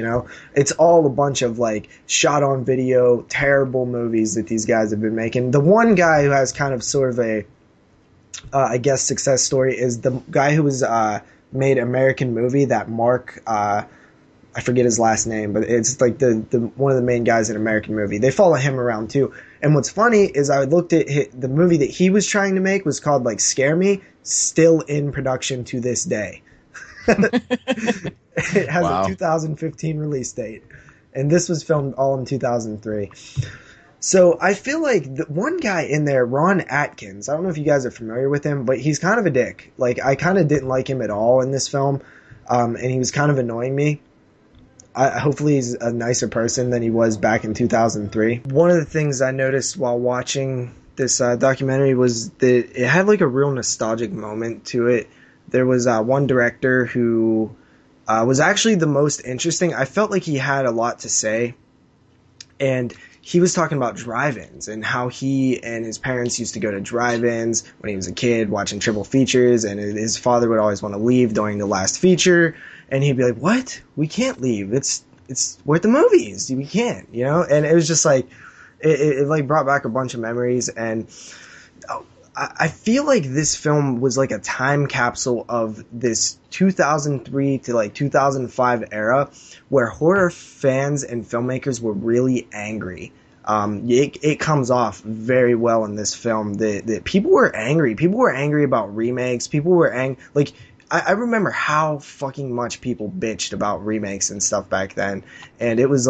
It's all a bunch of like shot on video, terrible movies that these guys have been making. The one guy who has kind of sort of a, I guess, success story is the guy who was made American Movie, that Mark, I forget his last name, but it's like the one of the main guys in American Movie. They follow him around too. And what's funny is I looked at the movie that he was trying to make was called like Scare Me, still in production to this day. It has a 2015 release date. And this was filmed all in 2003. So I feel like the one guy in there, Ron Atkins, I don't know if you guys are familiar with him, but he's kind of a dick. Like, I kind of didn't like him at all in this film, and he was kind of annoying me. Hopefully he's a nicer person than he was back in 2003. One of the things I noticed while watching this documentary was that it had like a real nostalgic moment to it. There was one director who was actually the most interesting. I felt like he had a lot to say, and he was talking about drive-ins and how he and his parents used to go to drive-ins when he was a kid watching triple features, and his father would always want to leave during the last feature. And he'd be like, "What? We can't leave. It's we're at the movies. We can't, And it was just like, it like brought back a bunch of memories. And I feel like this film was like a time capsule of this 2003 to like 2005 era where horror fans and filmmakers were really angry. It comes off very well in this film that people were angry. People were angry about remakes. People were angry. Like, I remember how fucking much people bitched about remakes and stuff back then, and it was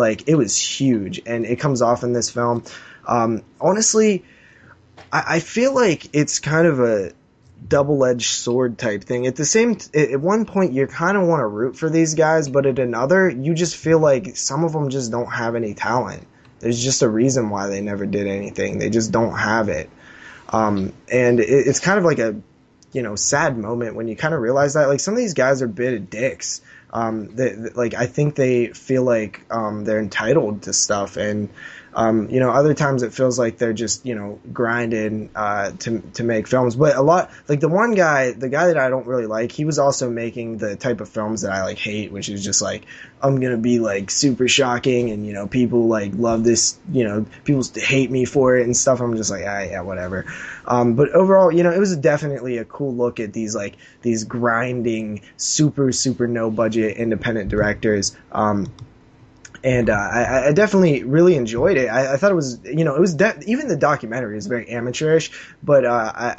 huge, and it comes off in this film. Honestly, I feel like it's kind of a double-edged sword type thing. At one point, you kind of want to root for these guys, but at another, you just feel like some of them just don't have any talent. There's just a reason why they never did anything. They just don't have it. And it's kind of like a sad moment when you kind of realize that, like, some of these guys are a bit of dicks. I think they feel like they're entitled to stuff, and other times it feels like they're just grinding to make films. But a lot, like the guy that I don't really like, he was also making the type of films that I like hate, which is just like, I'm gonna be like super shocking, and people like love this, people hate me for it and stuff. I'm just like, yeah, whatever. But overall, it was definitely a cool look at these grinding, super no budget independent directors. And I definitely really enjoyed it. I thought it was, even the documentary is very amateurish, but I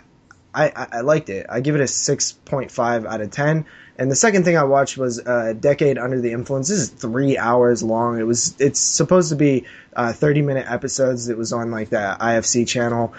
liked it. I give it a 6.5 out of 10. And the second thing I watched was A Decade Under the Influence. This is 3 hours long. It's supposed to be 30-minute episodes. It was on like the IFC channel.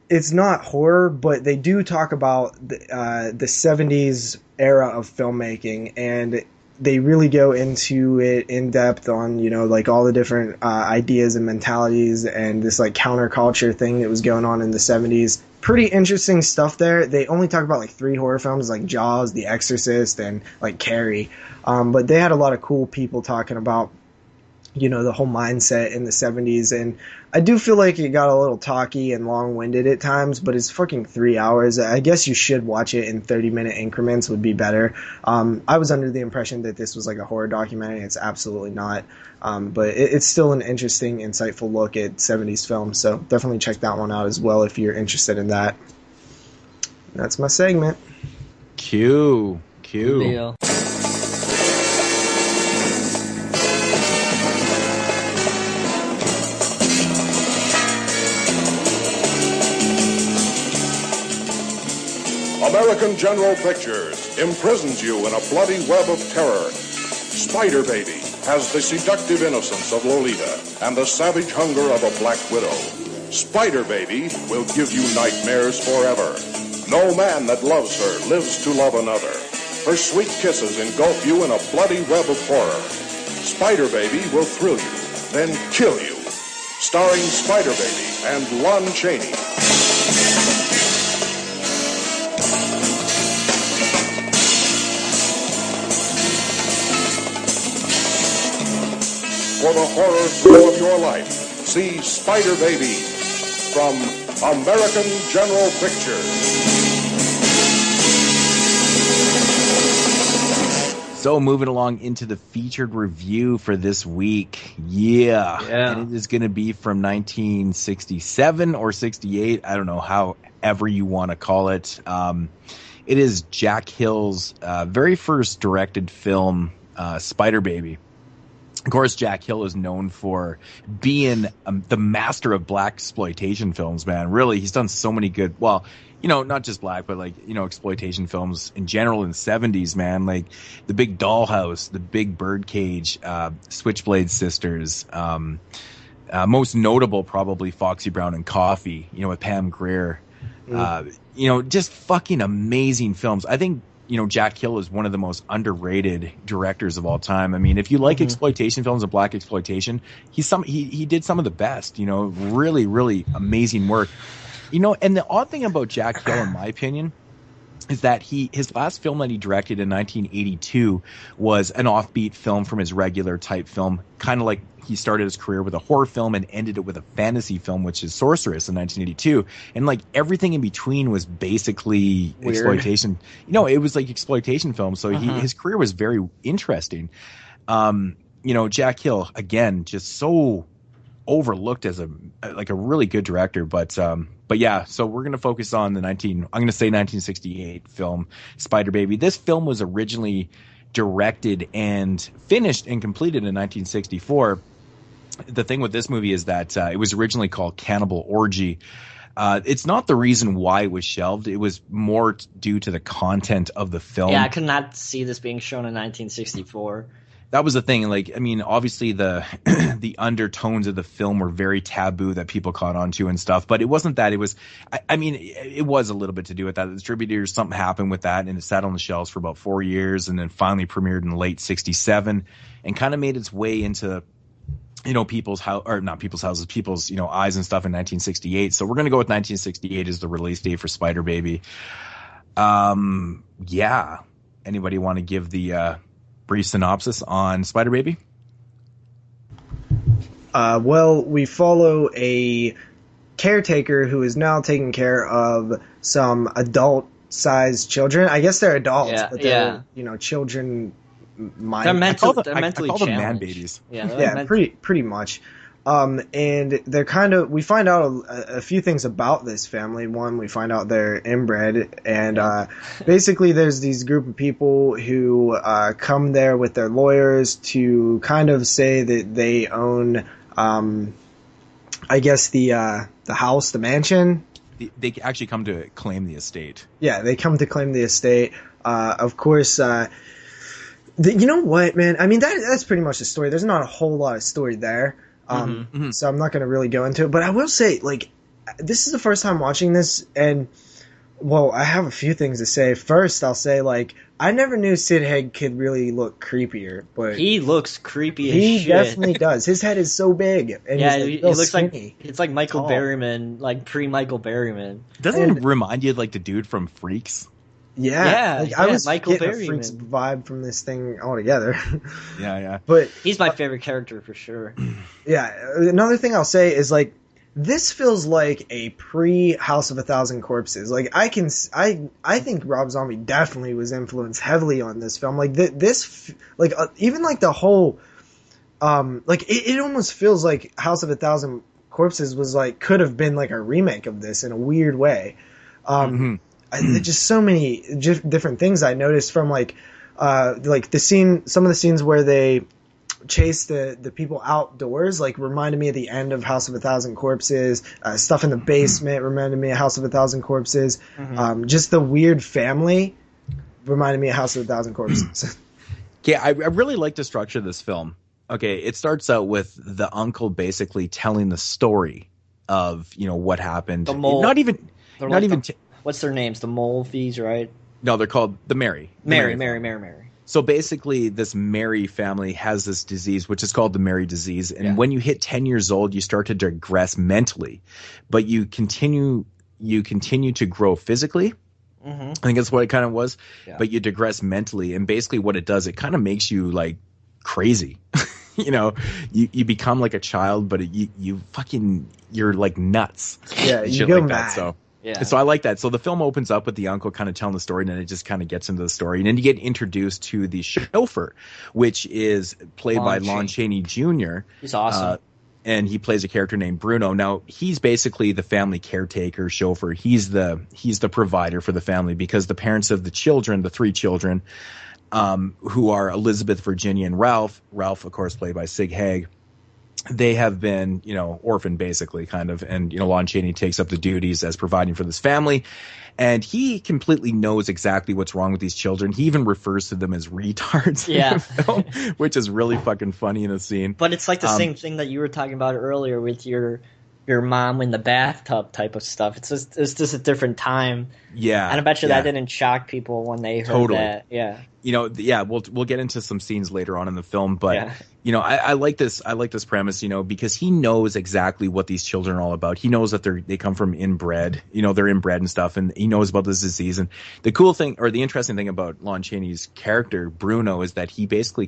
It's not horror, but they do talk about the 70s era of filmmaking, and they really go into it in depth on, you know, like all the different ideas and mentalities and this like counterculture thing that was going on in the 70s. Pretty interesting stuff there. They only talk about like 3 horror films like Jaws, The Exorcist, and like Carrie. But they had a lot of cool people talking about, you know, the whole mindset in the 70s. And I do feel like it got a little talky and long-winded at times, but it's fucking 3 hours. I guess you should watch it in 30-minute increments would be better. I was under the impression that this was like a horror documentary. It's absolutely not. But it's still an interesting, insightful look at 70s films. So definitely check that one out as well if you're interested in that. That's my segment. Q. Deal. American General Pictures imprisons you in a bloody web of terror. Spider Baby has the seductive innocence of Lolita and the savage hunger of a black widow. Spider Baby will give you nightmares forever. No man that loves her lives to love another. Her sweet kisses engulf you in a bloody web of horror. Spider Baby will thrill you, then kill you. Starring Spider Baby and Lon Chaney. For the horror thrill of your life, see Spider Baby from American General Pictures. So moving along into the featured review for this week. Yeah. And it is going to be from 1967 or 68. I don't know, however you want to call it. It is Jack Hill's very first directed film, Spider Baby. Of course, Jack Hill is known for being the master of blaxploitation films, man. Really, he's done so many good, well, you know, not just black, but like, you know, exploitation films in general in the 70s, man. Like The Big Dollhouse, The Big Birdcage, Switchblade Sisters, most notable probably Foxy Brown and Coffee, you know, with Pam Grier. You know, just fucking amazing films. I think, you know, Jack Hill is one of the most underrated directors of all time. I mean, if you like exploitation films and black exploitation, he did some of the best, you know, really, really amazing work. You know, and the odd thing about Jack Hill, in my opinion, is that his last film that he directed in 1982 was an offbeat film from his regular type film, kind of like he started his career with a horror film and ended it with a fantasy film, which is Sorceress in 1982. And like everything in between was basically weird exploitation. You know, it was like exploitation film. So his career was very interesting. You know, Jack Hill, again, just so overlooked as a really good director. But yeah, so we're going to focus on the 1968 film Spider Baby. This film was originally directed and finished and completed in 1964. The thing with this movie is that it was originally called Cannibal Orgy. It's not the reason why it was shelved. It was more due to the content of the film. Yeah, I could not see this being shown in 1964. That was the thing. Like, I mean, obviously the undertones of the film were very taboo that people caught on to and stuff, but it wasn't that. It was, I mean, it was a little bit to do with that. The distributors, something happened with that, and it sat on the shelves for about 4 years, and then finally premiered in late '67, and kind of made its way into, you know, people's eyes and stuff in 1968. So we're gonna go with 1968 as the release date for Spider Baby. Yeah. Anybody want to give the brief synopsis on Spider Baby? Well, we follow a caretaker who is now taking care of some adult-sized children. I guess they're adults, but they're you know, children. They're mentally I call them man babies. Pretty much. And they're we find out a few things about this family. One, we find out they're inbred, and basically there's these group of people who come there with their lawyers to kind of say that they own, I guess the house, the mansion. They actually come to claim the estate. Yeah, they come to claim the estate. Of course, you know what, man? I mean, that's pretty much the story. There's not a whole lot of story there. So I'm not going to really go into it, but I will say, like, this is the first time watching this, and Well, I have a few things to say. First, I'll say, like, I never knew Sid Haig could really look creepier, but He looks creepy as he shit. definitely does. His head is so big, and Yeah, he's like, he real looks skinny. like it's like Michael Tall. Berryman, like pre-Michael Berryman. Doesn't it remind you of like the dude from Freaks? Yeah, like, I was Michael getting a Freaks Berryman. vibe from this thing altogether. Yeah. But He's my favorite character for sure. yeah, another thing I'll say is, like, this feels like a pre-House of a Thousand Corpses. Like, I think Rob Zombie definitely was influenced heavily on this film. Like, even like the whole, like, it almost feels like House of a Thousand Corpses was like, could have been like a remake of this in a weird way. Just so many different things I noticed from like the scene, some of the scenes where they chase the people outdoors, like, reminded me of the end of House of a Thousand Corpses. Stuff in the basement reminded me of House of a Thousand Corpses. Just the weird family reminded me of House of a Thousand Corpses. Yeah, I really like the structure of this film. Okay, it starts out with the uncle basically telling the story of, you know, what happened. The mole. What's their names? The Molefies, right? No, they're called the Mary. Mary. So basically, this Mary family has this disease, which is called the Mary disease. And when you hit 10 years old, you start to digress mentally, but you continue to grow physically. I think that's what it kind of was, but you digress mentally. And basically what it does, it kind of makes you like crazy. You know, you become like a child, but you're like nuts. Yeah, you shit go like mad. that. So. Yeah. So I like that. So the film opens up with the uncle kind of telling the story, and then it just kind of gets into the story. And then you get introduced to the chauffeur, which is played by Lon Chaney Jr. He's awesome. And he plays a character named Bruno. Now, he's basically the family caretaker chauffeur. He's the provider for the family, because the parents of the children, the three children, who are Elizabeth, Virginia, and Ralph, of course, played by Sid Haig, they have been, you know, orphaned basically, kind of, and, you know, Lon Chaney takes up the duties as providing for this family, and he completely knows exactly what's wrong with these children. He even refers to them as retards in the film, which is really fucking funny in a scene. But it's like the same thing that you were talking about earlier with your mom in the bathtub type of stuff. It's just a different time. Yeah. And I bet you that didn't shock people when they heard that. Yeah. You know, we'll get into some scenes later on in the film, but you know, I like this premise, you know, because he knows exactly what these children are all about. He knows that they come from inbred, you know, they're inbred and stuff, and he knows about this disease. And the cool thing, or the interesting thing about Lon Chaney's character Bruno, is that he basically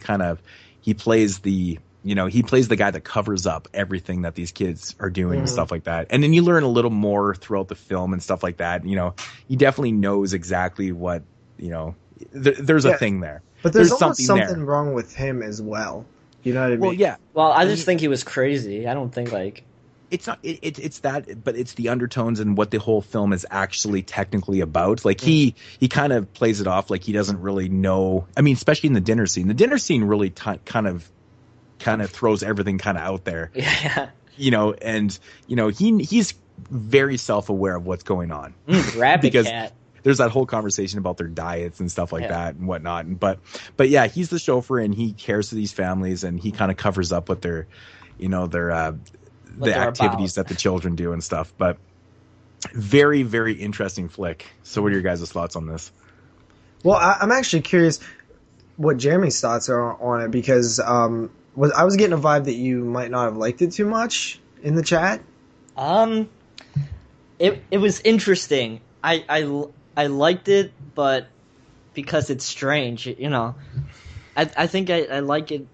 he plays the guy that covers up everything that these kids are doing and stuff like that. And then you learn a little more throughout the film and stuff like that. You know, he definitely knows exactly what, you know, there's a thing there. But there's almost something wrong with him as well. You know what I mean? Well, yeah. Well, I just think he was crazy. I don't think like it's not. It's that, but it's the undertones and what the whole film is actually technically about. Like he kind of plays it off like he doesn't really know. I mean, especially in the dinner scene. The dinner scene really kind of throws everything kind of out there. Yeah. You know, and you know he's very self-aware of what's going on. Rabbit cat. There's that whole conversation about their diets and stuff like that and whatnot. But yeah, he's the chauffeur and he cares for these families and he kind of covers up what their, you know, the activities that the children do and stuff. But very, very interesting flick. So what are your guys' thoughts on this? Well, I'm actually curious what Jeremy's thoughts are on it, because I was getting a vibe that you might not have liked it too much in the chat. It was interesting. I liked it, but because it's strange, you know. I think I like it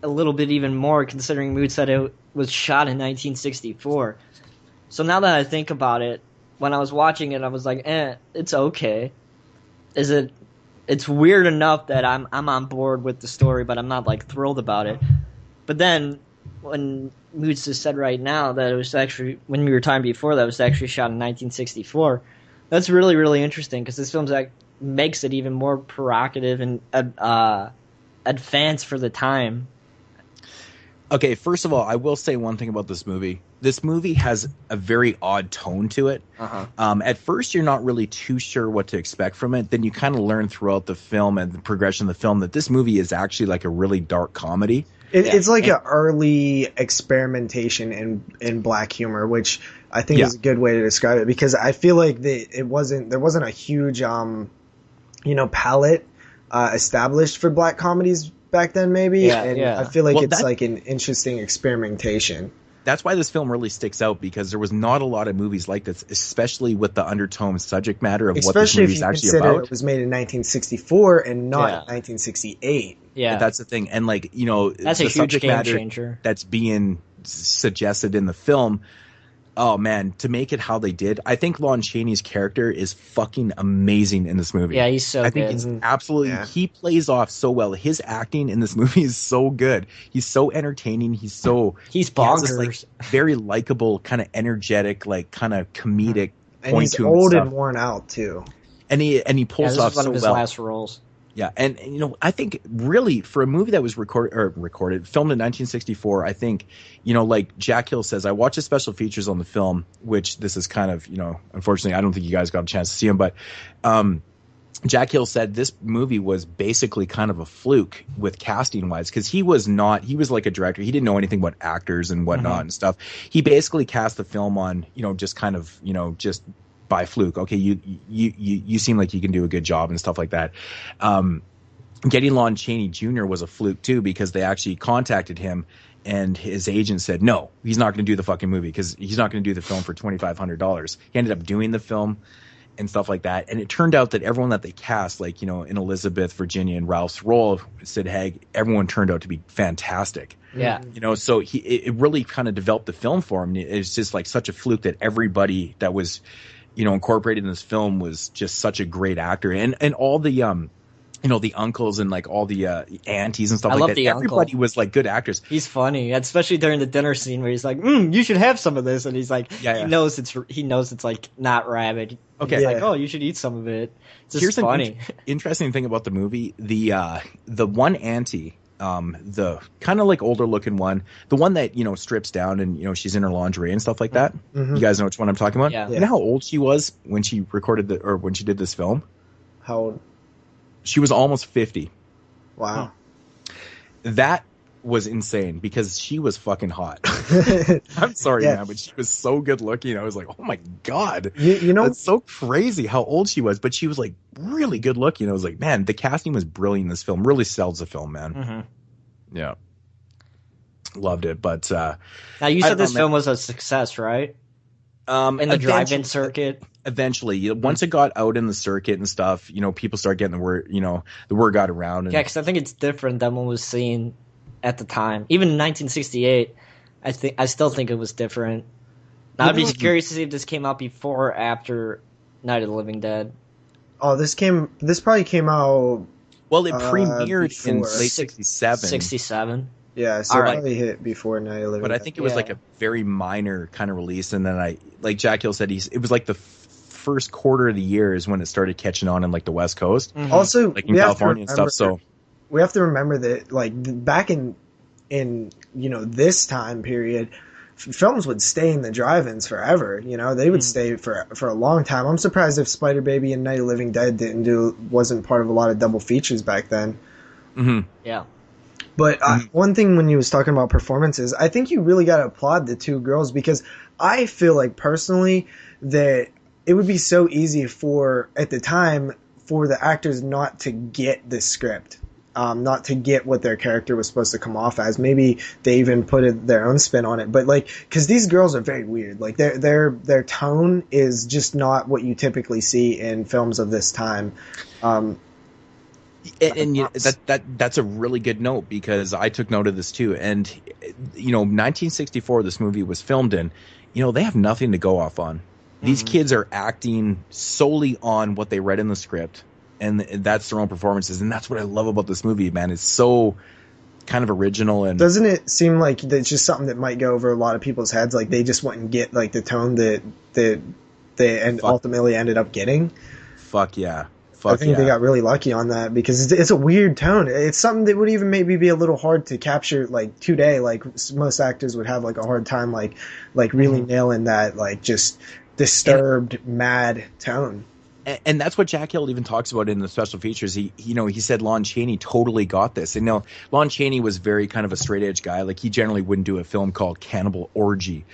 a little bit even more, considering Moodz said it was shot in 1964. So now that I think about it, when I was watching it, I was like, it's okay. It's weird enough that I'm on board with the story, but I'm not like thrilled about it. But then when Moodz just said right now that it was actually, when we were talking before, that it was actually shot in 1964. That's really, really interesting, because this film makes it even more provocative and advanced for the time. Okay, first of all, I will say one thing about this movie. This movie has a very odd tone to it. At first, you're not really too sure what to expect from it. Then you kind of learn throughout the film and the progression of the film that this movie is actually like a really dark comedy. It's like an early experimentation in black humor, which I think is a good way to describe it, because I feel like there wasn't a huge palette established for black comedies back then, maybe. I feel like it's like an interesting experimentation. That's why this film really sticks out, because there was not a lot of movies like this, especially with the undertone subject matter of what this movie is actually about. It was made in 1964 and not 1968. Yeah, that's the thing, and that's a huge game changer that's being suggested in the film. Oh man, to make it how they did, I think Lon Chaney's character is fucking amazing in this movie. Yeah, he's so good. I think he's absolutely, he plays off so well. His acting in this movie is so good. He's so entertaining. He's bonkers. He has this, very likable, kind of energetic, kind of comedic and point he's to him. Old and worn out too. And he pulls off so well. This is one of his last roles. Yeah, and I think really for a movie that was filmed in 1964, I think, like Jack Hill says, I watched the special features on the film, which this is kind of, unfortunately, I don't think you guys got a chance to see them, but Jack Hill said this movie was basically kind of a fluke with casting wise, because he was like a director. He didn't know anything about actors and whatnot and stuff. He basically cast the film on, just kind of, just by fluke. Okay, you seem like you can do a good job and stuff like that. Getting Lon Chaney Jr. was a fluke too, because they actually contacted him and his agent said no, he's not going to do the fucking movie because he's not going to do the film for $2,500. He ended up doing the film and stuff like that, and it turned out that everyone that they cast, like in Elizabeth, Virginia, and Ralph's role, Sid Haig, everyone turned out to be fantastic. Yeah, so it really kind of developed the film for him. It's just like such a fluke that everybody that was incorporated in this film was just such a great actor, and all the the uncles and like all the aunties and stuff like that. Everybody was like good actors. He's funny, especially during the dinner scene where he's like, "You should have some of this," and he's like, he knows it's like not rabbit. Okay, he's like, "Oh, you should eat some of it." It's just funny. Interesting thing about the movie, the one auntie. The kind of like older looking one, the one that strips down and she's in her lingerie and stuff like that. Mm-hmm. You guys know which one I'm talking about. Yeah. You know how old she was when she recorded when she did this film? How old? She was almost 50. Wow. That was insane because she was fucking hot. I'm sorry, man, but she was so good looking. I was like, oh my god, that's so crazy how old she was. But she was like really good looking. I was like, man, the casting was brilliant in this film. Really sells the film, man. Mm-hmm. Yeah, loved it. But now you said this film was a success, right? In the drive-in circuit. Eventually, once it got out in the circuit and stuff, people started getting the word. The word got around. And, yeah, because I think it's different than what was seen at the time. Even in 1968, I still think it was different. Now, I'd be curious to see if this came out before or after Night of the Living Dead. Oh, this probably came out. Well, it premiered in late 67. 67. Yeah, so it probably hit before Night of the Living Dead. But I think it was like a very minor kind of release, and then like Jack Hill said, it was like the first quarter of the year is when it started catching on in like the West Coast. Mm-hmm. Also, like in California and stuff. So we have to remember that like back in this time period, films would stay in the drive-ins forever. They would stay for a long time. I'm surprised if Spider Baby and Night of the Living Dead wasn't part of a lot of double features back then. Mm-hmm. Yeah. But one thing when you was talking about performances, I think you really got to applaud the two girls, because I feel like personally that it would be so easy at the time for the actors not to get the script. Not to get what their character was supposed to come off as. Maybe they even put their own spin on it. But because these girls are very weird. Like their tone is just not what you typically see in films of this time. That's a really good note, because I took note of this too. And 1964, this movie was filmed in. They have nothing to go off on. These kids are acting solely on what they read in the script. And that's their own performances, and that's what I love about this movie, man. It's so kind of original. And doesn't it seem like it's just something that might go over a lot of people's heads? Like they just wouldn't get like the tone that they ultimately ended up getting. Fuck yeah! I think they got really lucky on that, because it's a weird tone. It's something that would even maybe be a little hard to capture like today. Like most actors would have like a hard time like really nailing that like just disturbed, mad tone. And that's what Jack Hill even talks about in the special features. He said Lon Chaney totally got this. And Lon Chaney was very kind of a straight edge guy. Like, he generally wouldn't do a film called Cannibal Orgy,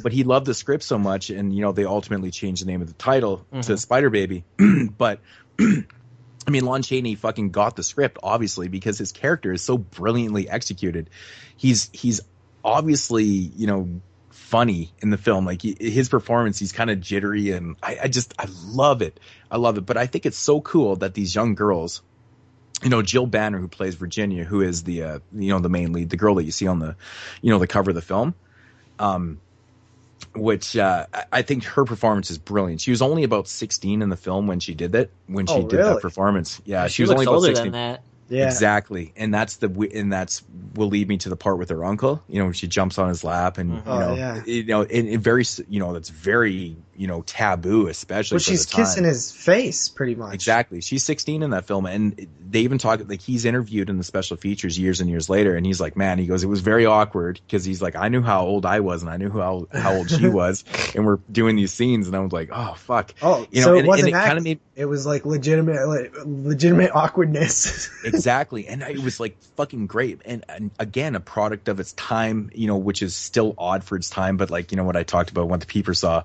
but he loved the script so much. And, they ultimately changed the name of the title to Spider Baby. But I mean, Lon Chaney fucking got the script, obviously, because his character is so brilliantly executed. He's obviously, funny in the film. Like, his performance, he's kind of jittery, and I love it. I love it. But I think it's so cool that these young girls, Jill Banner, who plays Virginia, who is the the main lead, the girl that you see on the the cover of the film, which I think her performance is brilliant. She was only about 16 in the film when she did that that performance. Yeah, she was only about 16. Than that. Yeah, exactly. And that's will lead me to the part with her uncle. She jumps on his lap, and very that's very taboo, especially. Well, she's kissing his face, pretty much. Exactly. She's 16 in that film, and they even talk, like, he's interviewed in the special features years and years later, and he's like, man, he goes, it was very awkward because he's like, I knew how old I was, and I knew how old she was, and we're doing these scenes, and I was like, oh fuck. Oh, so it wasn't acting. It was like legitimate awkwardness. Exactly. And it was like fucking great. And again, a product of its time, which is still odd for its time. But like, what I talked about, what the Peeper Saw,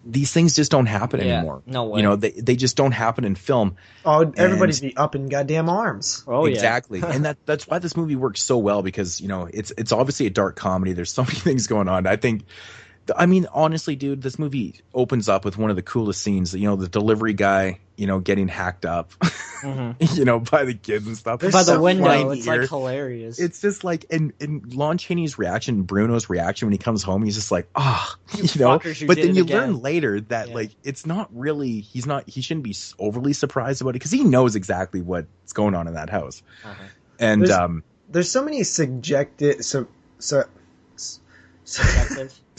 these things just don't happen anymore. No way. They just don't happen in film. Oh, everybody'd be up in goddamn arms. Oh, exactly. Yeah. And that's why this movie works so well, because, it's obviously a dark comedy. There's so many things going on. I mean, honestly, dude, this movie opens up with one of the coolest scenes. The delivery guy, getting hacked up, by the kids and stuff. By the window, it's like hilarious. It's just like, and Lon Chaney's reaction, Bruno's reaction when he comes home, he's just like, But then you learn later that like it's not really, he shouldn't be overly surprised about it, because he knows exactly what's going on in that house. And there's so many subjective.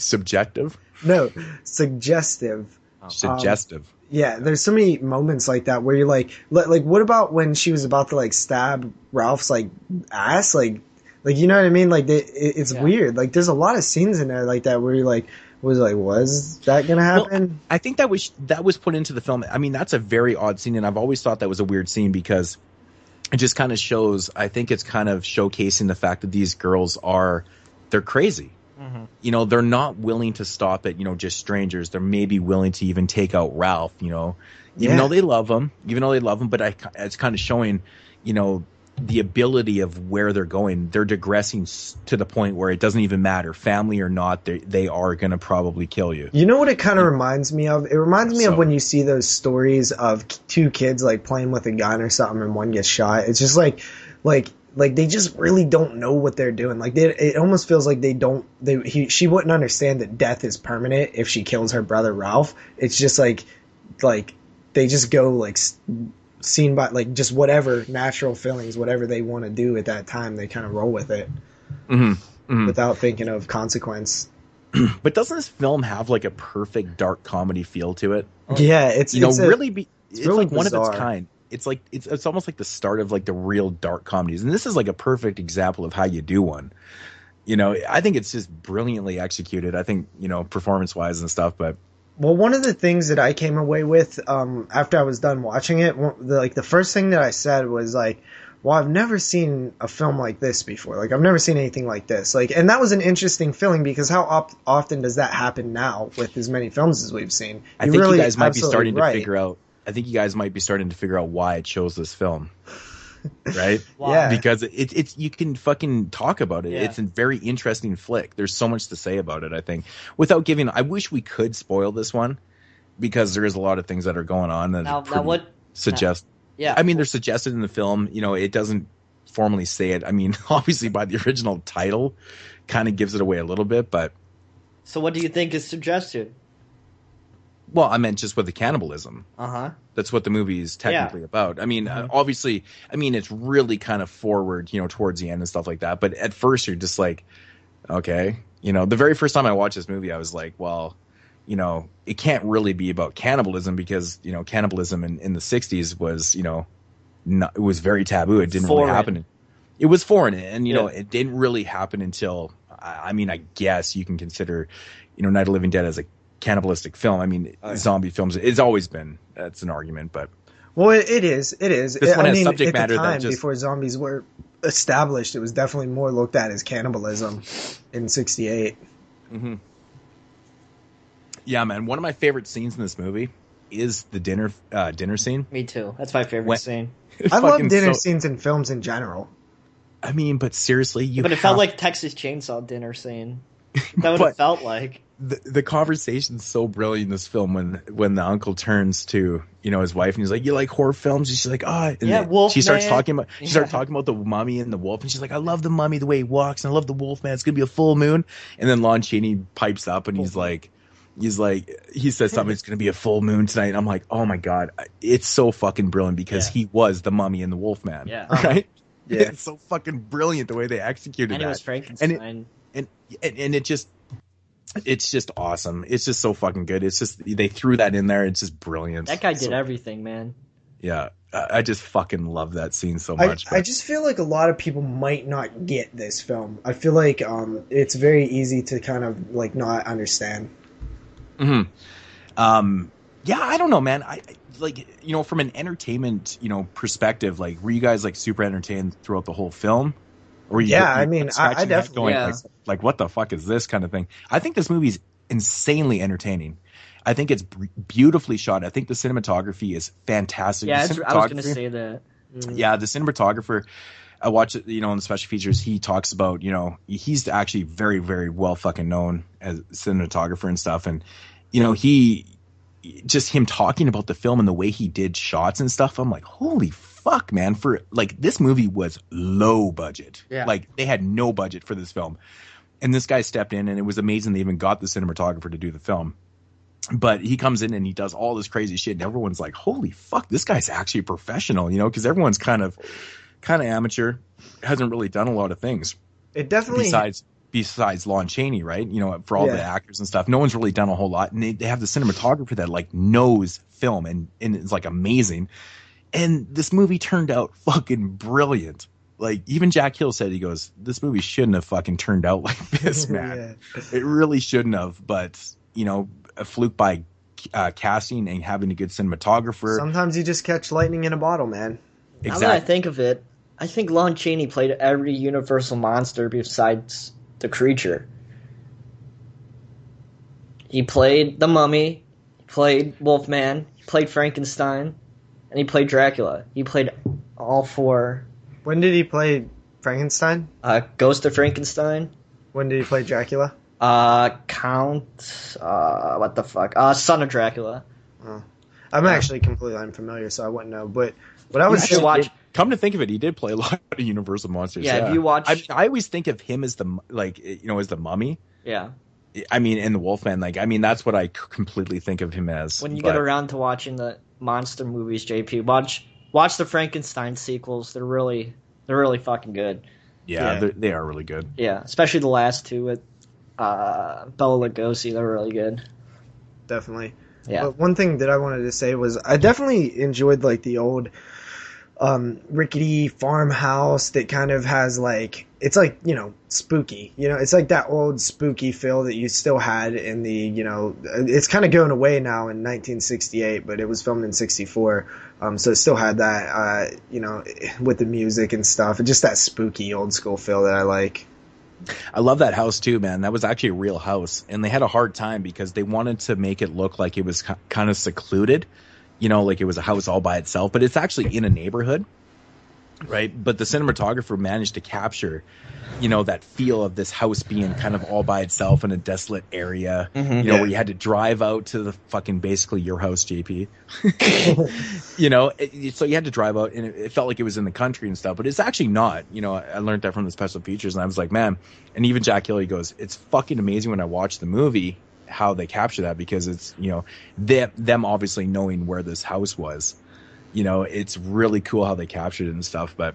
Subjective? No, suggestive. Suggestive. Yeah, there's so many moments like that where you're like what about when she was about to like stab Ralph's like ass, like you know what I mean? Like it's weird. Like there's a lot of scenes in there like that where you're like, was that gonna happen? Well, I think that was put into the film. I mean, that's a very odd scene, and I've always thought that was a weird scene because it just kind of shows. I think it's kind of showcasing the fact that these girls they're crazy. They're not willing to stop at, just strangers. They're maybe willing to even take out Ralph, even though they love him, but it's kind of showing, the ability of where they're going. They're digressing to the point where it doesn't even matter, family or not, they are going to probably kill you. You know what it kind of reminds me of? It reminds me of when you see those stories of two kids like playing with a gun or something and one gets shot. It's just like they just really don't know what they're doing. Like it almost feels like she wouldn't understand that death is permanent if she kills her brother Ralph. It's just like they just go like seen by like just whatever natural feelings, whatever they want to do at that time, they kind of roll with it without thinking of consequence. But doesn't this film have like a perfect dark comedy feel to it? Yeah, it's really like bizarre. one of its kind. It's like it's almost like the start of like the real dark comedies, and this is like a perfect example of how you do one. I think it's just brilliantly executed. I think performance wise and stuff. But one of the things that I came away with after I was done watching it, the first thing that I said was like, well, I've never seen a film like this before. Like I've never seen anything like this. Like, and that was an interesting feeling because how often does that happen now with as many films as we've seen? I think you guys might be starting to figure out. I think you guys might be starting to figure out why it chose this film, right? Yeah, because it's you can fucking talk about it. Yeah. It's a very interesting flick. There's so much to say about it. I think without giving, I wish we could spoil this one because there is a lot of things that are going on that suggest. Yeah, I mean they're suggested in the film. It doesn't formally say it. I mean, obviously by the original title, kind of gives it away a little bit. But so, what do you think is suggested? Well, I meant just with the cannibalism. That's what the movie is technically about. I mean, obviously, it's really kind of forward, towards the end and stuff like that. But at first, you're just like, okay. The very first time I watched this movie, I was like, well, it can't really be about cannibalism because, cannibalism in the 60s was, it was very taboo. It didn't really happen. It was foreign. And, it didn't really happen until, I guess you can consider, Night of the Living Dead as a cannibalistic film. I mean, zombie films, it's always been, that's an argument, but. Well, it is. This one has subject matter at the time, that just... before zombies were established, it was definitely more looked at as cannibalism in 68. Mm-hmm. Yeah, man. One of my favorite scenes in this movie is the dinner scene. Me too. That's my favorite scene. I love dinner scenes in films in general. I mean, but seriously, But it felt like Texas Chainsaw dinner scene. That would have felt like. The conversation's so brilliant in this film when the uncle turns to, you know, his wife and he's like, "You like horror films?" And she's like, "Oh," and Wolf she starts man. talking about the mummy and the wolf, and she's like, "I love the mummy the way he walks, and I love the wolf man. It's gonna be a full moon." And then Lon Chaney pipes up and he says something, "It's gonna be a full moon tonight." And I'm like, oh my god, it's so fucking brilliant because he was the mummy and the wolf man. Yeah. Right? Yeah. It's so fucking brilliant the way they executed and that. it was Frankenstein. And it's just awesome. It's just so fucking good. It's just, they threw that in there. It's just brilliant. That guy did everything, man. Yeah. I just fucking love that scene so much. I just feel like a lot of people might not get this film. I feel like it's very easy to kind of like not understand. Mm-hmm. Yeah, I don't know, man. I like, you know, from an entertainment, you know, perspective, like, were you guys like super entertained throughout the whole film? Or I mean, I definitely going, like, what the fuck is this kind of thing? I think this movie's insanely entertaining. I think it's beautifully shot. I think the cinematography is fantastic. Yeah, I was going to say that. Yeah, the cinematographer, I watch it, you know, in the special features, he talks about, you know, he's actually very, very well fucking known as cinematographer and stuff. And, you know, him talking about the film and the way he did shots and stuff, I'm like, holy fuck, man. For like, this movie was low budget. Yeah. Like, they had no budget for this film. And this guy stepped in, and it was amazing they even got the cinematographer to do the film. But he comes in and he does all this crazy shit, and everyone's like, holy fuck, this guy's actually a professional, you know, because everyone's kind of amateur, hasn't really done a lot of things. It definitely... Besides Lon Chaney, right? You know, for all the actors and stuff, no one's really done a whole lot. And they have the cinematographer that like knows film and it's like amazing. And this movie turned out fucking brilliant. Like, even Jack Hill said, he goes, this movie shouldn't have fucking turned out like this, man. It really shouldn't have. But, you know, a fluke by casting and having a good cinematographer. Sometimes you just catch lightning in a bottle, man. Exactly. Now that I think of it, I think Lon Chaney played every Universal monster besides the Creature. He played the Mummy, he played Wolfman, he played Frankenstein, and he played Dracula. He played all four. When did he play Frankenstein? Ghost of Frankenstein. When did he play Dracula? What the fuck? Son of Dracula. Oh. I'm actually completely unfamiliar, so I wouldn't know. But what I was actually watch. Come to think of it, he did play a lot of Universal monsters. Yeah, if you watch, I always think of him as the, like, you know, as the Mummy. Yeah. I mean, and the Wolfman. Like, I mean, that's what I completely think of him as. When you get around to watching the monster movies, JP, watch the Frankenstein sequels. They're really fucking good. Yeah. They are really good. Yeah, especially the last two with Bela Lugosi. They're really good. Definitely. Yeah. But one thing that I wanted to say was I definitely enjoyed like the old rickety farmhouse that kind of has like, it's like, you know, spooky, you know, it's like that old spooky feel that you still had in the, you know, it's kind of going away now in 1968, but it was filmed in 64. So it still had that, you know, with the music and stuff, and just that spooky old school feel that I like. I love that house too, man. That was actually a real house, and they had a hard time because they wanted to make it look like it was kind of secluded, you know, like it was a house all by itself, but it's actually in a neighborhood, right? But the cinematographer managed to capture, you know, that feel of this house being kind of all by itself in a desolate area, you know, where you had to drive out to the fucking, basically your house, JP. You know, so you had to drive out, and it felt like it was in the country and stuff, but it's actually not. You know, I learned that from the special features, and I was like, man, and even Jack Hill, he goes, it's fucking amazing when I watch the movie how they capture that, because it's, you know, them obviously knowing where this house was. You know, it's really cool how they captured it and stuff, but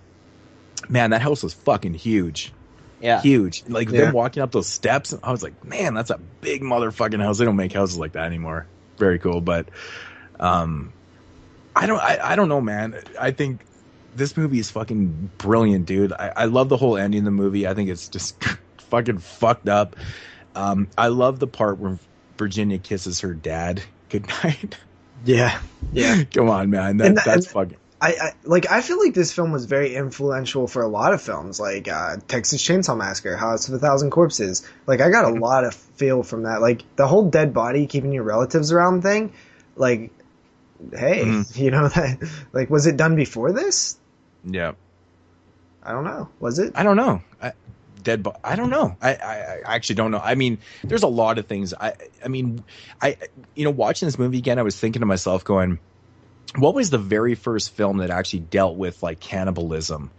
man, that house was fucking huge. Yeah. Huge. Like them walking up those steps, I was like, man, that's a big motherfucking house. They don't make houses like that anymore. Very cool. But I don't know, man. I think this movie is fucking brilliant, dude. I love the whole ending of the movie. I think it's just fucking fucked up. I love the part Virginia kisses her dad goodnight. Yeah. Come on, man. That's fucking. I feel like this film was very influential for a lot of films, like Texas Chainsaw Massacre, House of a Thousand Corpses. Like, I got a lot of feel from that. Like, the whole dead body, keeping your relatives around thing. Like, hey, you know that. Like, was it done before this? Yeah. I don't know. Was it? I don't know. I don't know. I actually don't know. I mean, there's a lot of things. I mean, watching this movie again, I was thinking to myself, going, what was the very first film that actually dealt with like cannibalism?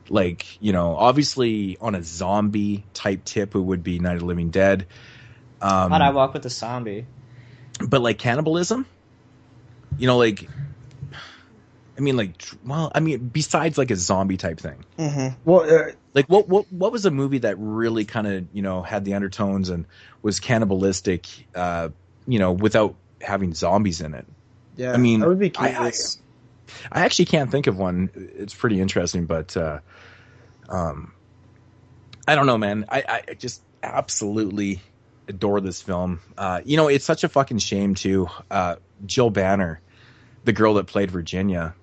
Like, obviously on a zombie type tip, it would be Night of the Living Dead. How'd I Walk with a Zombie? But like cannibalism, besides like a zombie type thing. Mm-hmm. Well, like what was a movie that really kind of had the undertones and was cannibalistic, without having zombies in it? Yeah, I mean, that would be curious. I actually can't think of one. It's pretty interesting, but I don't know, man. I just absolutely adore this film. It's such a fucking shame too. Jill Banner, the girl that played Virginia,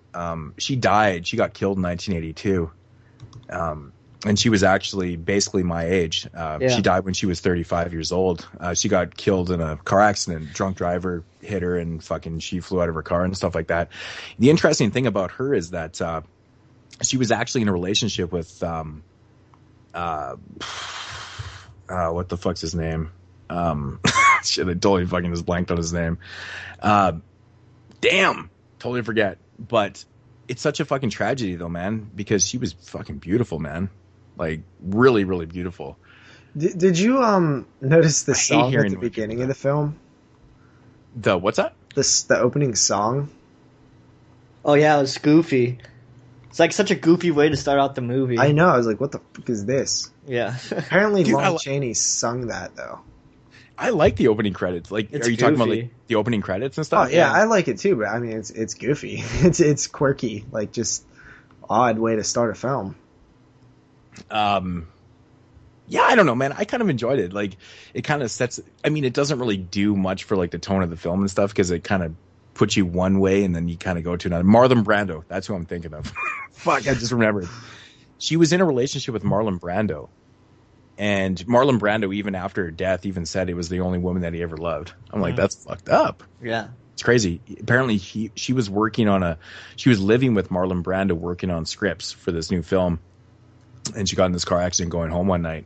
she died. She got killed in 1982. And she was actually basically my age. She died when she was 35 years old. She got killed in a car accident. Drunk driver hit her and fucking she flew out of her car and stuff like that. The interesting thing about her is that she was actually in a relationship with what the fuck's his name? Shit, I totally fucking just blanked on his name. Damn, totally forget. But it's such a fucking tragedy though, man, because she was fucking beautiful, man. Like, really, really beautiful. Did you notice the song at the beginning of the film? The what's that? The opening song. Oh yeah, it was goofy. It's like such a goofy way to start out the movie. I know. I was like, "What the fuck is this?" Yeah. Apparently, Lon Chaney sung that though. I like the opening credits. Like, it's are you goofy. talking about like the opening credits and stuff? Oh yeah, I like it too. But I mean, it's goofy. It's quirky. Like, just odd way to start a film. Yeah, I don't know, man. I kind of enjoyed it. Like, it kind of sets. I mean, it doesn't really do much for like the tone of the film and stuff because it kind of puts you one way and then you kind of go to another. Marlon Brando. That's who I'm thinking of. Fuck, I just remembered. She was in a relationship with Marlon Brando. And Marlon Brando, even after her death, even said it was the only woman that he ever loved. I'm like, that's fucked up. Yeah. It's crazy. Apparently, she was she was living with Marlon Brando working on scripts for this new film. And she got in this car accident going home one night.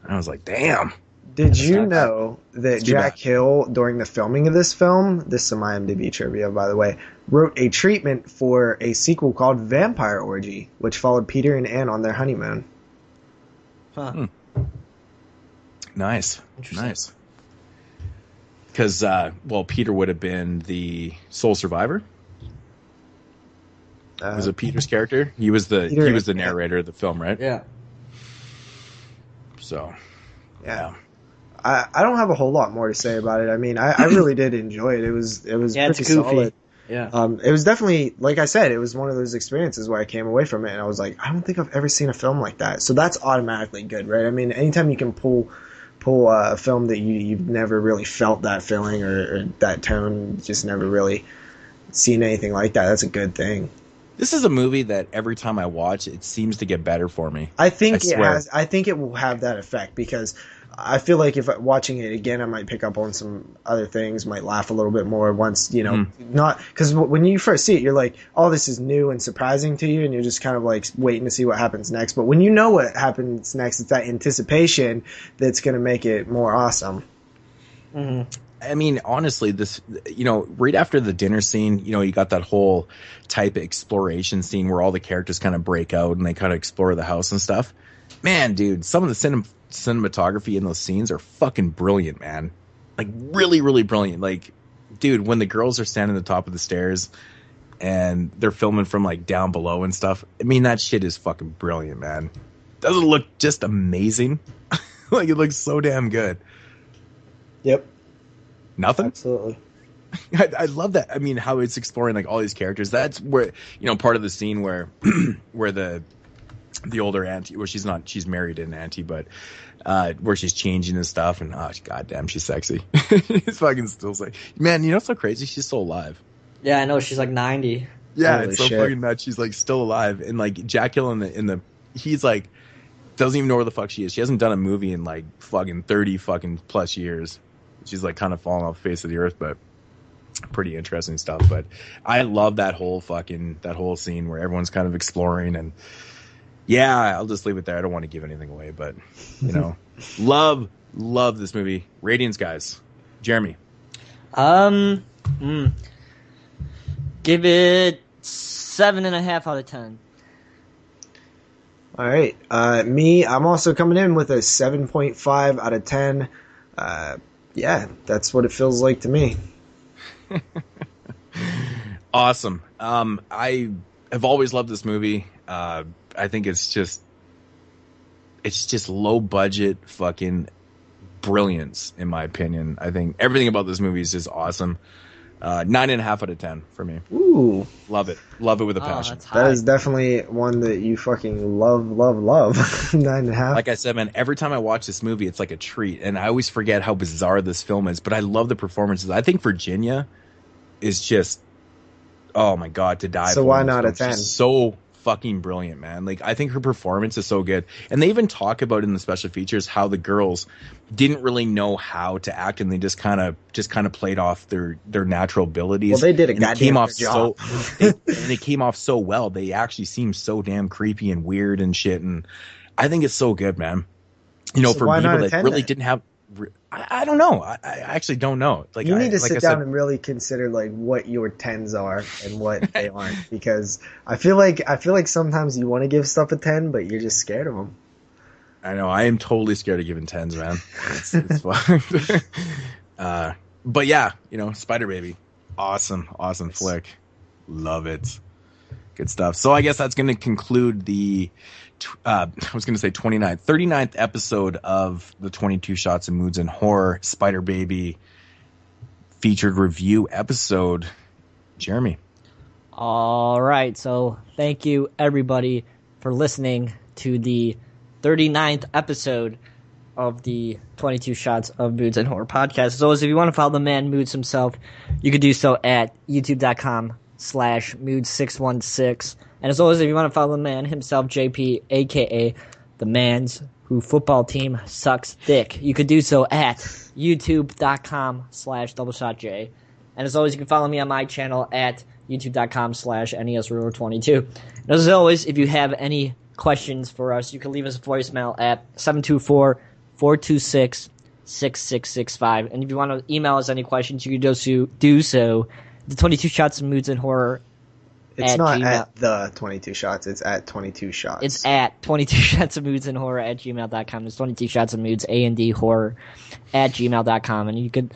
And I was like, damn. Did you know that Jack Hill, during the filming of this film, this is some IMDb trivia, by the way, wrote a treatment for a sequel called Vampire Orgy, which followed Peter and Anne on their honeymoon. Huh. Nice. Because, Peter would have been the sole survivor. Was it Peter's character? He was the narrator of the film, right? Yeah. So, yeah. I don't have a whole lot more to say about it. I mean, I really did enjoy it. It was pretty solid. Yeah. It was definitely, like I said, it was one of those experiences where I came away from it and I was like, I don't think I've ever seen a film like that. So that's automatically good, right? I mean, anytime you can pull a film that you've never really felt that feeling or that tone, just never really seen anything like that, that's a good thing. This is a movie that every time I watch, it seems to get better for me. I think it will have that effect because I feel like if watching it again, I might pick up on some other things, might laugh a little bit more once, not because when you first see it, you're like, oh, this is new and surprising to you. And you're just kind of like waiting to see what happens next. But when you know what happens next, it's that anticipation that's going to make it more awesome. Mm-hmm. I mean, honestly, this, right after the dinner scene, you got that whole type of exploration scene where all the characters kind of break out and they kind of explore the house and stuff. Man, dude, some of the cinematography in those scenes are fucking brilliant, man. Like, really, really brilliant. Like, dude, when the girls are standing at the top of the stairs and they're filming from, like, down below and stuff, I mean, that shit is fucking brilliant, man. Doesn't it look just amazing? Like, it looks so damn good. Yep. Nothing? Absolutely. I love that. I mean, how it's exploring like all these characters. That's where, part of the scene where where the the older auntie. Well, she's married to an auntie, but where she's changing and stuff. And goddamn, she's sexy. He's fucking still sexy. Man, you know what's so crazy? She's still alive. Yeah, I know. She's like 90. Yeah, Holy it's so shit. fucking nuts. She's like still alive. And like Jack Hill in the he's like doesn't even know where the fuck she is. She hasn't done a movie in like fucking 30 fucking plus years. She's like kind of fallen off the face of the earth, but pretty interesting stuff. But I love that whole scene where everyone's kind of exploring, and yeah, I'll just leave it there. I don't want to give anything away, but you know, love this movie. Ratings, guys. Jeremy. Give it 7.5 out of 10. All right. I'm also coming in with a 7.5 out of 10. Yeah, that's what it feels like to me. Awesome. I have always loved this movie. I think it's just low budget fucking brilliance, in my opinion. I think everything about this movie is just awesome. 9.5 out of 10 for me. Ooh. Love it with a passion. That is definitely one that you fucking love. 9.5. Like I said, man, every time I watch this movie, it's like a treat. And I always forget how bizarre this film is, but I love the performances. I think Virginia is just, oh my God, to die. So why not a 10? She's so fucking brilliant, man. Like, I think her performance is so good. And they even talk about in the special features how the girls didn't really know how to act, and they just kind of played off their natural abilities. Well, they did a goddamn good job. They came off so well. They actually seem so damn creepy and weird and shit. And I think it's so good, man. You know, So for why not people a that 10 really then? didn't have. I don't know. I actually don't know. Like, You need to like sit I said, down and really consider like what your 10s are and what they aren't, because I feel like sometimes you want to give stuff a 10, but you're just scared of them. I know. I am totally scared of giving 10s, man. It's fun. But yeah, you know, Spider Baby. Awesome flick. Love it. Good stuff. So I guess that's going to conclude the, I was going to say 39th episode of the 22 Shots of Moods and Horror Spider Baby featured review episode. Jeremy. All right. So thank you, everybody, for listening to the 39th episode of the 22 Shots of Moods and Horror podcast. As always, if you want to follow the man Moodz himself, you can do so at youtube.com/Moodz616. And as always, if you want to follow the man himself, JP, aka the man's who football team sucks dick, you could do so at youtube.com/DoubleShotJ. And as always, you can follow me on my channel at youtube.com/NESRuler22. And as always, if you have any questions for us, you can leave us a voicemail at 724-426-6665. And if you want to email us any questions, you can do so. The 22 Shots of Moods and Horror. It's not Gmail. at the 22 Shots. It's at 22 Shots. It's at 22 Shots of Moods and Horror at gmail.com. It's 22 Shots of Moods, A&D Horror at gmail.com. And you can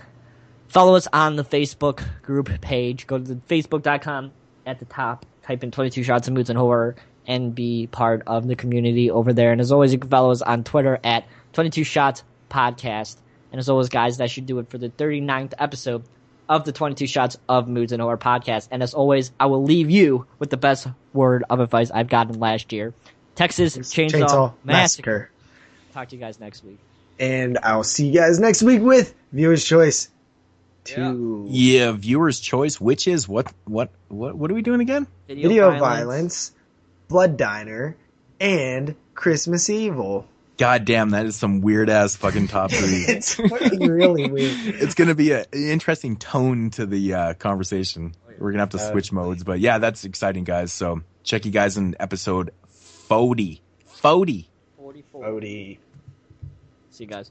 follow us on the Facebook group page. Go to the facebook.com at the top. Type in 22 Shots of Moods and Horror and be part of the community over there. And as always, you can follow us on Twitter at 22 Shots Podcast. And as always, guys, that should do it for the 39th episode of the 22 Shots of Moods and Horror podcast. And as always, I will leave you with the best word of advice I've gotten last year. Texas Chainsaw Massacre. Talk to you guys next week. And I'll see you guys next week with Viewer's Choice 2. Yeah, Viewer's Choice, which is what are we doing again? Video Violence, Blood Diner, and Christmas Evil. God damn, that is some weird ass fucking top 3. It's fucking really weird. It's gonna be an interesting tone to the conversation. We're gonna have to switch modes, but yeah, that's exciting, guys. So check you guys in episode 40. 44. Odie. See you guys.